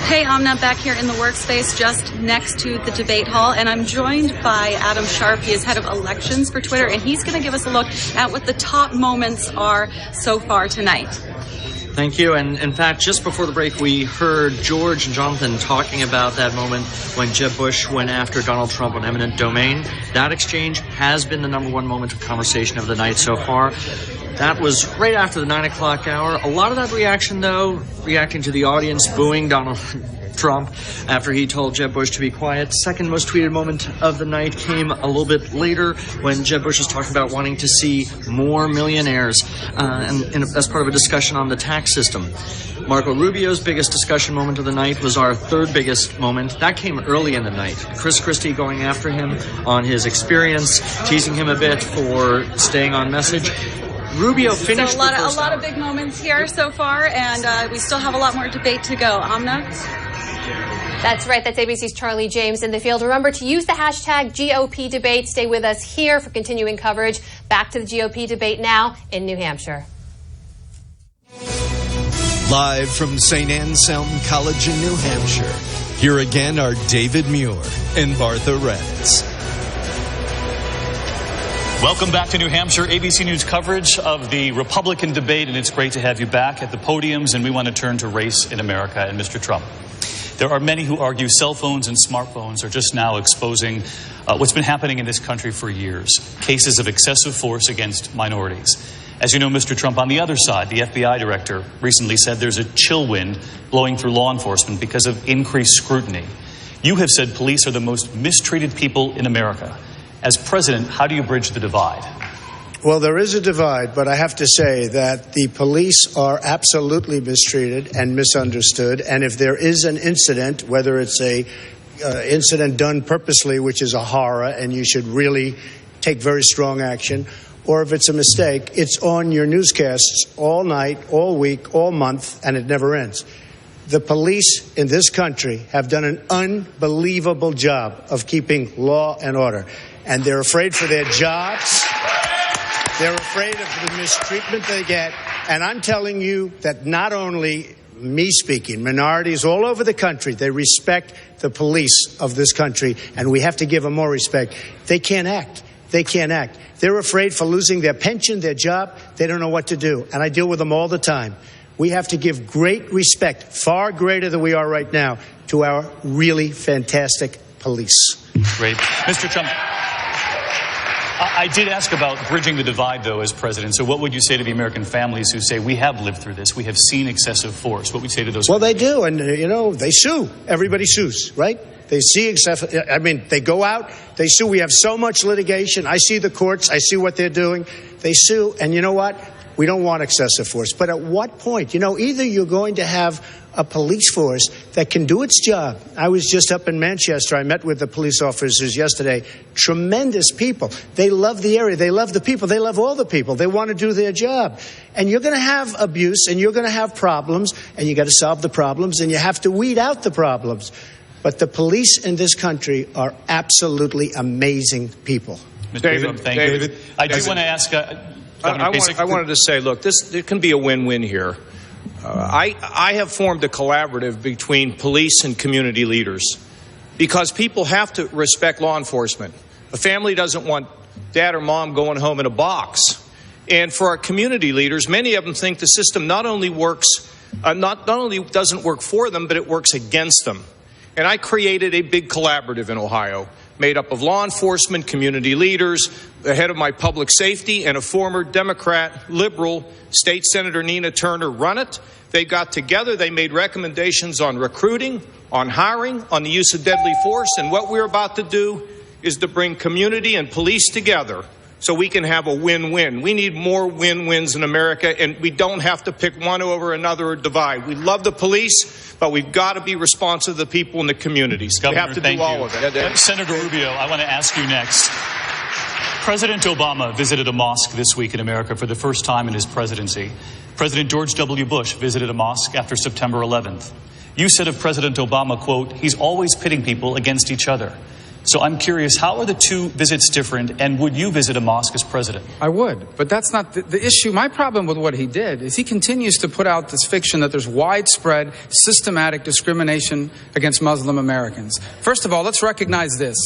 Hey, I'm not back here in the workspace just next to the debate hall, and I'm joined by Adam Sharp. He is head of elections for Twitter, and he's going to give us a look at what the top moments are so far tonight. Thank you. And in fact, just before the break, we heard George and Jonathan talking about that moment when Jeb Bush went after Donald Trump on eminent domain. That exchange has been the number one moment of conversation of the night so far. That was right after the 9 o'clock hour. A lot of that reaction, though, reacting to the audience booing Donald Trump after he told Jeb Bush to be quiet. Second most tweeted moment of the night came a little bit later when Jeb Bush was talking about wanting to see more millionaires as part of a discussion on the tax system. Marco Rubio's biggest discussion moment of the night was our third biggest moment. That came early in the night. Chris Christie going after him on his experience, teasing him a bit for staying on message. Rubio finished so a lot of big moments here so far, and we still have a lot more debate to go. Amna? That's right. That's ABC's Charlie James in the field. Remember to use the hashtag GOP debate. Stay with us here for continuing coverage. Back to the GOP debate now in New Hampshire. Live from St. Anselm College in New Hampshire, here again are David Muir and Martha Raddatz. Welcome back to New Hampshire, ABC News coverage of the Republican debate, and it's great to have you back at the podiums, and we want to turn to race in America and Mr. Trump. There are many who argue cell phones and smartphones are just now exposing what's been happening in this country for years, cases of excessive force against minorities. As you know, Mr. Trump, on the other side, the FBI director recently said there's a chill wind blowing through law enforcement because of increased scrutiny. You have said police are the most mistreated people in America. As president, how do you bridge the divide? Well, there is a divide, but I have to say that the police are absolutely mistreated and misunderstood. And if there is an incident, whether it's a incident done purposely, which is a horror, and you should really take very strong action, or if it's a mistake, it's on your newscasts all night, all week, all month, and it never ends. The police in this country have done an unbelievable job of keeping law and order. And they're afraid for their jobs. They're afraid of the mistreatment they get. And I'm telling you that not only me speaking, minorities all over the country, they respect the police of this country, and we have to give them more respect. They can't act. They can't act. They're afraid for losing their pension, their job. They don't know what to do. And I deal with them all the time. We have to give great respect, far greater than we are right now, to our really fantastic police. Great. Mr. Trump, I did ask about bridging the divide, though, as president. So what would you say to the American families who say, we have lived through this, we have seen excessive force? What would you say to those? Well, they do. And, you know, they sue. Everybody sues, right? They see excessive. I mean, they go out, they sue. We have so much litigation. I see the courts. I see what they're doing. They sue. And you know what? We don't want excessive force. But at what point? You know, either you're going to have a police force that can do its job. I was just up in Manchester. I met with the police officers yesterday. Tremendous people. They love the area. They love the people. They love all the people. They want to do their job. And you're going to have abuse, and you're going to have problems, and you got to solve the problems, and you have to weed out the problems. But the police in this country are absolutely amazing people. Mr. Trump, thank you. I do want to ask... I wanted to say, look, there can be a win-win here. I have formed a collaborative between police and community leaders because people have to respect law enforcement. A family doesn't want dad or mom going home in a box. And for our community leaders, many of them think the system not only doesn't work for them, but it works against them. And I created a big collaborative in Ohio made up of law enforcement, community leaders, the head of my public safety, and a former Democrat, liberal State Senator Nina Turner run it. They got together. They made recommendations on recruiting, on hiring, on the use of deadly force. And what we're about to do is to bring community and police together so we can have a win-win. We need more win-wins in America, and we don't have to pick one over another or divide. We love the police, but we've got to be responsive to the people in the communities. Governor, we have to do all of it. Senator Rubio, I want to ask you next. President Obama visited a mosque this week in America for the first time in his presidency. President George W. Bush visited a mosque after September 11th. You said of President Obama, quote, he's always pitting people against each other. So I'm curious, how are the two visits different, and would you visit a mosque as president? I would, but that's not the issue. My problem with what he did is he continues to put out this fiction that there's widespread, systematic discrimination against Muslim Americans. First of all, let's recognize this.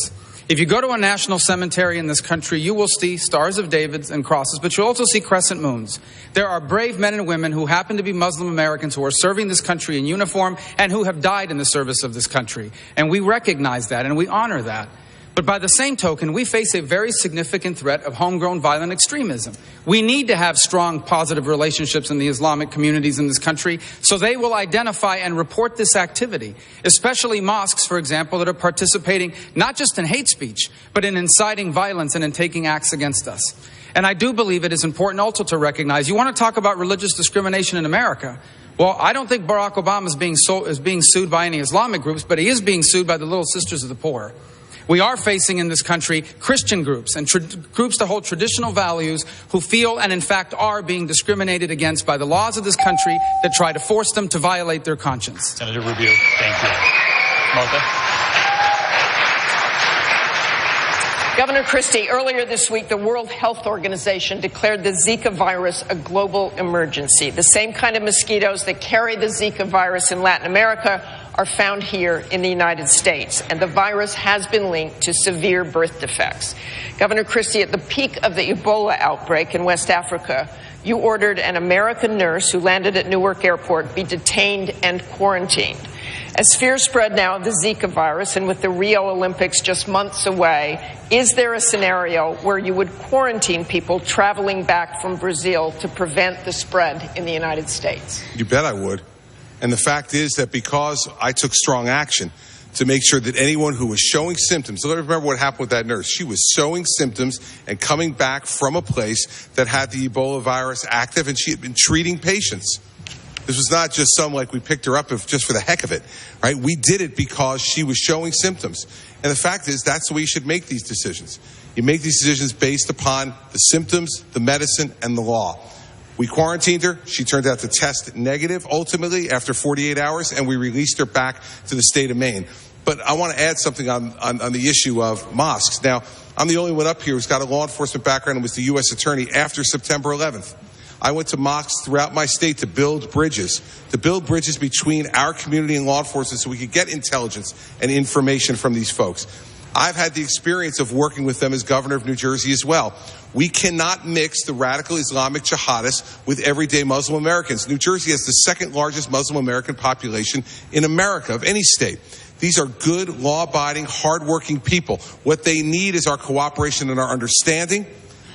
If you go to a national cemetery in this country, you will see stars of Davids and crosses, but you'll also see crescent moons. There are brave men and women who happen to be Muslim Americans who are serving this country in uniform and who have died in the service of this country. And we recognize that and we honor that. But by the same token, we face a very significant threat of homegrown violent extremism. We need to have strong, positive relationships in the Islamic communities in this country so they will identify and report this activity, especially mosques, for example, that are participating not just in hate speech, but in inciting violence and in taking acts against us. And I do believe it is important also to recognize, you want to talk about religious discrimination in America. Well, I don't think Barack Obama is being sued by any Islamic groups, but he is being sued by the Little Sisters of the Poor. We are facing in this country Christian groups and groups that hold traditional values who feel and in fact are being discriminated against by the laws of this country that try to force them to violate their conscience. Senator Rubio, thank you. Martha? Governor Christie, earlier this week, the World Health Organization declared the Zika virus a global emergency. The same kind of mosquitoes that carry the Zika virus in Latin America are found here in the United States, and the virus has been linked to severe birth defects. Governor Christie, at the peak of the Ebola outbreak in West Africa, you ordered an American nurse who landed at Newark Airport be detained and quarantined. As fears spread now of the Zika virus, and with the Rio Olympics just months away, is there a scenario where you would quarantine people traveling back from Brazil to prevent the spread in the United States? You bet I would. And the fact is that because I took strong action to make sure that anyone who was showing symptoms, let me remember what happened with that nurse. She was showing symptoms and coming back from a place that had the Ebola virus active, and she had been treating patients. This was not just some, like, we picked her up just for the heck of it, right? We did it because she was showing symptoms. And the fact is, that's the way you should make these decisions. You make these decisions based upon the symptoms, the medicine, and the law. We quarantined her. She turned out to test negative, ultimately, after 48 hours, and we released her back to the state of Maine. But I want to add something on the issue of mosques. Now, I'm the only one up here who's got a law enforcement background and was the U.S. attorney after September 11th. I went to mosques throughout my state to build bridges between our community and law enforcement so we could get intelligence and information from these folks. I've had the experience of working with them as governor of New Jersey as well. We cannot mix the radical Islamic jihadists with everyday Muslim Americans. New Jersey has the second largest Muslim American population in America of any state. These are good, law-abiding, hardworking people. What they need is our cooperation and our understanding.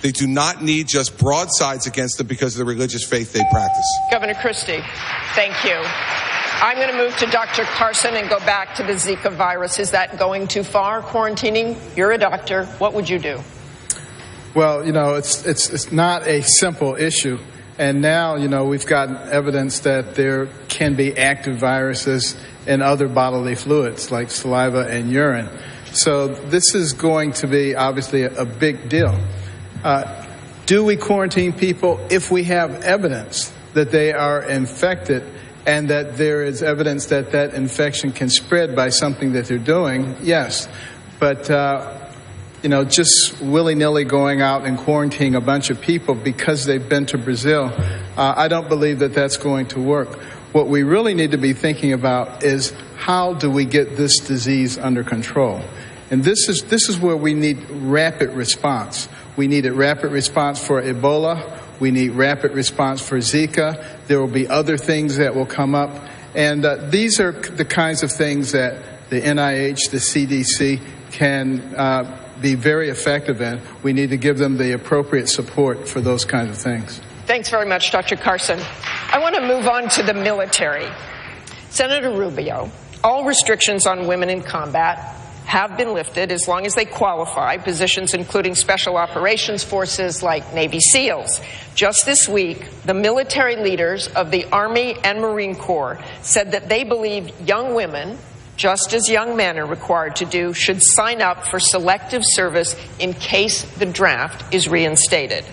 They do not need just broadsides against them because of the religious faith they practice. Governor Christie, thank you. I'm going to move to Dr. Carson and go back to the Zika virus. Is that going too far, quarantining? You're a doctor. What would you do? Well, it's not a simple issue. And now, we've gotten evidence that there can be active viruses in other bodily fluids like saliva and urine. So this is going to be obviously a big deal. Do we quarantine people if we have evidence that they are infected and that there is evidence that that infection can spread by something that they're doing? Yes. But, just willy-nilly going out and quarantining a bunch of people because they've been to Brazil, I don't believe that that's going to work. What we really need to be thinking about is how do we get this disease under control? And this is where we need rapid response. We need a rapid response for Ebola. We need rapid response for Zika. There will be other things that will come up. And these are the kinds of things that the NIH, the CDC can be very effective in. We need to give them the appropriate support for those kinds of things. Thanks very much, Dr. Carson. I want to move on to the military. Senator Rubio, all restrictions on women in combat have been lifted as long as they qualify, positions including special operations forces like Navy SEALs. Just this week, the military leaders of the Army and Marine Corps said that they believe young women just as young men are required to do, should sign up for selective service in case the draft is reinstated.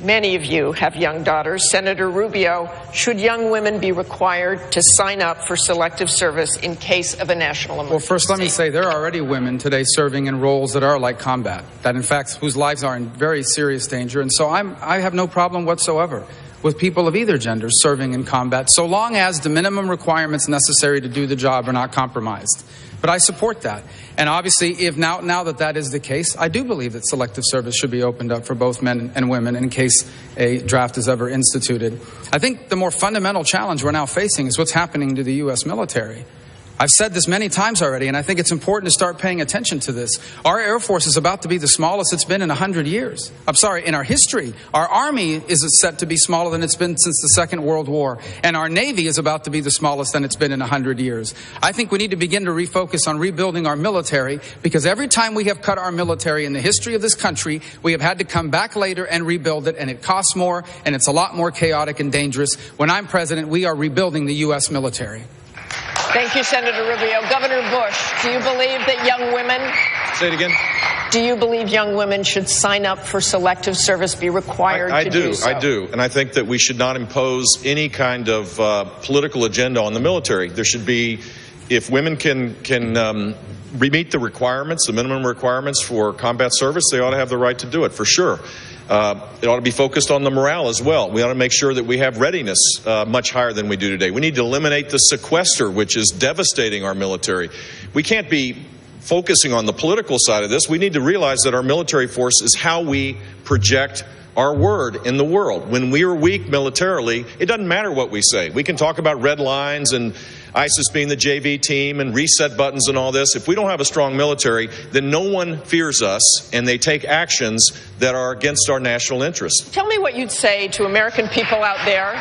Many of you have young daughters. Senator Rubio, should young women be required to sign up for selective service in case of a national emergency? Well, first, let me say there are already women today serving in roles that are like combat, that in fact whose lives are in very serious danger. And so I have no problem whatsoever with people of either gender serving in combat, so long as the minimum requirements necessary to do the job are not compromised. But I support that. And obviously, if now that is the case, I do believe that selective service should be opened up for both men and women in case a draft is ever instituted. I think the more fundamental challenge we're now facing is what's happening to the U.S. military. I've said this many times already, and I think it's important to start paying attention to this. Our Air Force is about to be the smallest it's been in 100 years. I'm sorry, in our history. Our Army is set to be smaller than it's been since the Second World War. And our Navy is about to be the smallest than it's been in 100 years. I think we need to begin to refocus on rebuilding our military, because every time we have cut our military in the history of this country, we have had to come back later and rebuild it, and it costs more, and it's a lot more chaotic and dangerous. When I'm president, we are rebuilding the U.S. military. Thank you, Senator Rubio. Governor Bush, do you believe that young women... Say it again. Do you believe young women should sign up for selective service, be required to do so? I do. And I think that we should not impose any kind of political agenda on the military. There should be, if women can meet the requirements, the minimum requirements for combat service, they ought to have the right to do it, for sure. It ought to be focused on the morale as well. We ought to make sure that we have readiness much higher than we do today. We need to eliminate the sequester, which is devastating our military. We can't be focusing on the political side of this. We need to realize that our military force is how we project our word in the world. When we are weak militarily, it doesn't matter what we say. We can talk about red lines and ISIS being the JV team and reset buttons and all this. If we don't have a strong military, then no one fears us, and they take actions that are against our national interests. Tell me what you'd say to American people out there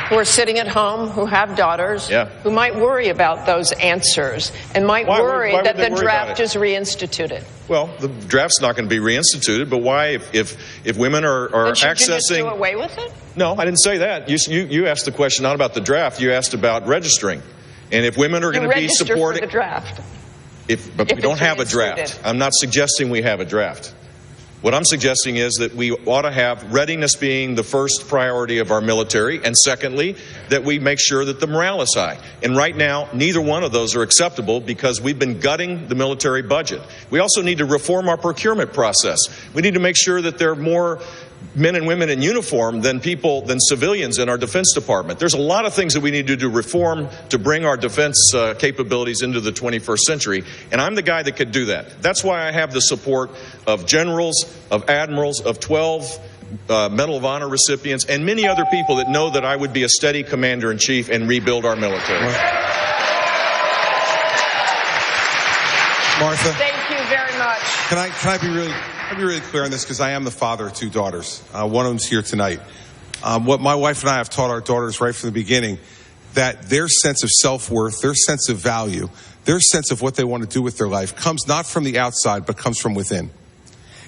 who are sitting at home, who have daughters, who might worry about those answers and might worry that the draft is reinstituted. Well, the draft's not going to be reinstituted, but why, if women are accessing... Should you just do away with it? No, I didn't say that. You asked the question not about the draft. You asked about registering. And if women are going to be supporting... For the draft. But we don't have a draft. I'm not suggesting we have a draft. What I'm suggesting is that we ought to have readiness being the first priority of our military, and secondly, that we make sure that the morale is high. And right now, neither one of those are acceptable because we've been gutting the military budget. We also need to reform our procurement process. We need to make sure that there are more men and women in uniform than civilians in our Defense Department. There's a lot of things that we need to do to reform to bring our defense capabilities into the 21st century, and I'm the guy that could do that. That's why I have the support of generals, of admirals, of 12 Medal of Honor recipients, and many other people that know that I would be a steady commander-in-chief and rebuild our military. Martha. Thank you very much. Can I be really clear on this, because I am the father of two daughters. One of them's here tonight. What my wife and I have taught our daughters right from the beginning, that their sense of self-worth, their sense of value, their sense of what they want to do with their life comes not from the outside, but comes from within.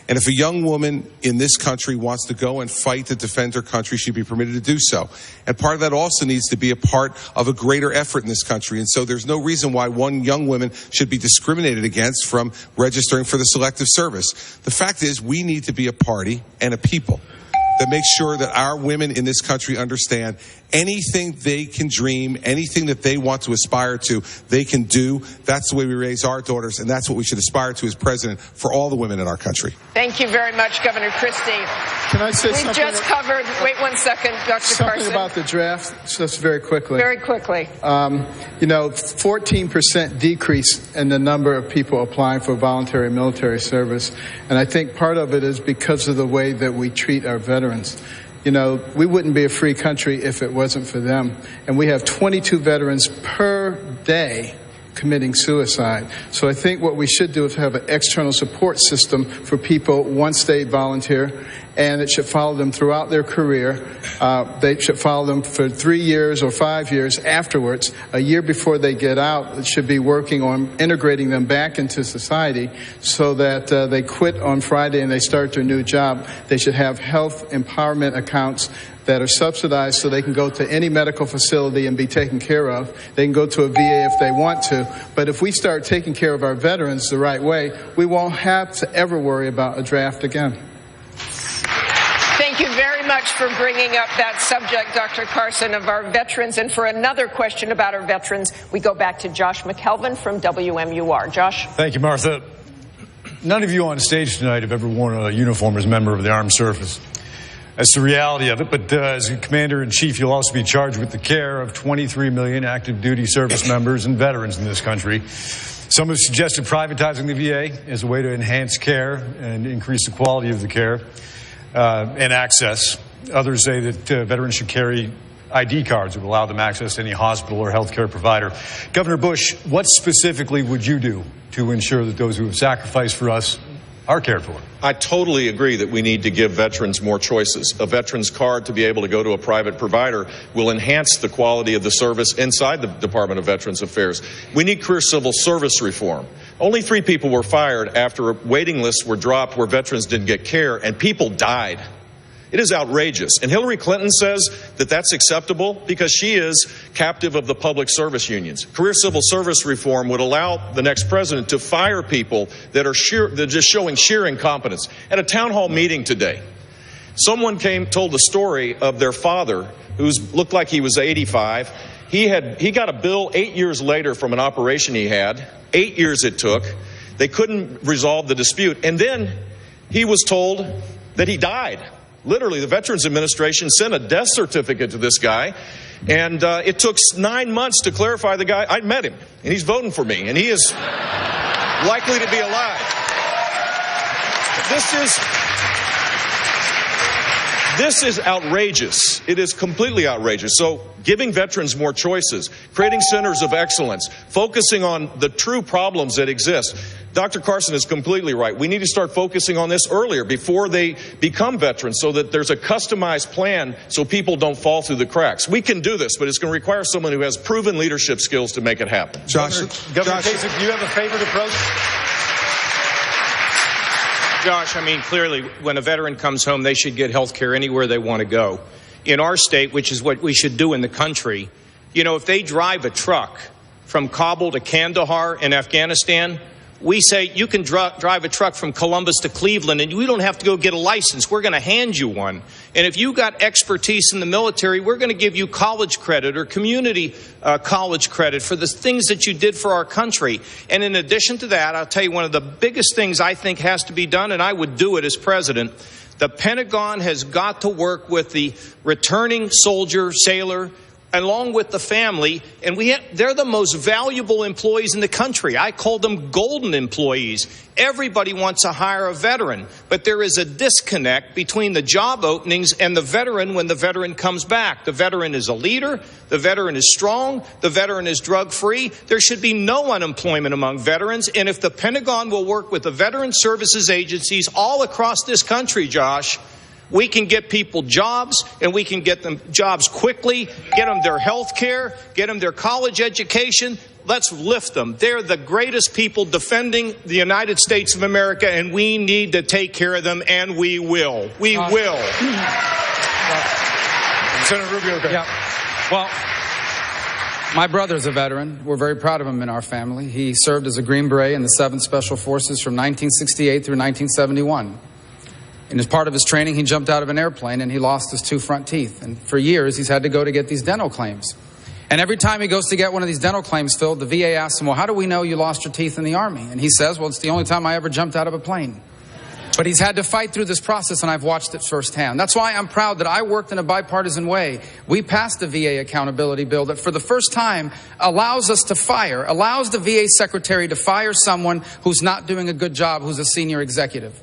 And if a young woman in this country wants to go and fight to defend her country, she'd be permitted to do so. And part of that also needs to be a part of a greater effort in this country. And so there's no reason why one young woman should be discriminated against from registering for the selective service. The fact is, we need to be a party and a people that makes sure that our women in this country understand anything they can dream, anything that they want to aspire to, they can do. That's the way we raise our daughters, and that's what we should aspire to as president for all the women in our country. Thank you very much, Governor Christie. Can I say We've something? Just covered, wait 1 second, Dr. Something Carson. about the draft, just very quickly. Very quickly. 14% decrease in the number of people applying for voluntary military service. And I think part of it is because of the way that we treat our veterans. We wouldn't be a free country if it wasn't for them. And we have 22 veterans per day committing suicide. So I think what we should do is have an external support system for people once they volunteer and it should follow them throughout their career. They should follow them for 3 years or 5 years afterwards. A year before they get out, it should be working on integrating them back into society so that they quit on Friday and they start their new job. They should have health empowerment accounts that are subsidized so they can go to any medical facility and be taken care of. They can go to a VA if they want to. But if we start taking care of our veterans the right way, we won't have to ever worry about a draft again. Thank you very much for bringing up that subject, Dr. Carson, of our veterans. And for another question about our veterans, we go back to Josh McKelvin from WMUR. Josh. Thank you, Martha. None of you on stage tonight have ever worn a uniform as a member of the armed service. That's the reality of it, but as a commander-in-chief, you'll also be charged with the care of 23 million active duty service members and veterans in this country. Some have suggested privatizing the VA as a way to enhance care and increase the quality of the care and access. Others say that veterans should carry ID cards that will allow them access to any hospital or healthcare provider. Governor Bush, what specifically would you do to ensure that those who have sacrificed for us are cared for? I totally agree that we need to give veterans more choices. A veteran's card to be able to go to a private provider will enhance the quality of the service inside the Department of Veterans Affairs. We need career civil service reform. Only 3 people were fired after waiting lists were dropped where veterans didn't get care, and people died. It is outrageous. And Hillary Clinton says that that's acceptable because she is captive of the public service unions. Career civil service reform would allow the next president to fire people that are just showing sheer incompetence. At a town hall meeting today, someone told the story of their father, who looked like he was 85. He got a bill 8 years later from an operation he had. 8 years it took. They couldn't resolve the dispute. And then he was told that he died. Literally, the Veterans Administration sent a death certificate to this guy, and it took 9 months to clarify the guy. I met him, and he's voting for me, and he is likely to be alive. This is outrageous. It is completely outrageous. So giving veterans more choices, creating centers of excellence, focusing on the true problems that exist. Dr. Carson is completely right. We need to start focusing on this earlier, before they become veterans, so that there's a customized plan so people don't fall through the cracks. We can do this, but it's going to require someone who has proven leadership skills to make it happen. Governor Kasich, do you have a favorite approach? Josh, I mean, clearly, when a veteran comes home, they should get health care anywhere they want to go. In our state, which is what we should do in the country, you know, if they drive a truck from Kabul to Kandahar in Afghanistan, we say you can drive a truck from Columbus to Cleveland and we don't have to go get a license. We're going to hand you one. And if you got expertise in the military, we're going to give you college credit or community college credit for the things that you did for our country. And in addition to that, I'll tell you one of the biggest things I think has to be done, and I would do it as president. The Pentagon has got to work with the returning soldier, sailor, along with the family, and they're the most valuable employees in the country. I call them golden employees. Everybody wants to hire a veteran, but there is a disconnect between the job openings and the veteran when the veteran comes back. The veteran is a leader, the veteran is strong, the veteran is drug-free. There should be no unemployment among veterans, and if the Pentagon will work with the veteran services agencies all across this country, Josh, we can get people jobs, and we can get them jobs quickly, get them their health care, get them their college education. Let's lift them. They're the greatest people defending the United States of America, and we need to take care of them, and we will. We will. Senator Rubio, okay. Yeah. Well, my brother's a veteran. We're very proud of him in our family. He served as a Green Beret in the 7th Special Forces from 1968 through 1971. And as part of his training, he jumped out of an airplane and he lost his 2 front teeth. And for years, he's had to go to get these dental claims. And every time he goes to get one of these dental claims filled, the VA asks him, well, how do we know you lost your teeth in the Army? And he says, well, it's the only time I ever jumped out of a plane. But he's had to fight through this process, and I've watched it firsthand. That's why I'm proud that I worked in a bipartisan way. We passed the VA accountability bill that for the first time allows us to fire, allows the VA secretary to fire someone who's not doing a good job, who's a senior executive.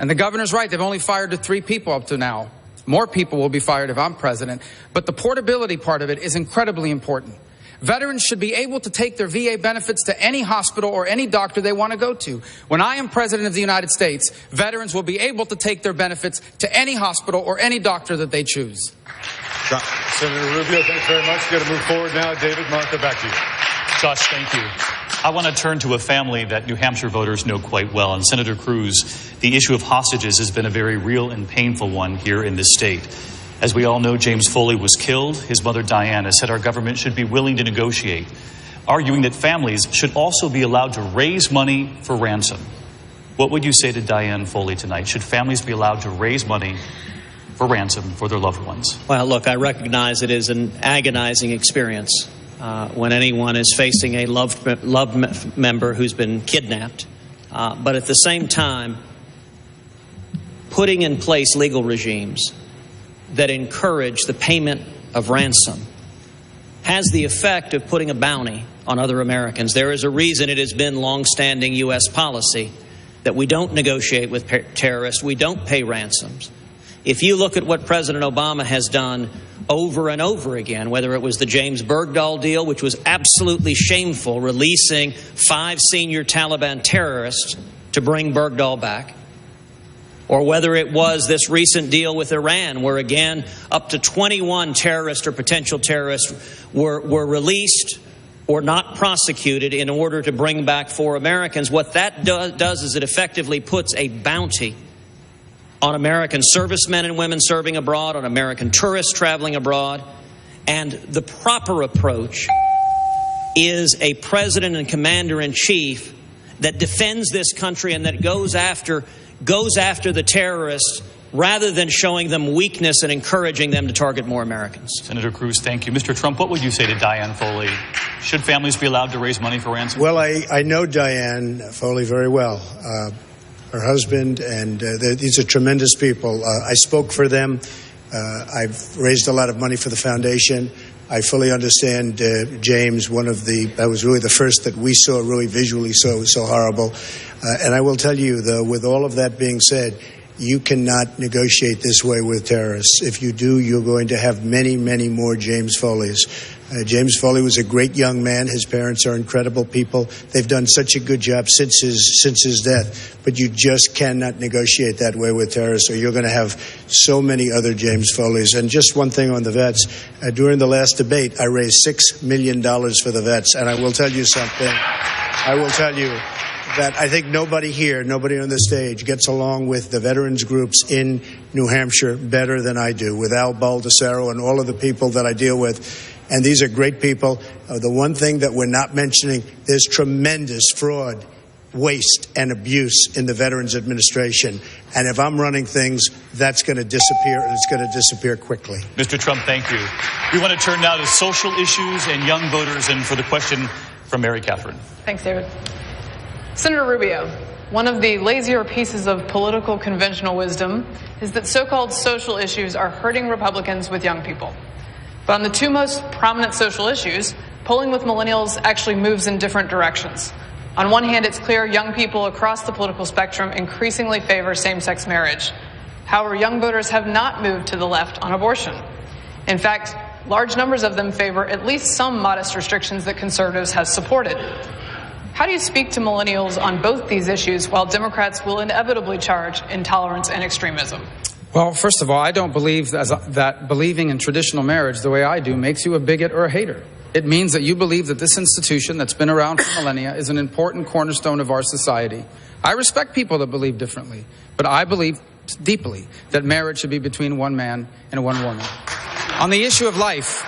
And the governor's right. They've only fired 3 people up to now. More people will be fired if I'm president. But the portability part of it is incredibly important. Veterans should be able to take their VA benefits to any hospital or any doctor they want to go to. When I am President of the United States, veterans will be able to take their benefits to any hospital or any doctor that they choose. Senator Rubio, thanks very much. We've got to move forward now. David, Martha, back to you. Josh, thank you. I want to turn to a family that New Hampshire voters know quite well. And Senator Cruz, the issue of hostages has been a very real and painful one here in this state. As we all know, James Foley was killed. His mother, Diana, said our government should be willing to negotiate, arguing that families should also be allowed to raise money for ransom. What would you say to Diane Foley tonight? Should families be allowed to raise money for ransom for their loved ones? Well, look, I recognize it is an agonizing experience when anyone is facing a loved member who's been kidnapped. But at the same time, putting in place legal regimes that encourage the payment of ransom has the effect of putting a bounty on other Americans. There is a reason it has been longstanding U.S. policy that we don't negotiate with terrorists, we don't pay ransoms. If you look at what President Obama has done over and over again, whether it was the James Bergdahl deal, which was absolutely shameful, releasing 5 senior Taliban terrorists to bring Bergdahl back, or whether it was this recent deal with Iran, where again, up to 21 terrorists or potential terrorists were released or not prosecuted in order to bring back 4 Americans. What that does is it effectively puts a bounty on American servicemen and women serving abroad, on American tourists traveling abroad. And the proper approach is a president and commander-in-chief that defends this country and that goes after the terrorists rather than showing them weakness and encouraging them to target more Americans. Senator Cruz, thank you. Mr. Trump, what would you say to Diane Foley? Should families be allowed to raise money for ransom? Well, I know Diane Foley very well. Her husband, and these are tremendous people. I spoke for them. I've raised a lot of money for the foundation. I fully understand James, that was really the first that we saw really visually so horrible. And I will tell you, though, with all of that being said, you cannot negotiate this way with terrorists. If you do, you're going to have many, many more James Foleys. James Foley was a great young man. His parents are incredible people. They've done such a good job since his death. But you just cannot negotiate that way with terrorists, or you're going to have so many other James Foleys. And just one thing on the vets. During the last debate, I raised $6 million for the vets. And I will tell you something. I will tell you that I think nobody on the stage gets along with the veterans groups in New Hampshire better than I do, with Al Baldessaro and all of the people that I deal with. And these are great people. The one thing that we're not mentioning, there's tremendous fraud, waste, and abuse in the Veterans Administration. And if I'm running things, that's going to disappear, and it's going to disappear quickly. Mr. Trump, thank you. We want to turn now to social issues and young voters, and for the question from Mary Catherine. Thanks, David. Senator Rubio, one of the lazier pieces of political conventional wisdom is that so-called social issues are hurting Republicans with young people. But on the 2 most prominent social issues, polling with millennials actually moves in different directions. On one hand, it's clear young people across the political spectrum increasingly favor same-sex marriage. However, young voters have not moved to the left on abortion. In fact, large numbers of them favor at least some modest restrictions that conservatives have supported. How do you speak to millennials on both these issues while Democrats will inevitably charge intolerance and extremism? Well, first of all, I don't believe that believing in traditional marriage the way I do makes you a bigot or a hater. It means that you believe that this institution that's been around for millennia is an important cornerstone of our society. I respect people that believe differently, but I believe deeply that marriage should be between one man and one woman. On the issue of life,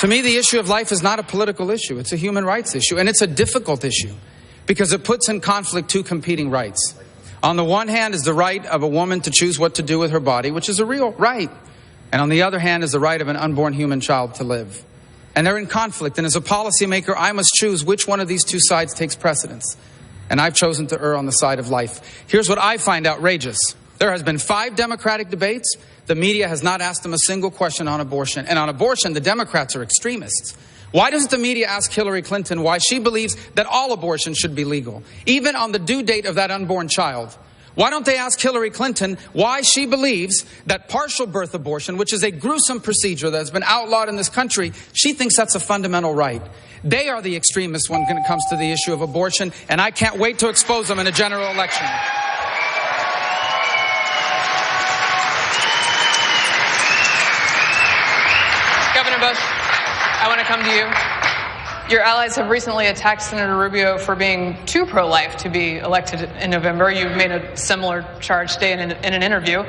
to me, the issue of life is not a political issue. It's a human rights issue, and it's a difficult issue because it puts in conflict 2 competing rights. On the one hand is the right of a woman to choose what to do with her body, which is a real right. And on the other hand is the right of an unborn human child to live. And they're in conflict. And as a policymaker, I must choose which one of these 2 sides takes precedence. And I've chosen to err on the side of life. Here's what I find outrageous. There has been 5 Democratic debates. The media has not asked them a single question on abortion. And on abortion, the Democrats are extremists. Why doesn't the media ask Hillary Clinton why she believes that all abortion should be legal, even on the due date of that unborn child? Why don't they ask Hillary Clinton why she believes that partial birth abortion, which is a gruesome procedure that has been outlawed in this country, she thinks that's a fundamental right. They are the extremists when it comes to the issue of abortion, and I can't wait to expose them in a general election. Governor Bush, I want to come to you. Your allies have recently attacked Senator Rubio for being too pro-life to be elected in November. You've made a similar charge today in an interview.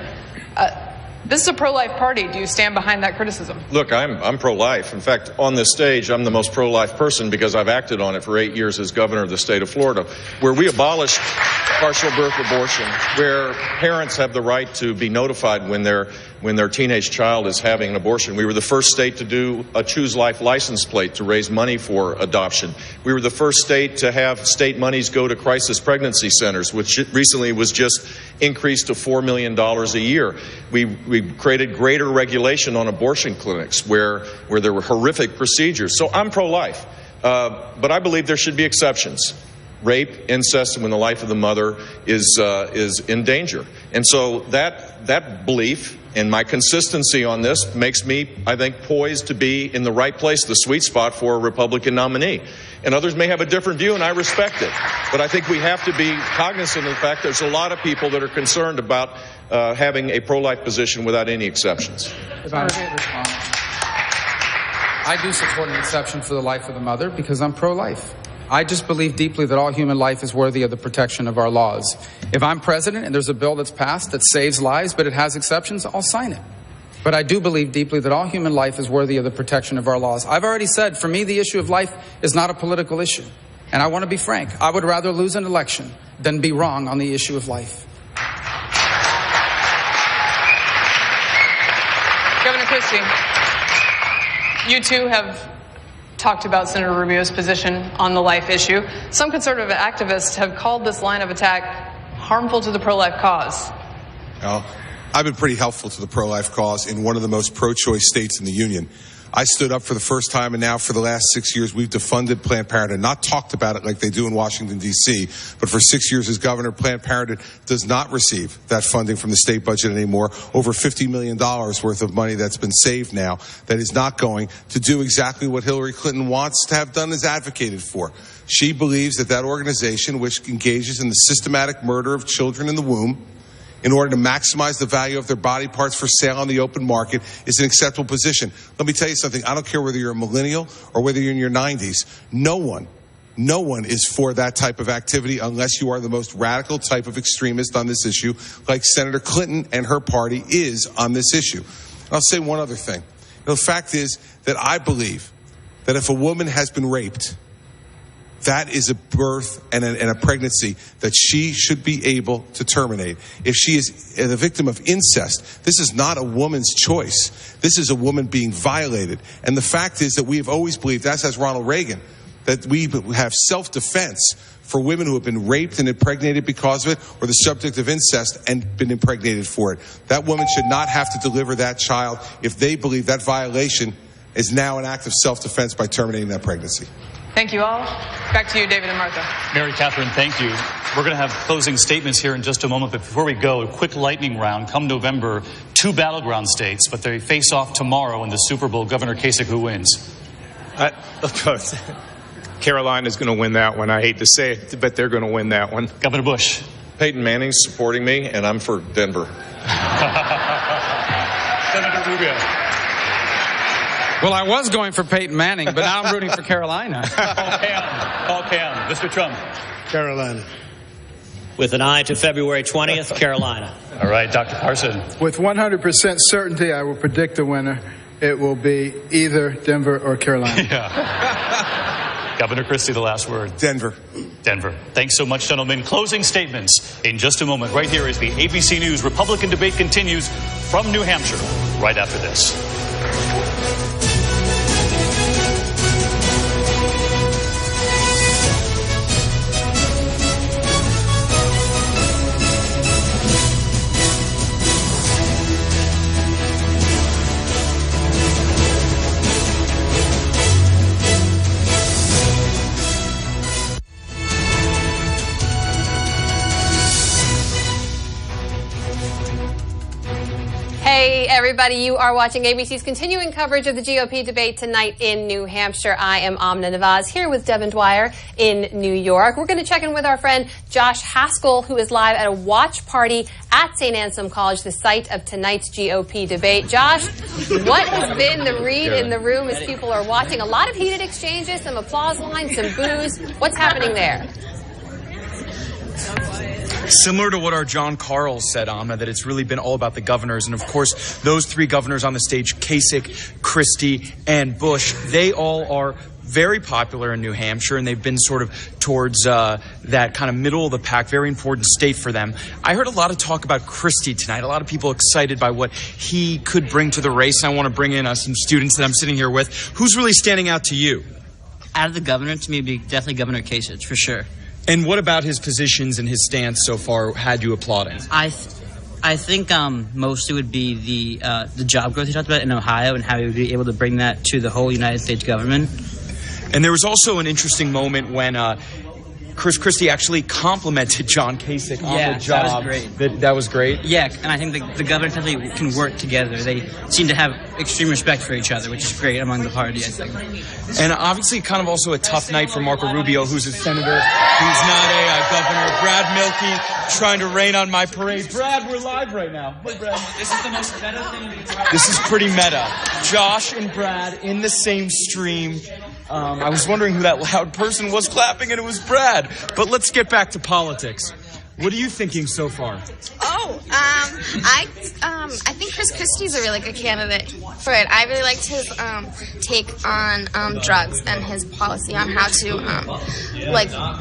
This is a pro-life party. Do you stand behind that criticism? Look, I'm pro-life. In fact, on this stage, I'm the most pro-life person because I've acted on it for 8 years as governor of the state of Florida, where we abolished partial birth abortion, where parents have the right to be notified when their teenage child is having an abortion. We were the first state to do a Choose Life license plate to raise money for adoption. We were the first state to have state monies go to crisis pregnancy centers, which recently was just increased to $4 million a year. We created greater regulation on abortion clinics where there were horrific procedures. So I'm pro-life, but I believe there should be exceptions. Rape, incest, when the life of the mother is in danger. And so that belief and my consistency on this makes me, I think, poised to be in the right place, the sweet spot for a Republican nominee. And others may have a different view, and I respect it. But I think we have to be cognizant of the fact there's a lot of people that are concerned about having a pro-life position without any exceptions. If I may respond, I do support an exception for the life of the mother because I'm pro-life. I just believe deeply that all human life is worthy of the protection of our laws. If I'm president and there's a bill that's passed that saves lives, but it has exceptions, I'll sign it. But I do believe deeply that all human life is worthy of the protection of our laws. I've already said, for me, the issue of life is not a political issue. And I want to be frank. I would rather lose an election than be wrong on the issue of life. Governor Christie, you too have talked about Senator Rubio's position on the life issue. Some conservative activists have called this line of attack harmful to the pro-life cause. Well, I've been pretty helpful to the pro-life cause in one of the most pro-choice states in the union. I stood up for the first time, and now for the last 6 years, we've defunded Planned Parenthood, not talked about it like they do in Washington, D.C., but for 6 years as governor, Planned Parenthood does not receive that funding from the state budget anymore. Over $50 million worth of money that's been saved now that is not going to do exactly what Hillary Clinton wants to have done, is advocated for. She believes that organization, which engages in the systematic murder of children in the womb, in order to maximize the value of their body parts for sale on the open market, is an acceptable position. Let me tell you something. I don't care whether you're a millennial or whether you're in your 90s. No one is for that type of activity unless you are the most radical type of extremist on this issue, like Senator Clinton and her party is on this issue. And I'll say one other thing. The fact is that I believe that if a woman has been raped, that is a birth and a pregnancy that she should be able to terminate. If she is the victim of incest, this is not a woman's choice. This is a woman being violated. And the fact is that we have always believed, as has Ronald Reagan, that we have self-defense for women who have been raped and impregnated because of it, or the subject of incest and been impregnated for it. That woman should not have to deliver that child if they believe that violation is now an act of self-defense by terminating that pregnancy. Thank you all. Back to you, David and Martha. Mary Catherine, thank you. We're going to have closing statements here in just a moment, but before we go, a quick lightning round. Come November, 2 battleground states, but they face off tomorrow in the Super Bowl. Governor Kasich, who wins? Carolina's going to win that one. I hate to say it, but they're going to win that one. Governor Bush? Peyton Manning's supporting me, and I'm for Denver. Senator Rubio? Well, I was going for Peyton Manning, but now I'm rooting for Carolina. Paul Cam. Mr. Trump? Carolina. With an eye to February 20th, Carolina. All right, Dr. Carson. With 100% certainty, I will predict the winner. It will be either Denver or Carolina. Yeah. Governor Christie, the last word. Denver. Denver. Thanks so much, gentlemen. Closing statements in just a moment. Right here as the ABC News Republican debate continues from New Hampshire right after this. everybody. You are watching ABC's continuing coverage of the GOP debate tonight in New Hampshire. I am Amna Nawaz here with Devin Dwyer in New York. We're going to check in with our friend Josh Haskell, who is live at a watch party at St. Anselm College, the site of tonight's GOP debate. Josh, what has been the read in the room as people are watching? A lot of heated exchanges, some applause lines, some boos. What's happening there? Similar to what our John Carl said, Amna, that it's really been all about the governors. And, of course, those three governors on the stage, Kasich, Christie, and Bush, they all are very popular in New Hampshire, and they've been sort of towards that kind of middle of the pack, very important state for them. I heard a lot of talk about Christie tonight, a lot of people excited by what he could bring to the race. I want to bring in some students that I'm sitting here with. Who's really standing out to you? Out of the governor, to me, it'd be definitely Governor Kasich, for sure. And what about his positions and his stance so far had you applauding? I think mostly would be the job growth he talked about in Ohio and how he would be able to bring that to the whole United States government. And there was also an interesting moment when Chris Christie actually complimented John Kasich on the job. That was great. That was great? Yeah, and I think the governors definitely can work together. They seem to have extreme respect for each other, which is great among the party, I think. And obviously kind of also a tough night for Marco Rubio, who's a senator, who's not a governor. Brad Milkey trying to rain on my parade. Brad, we're live right now. Hey, Brad. This is the most meta thing. This is pretty meta. Josh and Brad in the same stream. I was wondering who that loud person was clapping, and it was Brad. But let's get back to politics. What are you thinking so far? I think Chris Christie's a really good candidate for it. I really liked his take on drugs and his policy on how to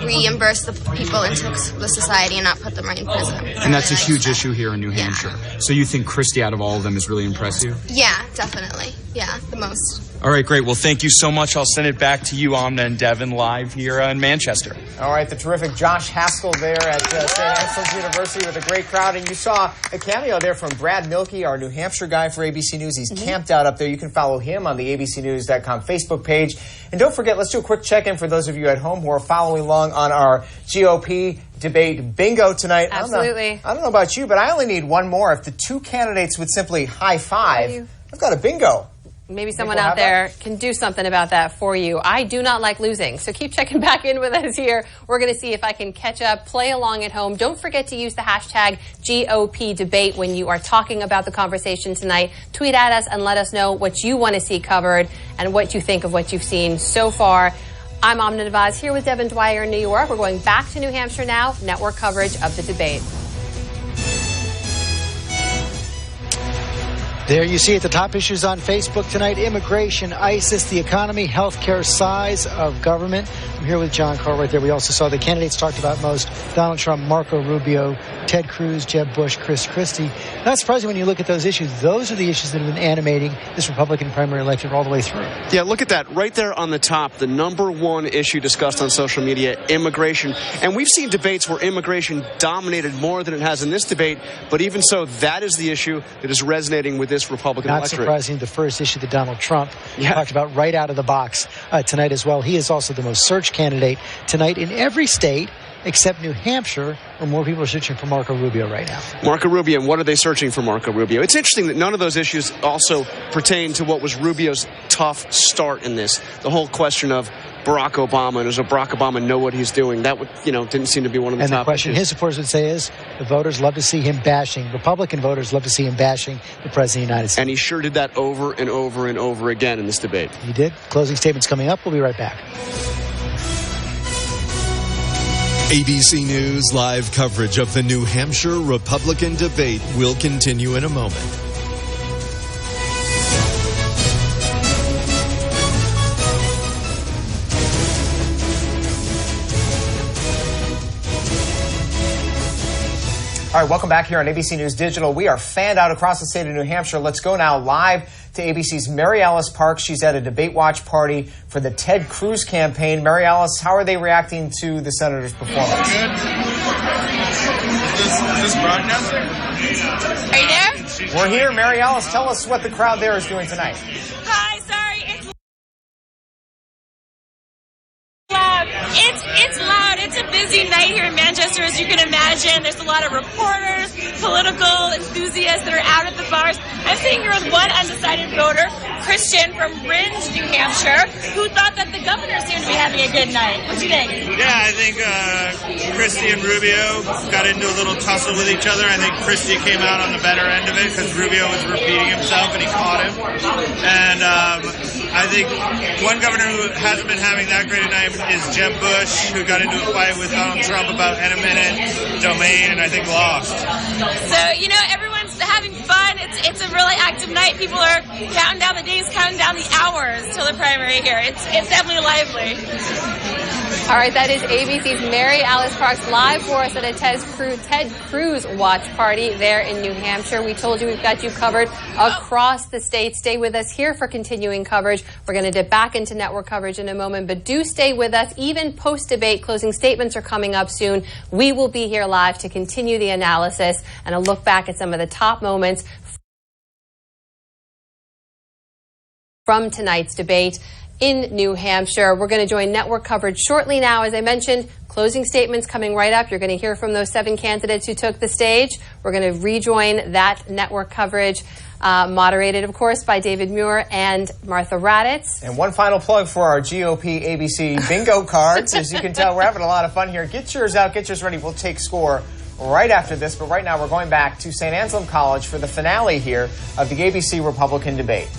reimburse the people into the society and not put them right in prison. And that's a huge issue here in New Hampshire. So you think Christie, out of all of them, has really impressed you? Yeah, definitely. Yeah, the most. All right, great. Well, thank you so much. I'll send it back to you, Amna and Devin, live here in Manchester. All right, the terrific Josh Haskell there at St. Anselm's University with a great crowd. And you saw a cameo there from Brad Milkey, our New Hampshire guy for ABC News. He's camped out up there. You can follow him on the abcnews.com Facebook page. And don't forget, let's do a quick check-in for those of you at home who are following along on our GOP debate bingo tonight. Absolutely. I don't know about you, but I only need one more. If the two candidates would simply high-five, I've got a bingo. Maybe someone out there can do something about that for you. I do not like losing, so keep checking back in with us here. We're going to see if I can catch up, play along at home. Don't forget to use the hashtag GOP debate when you are talking about the conversation tonight. Tweet at us and let us know what you want to see covered and what you think of what you've seen so far. I'm Amna Nawaz here with Devin Dwyer in New York. We're going back to New Hampshire now, network coverage of the debate. There you see it, the top issues on Facebook tonight: immigration, ISIS, the economy, healthcare, size of government. I'm here with John Carl right there. We also saw the candidates talked about most: Donald Trump, Marco Rubio, Ted Cruz, Jeb Bush, Chris Christie. Not surprising when you look at those issues. Those are the issues that have been animating this Republican primary election all the way through. Yeah, look at that right there on the top. The number one issue discussed on social media, immigration. And we've seen debates where immigration dominated more than it has in this debate. But even so, that is the issue that is resonating with this Republican electorate. Not surprising, the first issue that Donald Trump talked about right out of the box tonight as well. He is also the most searched candidate tonight in every state except New Hampshire, where more people are searching for Marco Rubio right now. Marco Rubio, and what are they searching for Marco Rubio? It's interesting that none of those issues also pertain to what was Rubio's tough start in this. The whole question of Barack Obama, and does Barack Obama know what he's doing? That would, didn't seem to be one of the top issues. And the question his supporters would say is, the voters love to see him bashing, Republican voters love to see him bashing the President of the United States. And he sure did that over and over and over again in this debate. He did. Closing statements coming up. We'll be right back. ABC News live coverage of the New Hampshire Republican debate will continue in a moment. All right, welcome back here on ABC News Digital. We are fanned out across the state of New Hampshire. Let's go now live to ABC's Mary Alice Parks. She's at a debate watch party for the Ted Cruz campaign. Mary Alice, how are they reacting to the senator's performance? Good. Is this broadcasting? Are you there? We're here. Mary Alice, tell us what the crowd there is doing tonight. Hi, sorry. It's loud. It's loud. It's a busy busy night here in Manchester, as you can imagine. There's a lot of reporters, political enthusiasts that are out at the bars. I'm sitting here with one undecided voter, Christian from Rindge, New Hampshire, who thought that the governor seemed to be having a good night. What do you think? Yeah, I think Christie and Rubio got into a little tussle with each other. I think Christie came out on the better end of it because Rubio was repeating himself and he caught him. And I think one governor who hasn't been having that great a night is Jeb Bush, who got into a fight with Donald Trump about eminent domain and I think lost. So, you know, everyone's having fun. It's a really active night. People are counting down the days, counting down the hours till the primary here. It's definitely lively. All right, that is ABC's Mary Alice Parks live for us at a Ted Cruz watch party there in New Hampshire. We told you we've got you covered across the state. Stay with us here for continuing coverage. We're going to dip back into network coverage in a moment, but do stay with us. Even post-debate, closing statements are coming up soon. We will be here live to continue the analysis and a look back at some of the top moments from tonight's debate in New Hampshire. We're going to join network coverage shortly now. As I mentioned, closing statements coming right up. You're going to hear from those 7 candidates who took the stage. We're going to rejoin that network coverage, moderated, of course, by David Muir and Martha Raddatz. And one final plug for our GOP ABC bingo cards. As you can tell, we're having a lot of fun here. Get yours out. Get yours ready. We'll take score right after this. But right now, we're going back to St. Anselm College for the finale here of the ABC Republican debate.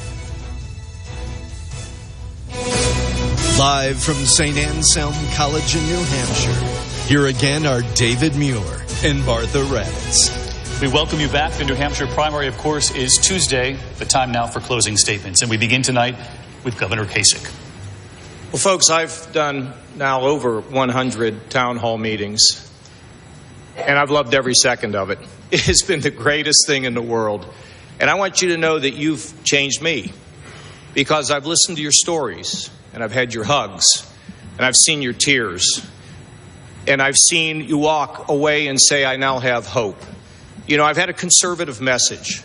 Live from St. Anselm College in New Hampshire, here again are David Muir and Martha Raddatz. We welcome you back. The New Hampshire primary, of course, is Tuesday. The time now for closing statements. And we begin tonight with Governor Kasich. Well, folks, I've done now over 100 town hall meetings, and I've loved every second of it. It has been the greatest thing in the world. And I want you to know that you've changed me, because I've listened to your stories, and I've had your hugs, and I've seen your tears, and I've seen you walk away and say, I now have hope. You know, I've had a conservative message,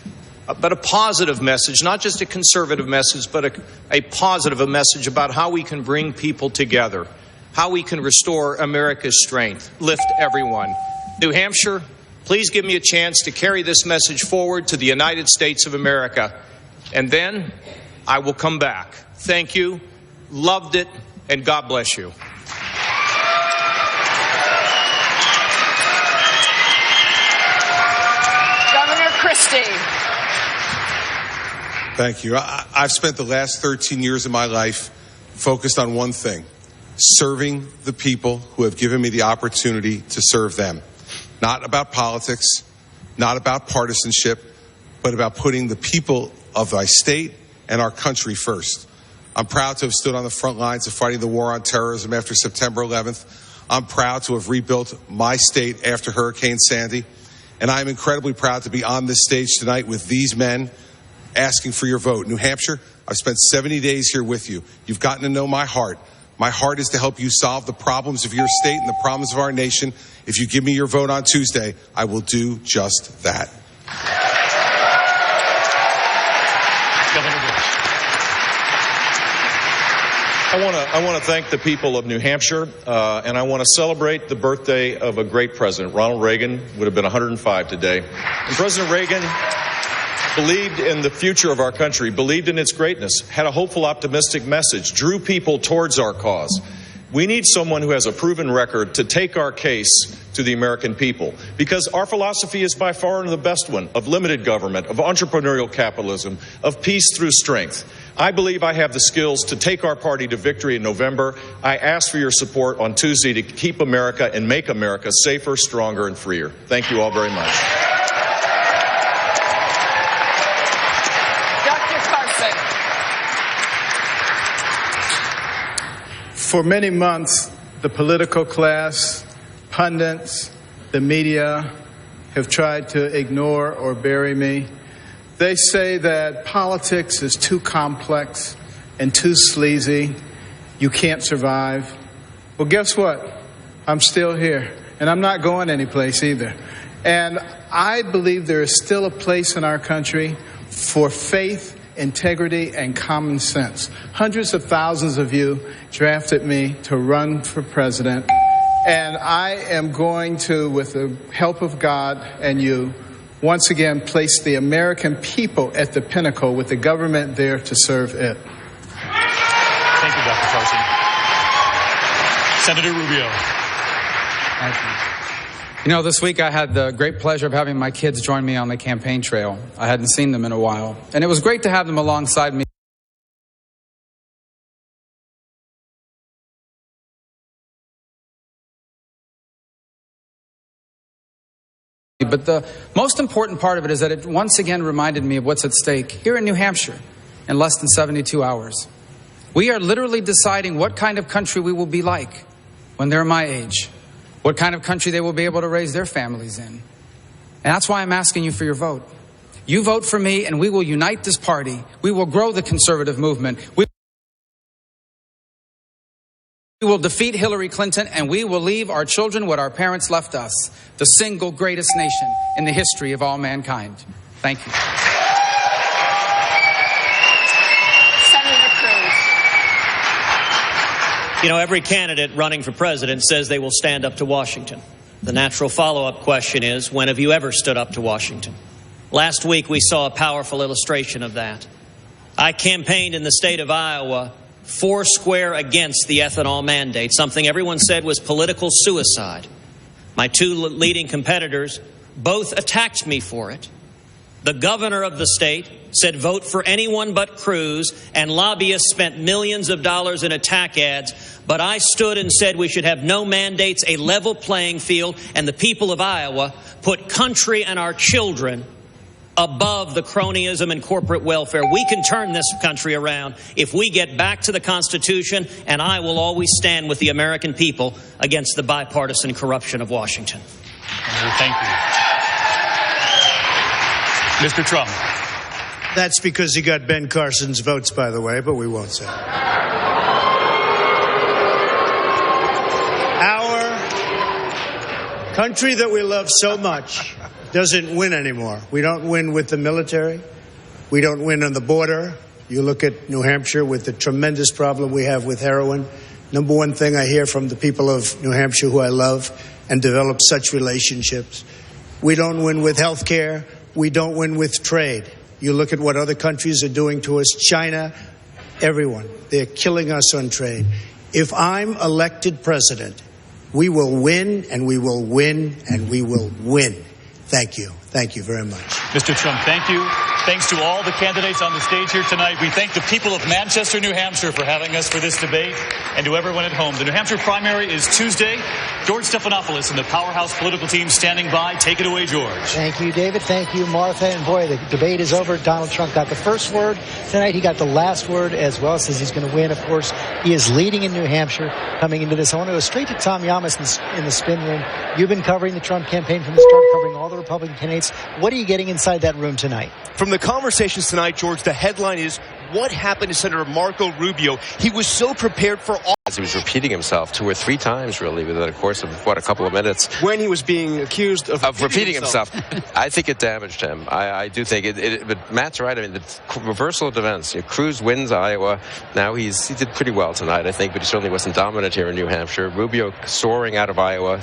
but a positive message, not just a conservative message, but a positive message about how we can bring people together, how we can restore America's strength, lift everyone. New Hampshire, please give me a chance to carry this message forward to the United States of America, and then I will come back. Thank you. Loved it, and God bless you. Governor Christie. Thank you. I've spent the last 13 years of my life focused on one thing: serving the people who have given me the opportunity to serve them. Not about politics, not about partisanship, but about putting the people of my state and our country first. I'm proud to have stood on the front lines of fighting the war on terrorism after September 11th. I'm proud to have rebuilt my state after Hurricane Sandy. And I'm incredibly proud to be on this stage tonight with these men asking for your vote. New Hampshire, I've spent 70 days here with you. You've gotten to know my heart. My heart is to help you solve the problems of your state and the problems of our nation. If you give me your vote on Tuesday, I will do just that. I want to thank the people of New Hampshire, and I want to celebrate the birthday of a great president. Ronald Reagan would have been 105 today. And President Reagan believed in the future of our country, believed in its greatness, had a hopeful, optimistic message, drew people towards our cause. We need someone who has a proven record to take our case to the American people, because our philosophy is by far the best one, of limited government, of entrepreneurial capitalism, of peace through strength. I believe I have the skills to take our party to victory in November. I ask for your support on Tuesday to keep America and make America safer, stronger, and freer. Thank you all very much. Dr. Carson. For many months, the political class, pundits, the media have tried to ignore or bury me. They say that politics is too complex and too sleazy. You can't survive. Well, guess what? I'm still here, and I'm not going anyplace either. And I believe there is still a place in our country for faith, integrity, and common sense. Hundreds of thousands of you drafted me to run for president, And I am going to, with the help of God and you, once again place the American people at the pinnacle with the government there to serve it. Thank you, Dr. Carson. Senator Rubio. Thank you. You know, this week I had the great pleasure of having my kids join me on the campaign trail. I hadn't seen them in a while, and it was great to have them alongside me. But the most important part of it is that it once again reminded me of what's at stake here in New Hampshire in less than 72 hours. We are literally deciding what kind of country we will be like when they're my age, what kind of country they will be able to raise their families in. And that's why I'm asking you for your vote. You vote for me and we will unite this party. We will grow the conservative movement. We will defeat Hillary Clinton, and we will leave our children what our parents left us, the single greatest nation in the history of all mankind. Thank you. Senator Cruz. You know, every candidate running for president says they will stand up to Washington. The natural follow-up question is, when have you ever stood up to Washington? Last week, we saw a powerful illustration of that. I campaigned in the state of Iowa foursquare against the ethanol mandate, something everyone said was political suicide. My two leading competitors both attacked me for it. The governor of the state said vote for anyone but Cruz, and lobbyists spent millions of dollars in attack ads. But I stood and said we should have no mandates, a level playing field, and the people of Iowa put country and our children above the cronyism and corporate welfare. We can turn this country around if we get back to the Constitution, and I will always stand with the American people against the bipartisan corruption of Washington. Thank you. Mr. Trump. That's because he got Ben Carson's votes, by the way, but we won't say. Our country that we love so much doesn't win anymore. We don't win with the military. We don't win on the border. You look at New Hampshire with the tremendous problem we have with heroin. Number one thing I hear from the people of New Hampshire, who I love and develop such relationships. We don't win with health care. We don't win with trade. You look at what other countries are doing to us, China, everyone. They're killing us on trade. If I'm elected president, we will win, and we will win, and we will win. Thank you. Thank you very much. Mr. Trump, thank you. Thanks to all the candidates on the stage here tonight. We thank the people of Manchester, New Hampshire for having us for this debate, and to everyone at home. The New Hampshire primary is Tuesday. George Stephanopoulos and the Powerhouse political team standing by. Take it away, George. Thank you, David. Thank you, Martha. And boy, the debate is over. Donald Trump got the first word tonight. He got the last word as well. Says he's going to win. Of course, he is leading in New Hampshire coming into this. I want to go straight to Tom Yamas in the spin room. You've been covering the Trump campaign from the start, covering all the Republican candidates. What are you getting inside that room tonight? From the conversations tonight, George, the headline is, what happened to Senator Marco Rubio? He was so prepared for all. He was repeating himself 2 or 3 times, really, within a course of, a couple of minutes. When he was being accused of repeating himself. I think it damaged him. I do think it. But Matt's right. I mean, the reversal of events. Cruz wins Iowa. Now he did pretty well tonight, I think, but he certainly wasn't dominant here in New Hampshire. Rubio soaring out of Iowa.